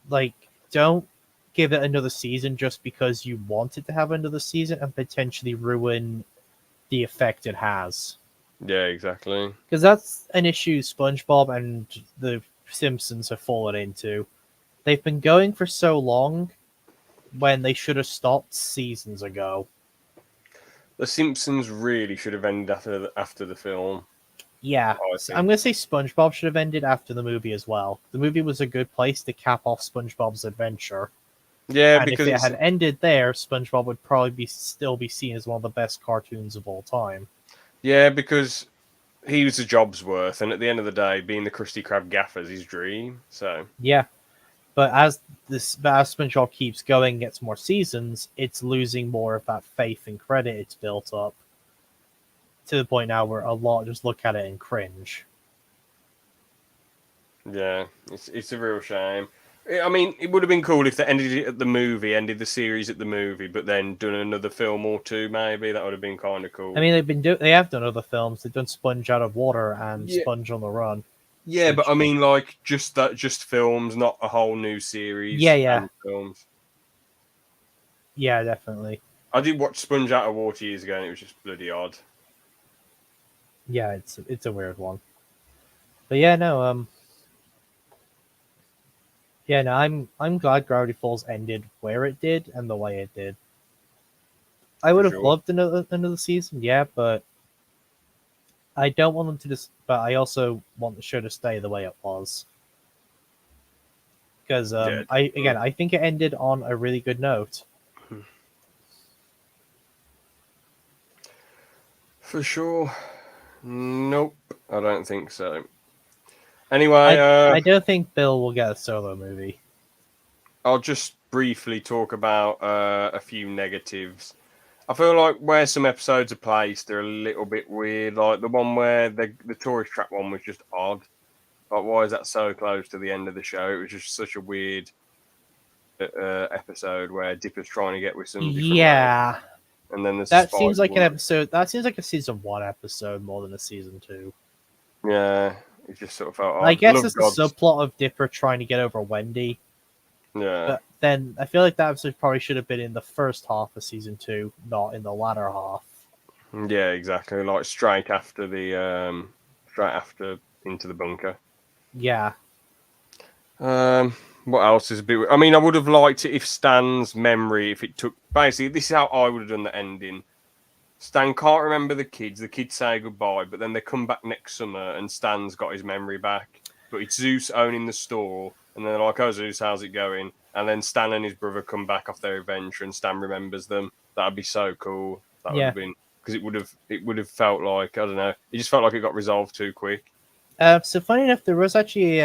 Speaker 2: Like, don't give it another season just because you want it to have another season and potentially ruin the effect it has.
Speaker 1: Yeah, exactly.
Speaker 2: Because that's an issue SpongeBob and the Simpsons have fallen into. They've been going for so long when they should have stopped seasons ago.
Speaker 1: The Simpsons really should have ended after the film.
Speaker 2: Yeah,
Speaker 1: I
Speaker 2: so
Speaker 1: think.
Speaker 2: I'm going to say SpongeBob should have ended after the movie as well. The movie was a good place to cap off SpongeBob's adventure.
Speaker 1: Yeah,
Speaker 2: And if
Speaker 1: because
Speaker 2: it
Speaker 1: it's
Speaker 2: had ended there, SpongeBob would probably still be seen as one of the best cartoons of all time.
Speaker 1: yeah, because he was a job's worth, and at the end of the day, being the Krusty Krab gaffer's his dream. So
Speaker 2: Yeah, but as SpongeBob keeps going, gets more seasons, it's losing more of that faith and credit it's built up to the point now where a lot just look at it and cringe.
Speaker 1: yeah, it's a real shame. I mean, it would have been cool if they ended it at the movie, ended the series at the movie, but then done another film or two. Maybe that would have been kind of cool.
Speaker 2: I mean, they have done other films. They've done Sponge Out of Water and
Speaker 1: Yeah,
Speaker 2: Sponge on the Run.
Speaker 1: yeah, but
Speaker 2: Which,
Speaker 1: I mean, like just films, not a whole new series
Speaker 2: yeah,
Speaker 1: and films.
Speaker 2: yeah, definitely.
Speaker 1: I did watch Sponge Out of Water years ago, and it was just bloody odd.
Speaker 2: Yeah, it's a weird one. But yeah, no, yeah, no, I'm glad Gravity Falls ended where it did and the way it did. I
Speaker 1: For
Speaker 2: would have
Speaker 1: sure.
Speaker 2: loved another season, yeah, but I don't want them to just. But I also want the show to stay the way it was because
Speaker 1: Yeah,
Speaker 2: I think it ended on a really good note.
Speaker 1: for sure. Nope, I don't think so. Anyway,
Speaker 2: I don't think Bill will get a solo movie.
Speaker 1: I'll just briefly talk about a few negatives. I feel like where some episodes are placed, they're a little bit weird. Like the one where the tourist trap one was just odd. Like, why is that so close to the end of the show? It was just such a weird episode where Dipper's trying to get with some different man,
Speaker 2: Yeah,
Speaker 1: and then there's a
Speaker 2: that
Speaker 1: spider
Speaker 2: seems like an
Speaker 1: woman.
Speaker 2: episode. That seems like a season 1 episode more than a season 2.
Speaker 1: Yeah, it just sort of felt
Speaker 2: I
Speaker 1: odd.
Speaker 2: guess
Speaker 1: Love
Speaker 2: it's the
Speaker 1: gods.
Speaker 2: subplot of Dipper trying to get over Wendy,
Speaker 1: Yeah,
Speaker 2: but then I feel like that episode probably should have been in the first half of season 2, not in the latter half.
Speaker 1: yeah, exactly. Like straight after Into the Bunker.
Speaker 2: Yeah,
Speaker 1: What else is a bit? I mean, I would have liked it if Stan's memory, if it took basically, this is how I would have done the ending. Stan can't remember the kids. The kids say goodbye, but then they come back next summer, and Stan's got his memory back. But it's Zeus owning the store, and then they're like, "Oh, Zeus, how's it going?" And then Stan and his brother come back off their adventure, and Stan remembers them. That'd be so cool. That would
Speaker 2: yeah.
Speaker 1: have been because it would have felt like, I don't know. It just felt like it got resolved too quick.
Speaker 2: So funny enough, there was actually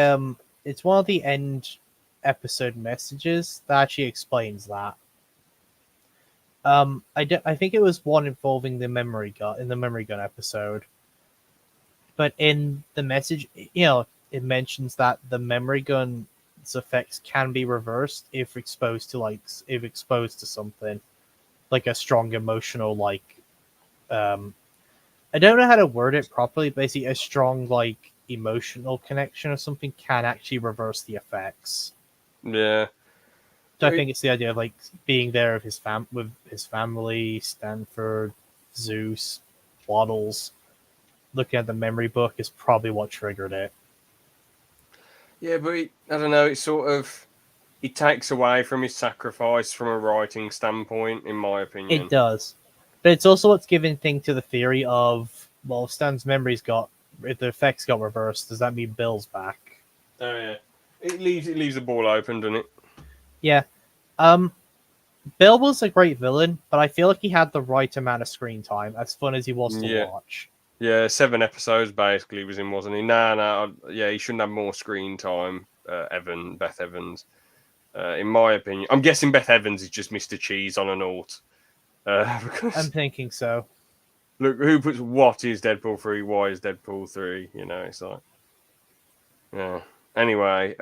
Speaker 2: it's one of the end episode messages that actually explains that. I think it was one involving the memory gun in the memory gun episode, but in the message, it mentions that the memory gun's effects can be reversed if exposed to something like a strong emotional I don't know how to word it properly. Basically, a strong emotional connection or something can actually reverse the effects.
Speaker 1: Yeah,
Speaker 2: So I think it's the idea of being there with his family, Stanford, Zeus, Waddles, looking at the memory book is probably what triggered it.
Speaker 1: yeah, but I don't know. It takes away from his sacrifice from a writing standpoint, in my opinion.
Speaker 2: It does, but it's also what's giving thing to the theory of if Stan's if the effects got reversed, does that mean Bill's back?
Speaker 1: Oh yeah, it leaves the ball open, doesn't it?
Speaker 2: Yeah. Bill was a great villain, but I feel like he had the right amount of screen time, as fun as he was to watch.
Speaker 1: Yeah, 7 episodes basically he was in, wasn't he? Yeah, he shouldn't have more screen time. Beth Evans, in my opinion. I'm guessing Beth Evans is just Mr. Cheese on an alt. Because
Speaker 2: I'm thinking so.
Speaker 1: look, who puts what is Deadpool 3? Why is Deadpool 3? You know, it's like, yeah. Anyway,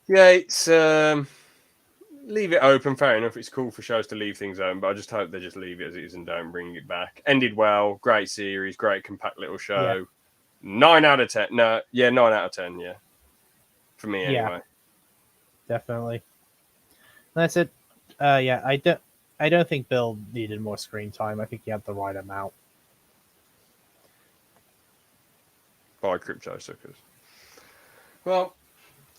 Speaker 1: yeah, it's leave it open. Fair enough. It's cool for shows to leave things open, but I just hope they just leave it as it is and don't bring it back. Ended well. Great series. Great compact little show. 9 out of 10. No, yeah, 9 out of 10. Yeah, for me
Speaker 2: Yeah.
Speaker 1: anyway.
Speaker 2: Definitely. That's it. Yeah, I don't think Bill needed more screen time. I think he had the right amount.
Speaker 1: By crypto suckers. Well,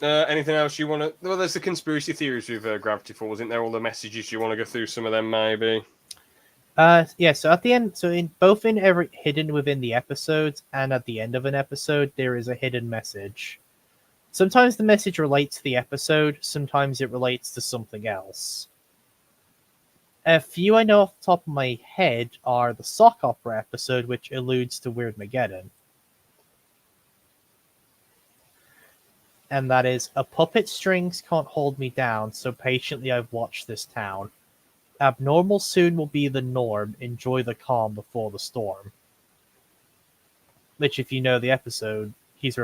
Speaker 1: anything else you want to? Well, there's the conspiracy theories with Gravity Falls. Isn't there all the messages you want to go through? Some of them, maybe.
Speaker 2: Yeah. So at the end, so in both in every hidden within the episodes and at the end of an episode, there is a hidden message. Sometimes the message relates to the episode. Sometimes it relates to something else. A few I know off the top of my head are the sock opera episode, which alludes to Weirdmageddon. And that is, a puppet strings can't hold me down, so patiently I've watched this town. Abnormal soon will be the norm, enjoy the calm before the storm. Which, if you know the episode, he's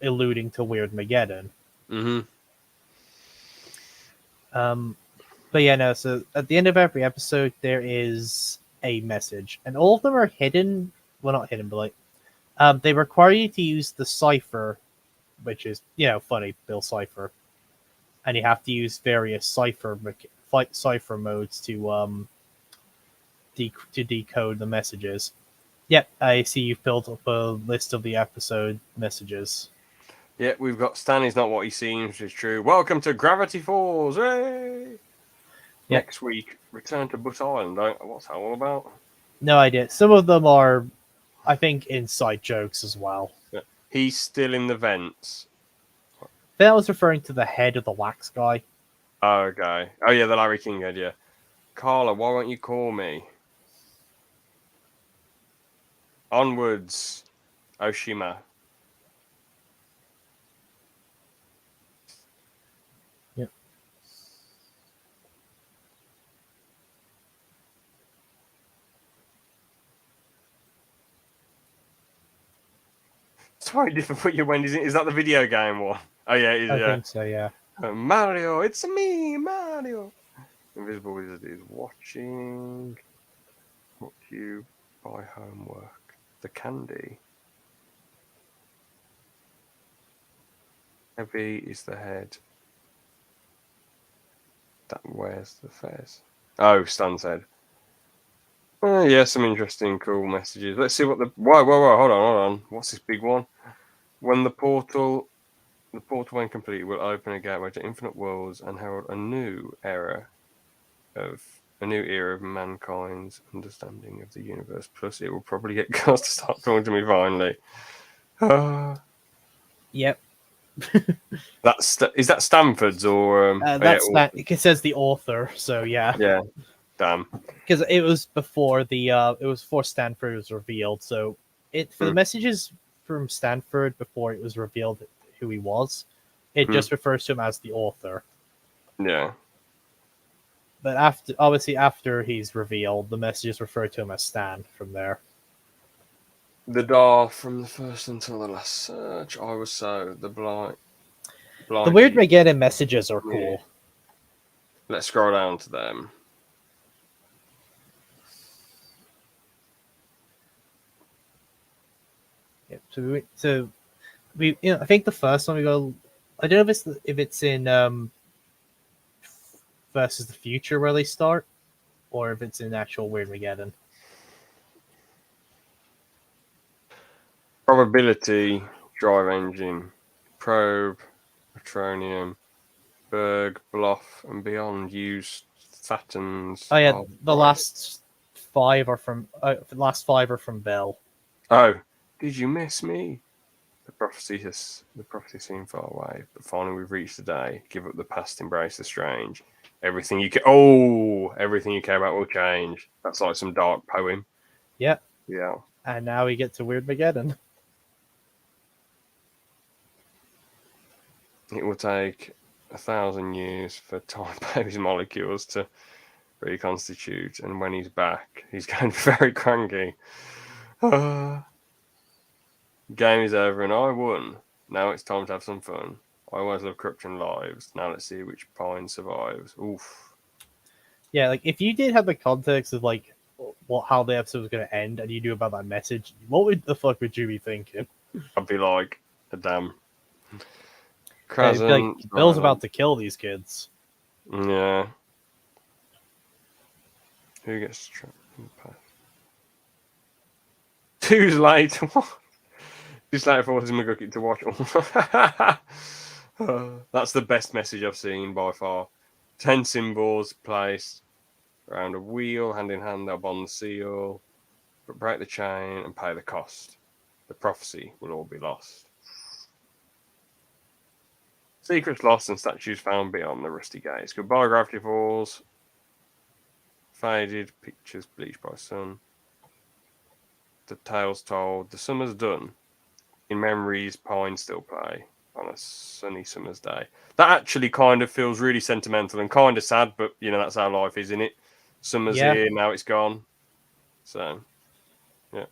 Speaker 2: alluding to Weirdmageddon.
Speaker 1: Mm-hmm.
Speaker 2: But yeah, no, so at the end of every episode, there is a message. And all of them are hidden. Well, not hidden, but like, they require you to use the cipher, which is, funny, Bill Cipher. And you have to use various cipher modes to decode the messages. Yep, I see you've built up a list of the episode messages.
Speaker 1: Yeah, we've got Stan is not what he seems, which is true. Welcome to Gravity Falls. Hey!
Speaker 2: Yep.
Speaker 1: Next week, return to Butt Island. What's that all about?
Speaker 2: No idea. Some of them are, I think, inside jokes as well.
Speaker 1: Yeah. He's still in the vents.
Speaker 2: That was referring to the head of the wax guy.
Speaker 1: Oh, okay. Oh, yeah, the Larry King head, yeah. Carla, why won't you call me? Onwards, Oshima.
Speaker 2: Yep.
Speaker 1: Sorry, different put your Wendy's in. Is that the video game one? Oh, yeah, it is,
Speaker 2: I
Speaker 1: yeah.
Speaker 2: think so, yeah.
Speaker 1: Mario, it's me, Mario. Invisible Wizard is watching. What you buy homework? The candy. Heavy is the head that wears the fez. Oh, Stan said. Oh, yeah, some interesting, cool messages. Let's see what the. Whoa, hold on. What's this big one? When the portal, when completed, will open a gateway to infinite worlds and herald a new era of mankind's understanding of the universe. Plus, it will probably get girls to start talking to me finally.
Speaker 2: Yep.
Speaker 1: Is that Stanford's or?
Speaker 2: It says the author, so yeah.
Speaker 1: Yeah. Damn.
Speaker 2: Because it was before Stanford was revealed. So for the messages from Stanford before it was revealed who he was, it just refers to him as the author.
Speaker 1: Yeah.
Speaker 2: But after he's revealed, the messages refer to him as Stan from there.
Speaker 1: The door from the first until the last search. I was so the blind.
Speaker 2: The Weirdmageddon messages are cool.
Speaker 1: Yeah. Let's scroll down to them.
Speaker 2: Yep. So we I think the first one we go. I don't know if it's in Versus the Future where they start, or if it's in actual Weirdmageddon.
Speaker 1: Probability, drive engine, probe, Petronium, Berg, Bluff, and beyond use Saturn's.
Speaker 2: Oh yeah, the last five are from Bell.
Speaker 1: Oh, did you miss me? The prophecy seemed far away, but finally we've reached the day. Give up the past, embrace the strange. Everything you care about will change. That's like some dark poem.
Speaker 2: Yep.
Speaker 1: Yeah.
Speaker 2: And now we get to Weirdmageddon.
Speaker 1: It will take 1,000 years for time baby's molecules to reconstitute, and when he's back, he's going to be very cranky. Game is over and I won. Now it's time to have some fun. I always love corruption lives. Now let's see which pine survives. Oof.
Speaker 2: Yeah, like if you did have the context of like how the episode was going to end, and you knew about that message, the fuck would you be thinking?
Speaker 1: I'd be like, damn.
Speaker 2: Yeah, it'd be like, Bill's about to kill these kids.
Speaker 1: Yeah. Who gets trapped in the past? Too late. Too late for Watson McGucket to watch. That's the best message I've seen by far. 10 symbols placed around a wheel, hand in hand, they'll bond the seal, but break the chain and pay the cost. The prophecy will all be lost. Secrets lost and statues found beyond the rusty gates. Goodbye, Gravity Falls. Faded pictures bleached by sun. The tales told. The summer's done. In memories, pines still play on a sunny summer's day. That actually kind of feels really sentimental and kind of sad, but you know that's how life is, isn't it? Summer's here, now it's gone. So, yeah.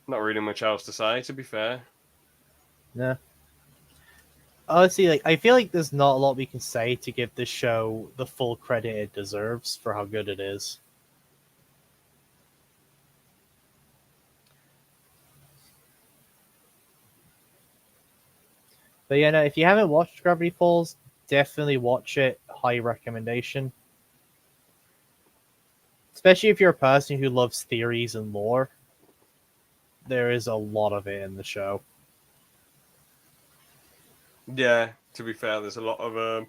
Speaker 1: Not really much else to say, to be fair.
Speaker 2: Yeah. Honestly, like I feel like there's not a lot we can say to give this show the full credit it deserves for how good it is. But yeah, no, if you haven't watched Gravity Falls, definitely watch it. High recommendation. Especially if you're a person who loves theories and lore. There is a lot of it in the show.
Speaker 1: Yeah, to be fair, there's a lot of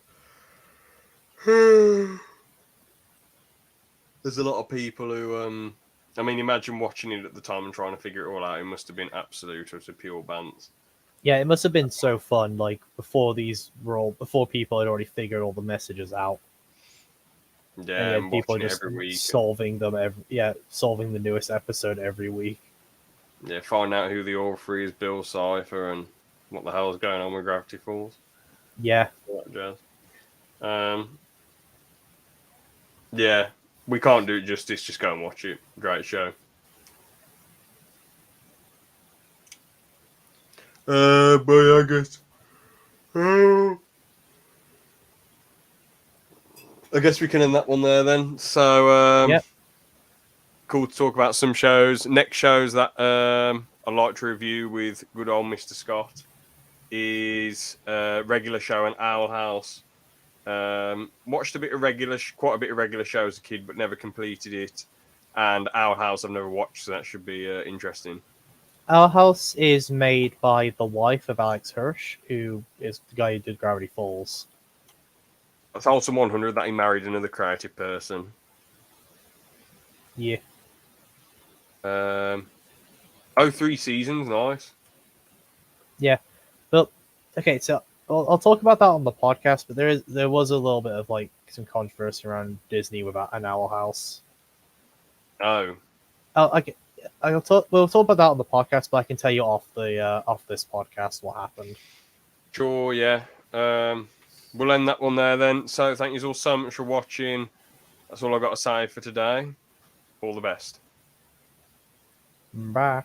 Speaker 1: there's a lot of people who I mean, imagine watching it at the time and trying to figure it all out. It must have been absolute or pure bants.
Speaker 2: Yeah, it must have been so fun. Like before people had already figured all the messages out.
Speaker 1: Yeah,
Speaker 2: and people just
Speaker 1: every week.
Speaker 2: solving them solving the newest episode every week.
Speaker 1: Yeah, find out who the author is, Bill Cipher, and what the hell is going on with Gravity Falls.
Speaker 2: Yeah.
Speaker 1: All that jazz. Yeah, we can't do it justice. Just go and watch it. Great show. But I guess. I guess we can end that one there then. So,
Speaker 2: Yep.
Speaker 1: Cool to talk about some shows. Next shows that I'd like to review with good old Mr. Scott is Regular Show and Owl House. Watched quite a bit of Regular Show as a kid, but never completed it. And Owl House I've never watched, so that should be interesting.
Speaker 2: Our House is made by the wife of Alex Hirsch, who is the guy who did Gravity Falls.
Speaker 1: I told some 100 that he married another creative person.
Speaker 2: Yeah.
Speaker 1: 3 seasons, nice.
Speaker 2: Yeah. But okay, so I'll talk about that on the podcast, but there was a little bit of like some controversy around Disney with an Owl House.
Speaker 1: Oh.
Speaker 2: Okay. We'll talk about that on the podcast, but I can tell you off this podcast what happened.
Speaker 1: Sure, yeah. We'll end that one there then. So thank you all so much for watching. That's all I've got to say for today. All the best.
Speaker 2: Bye.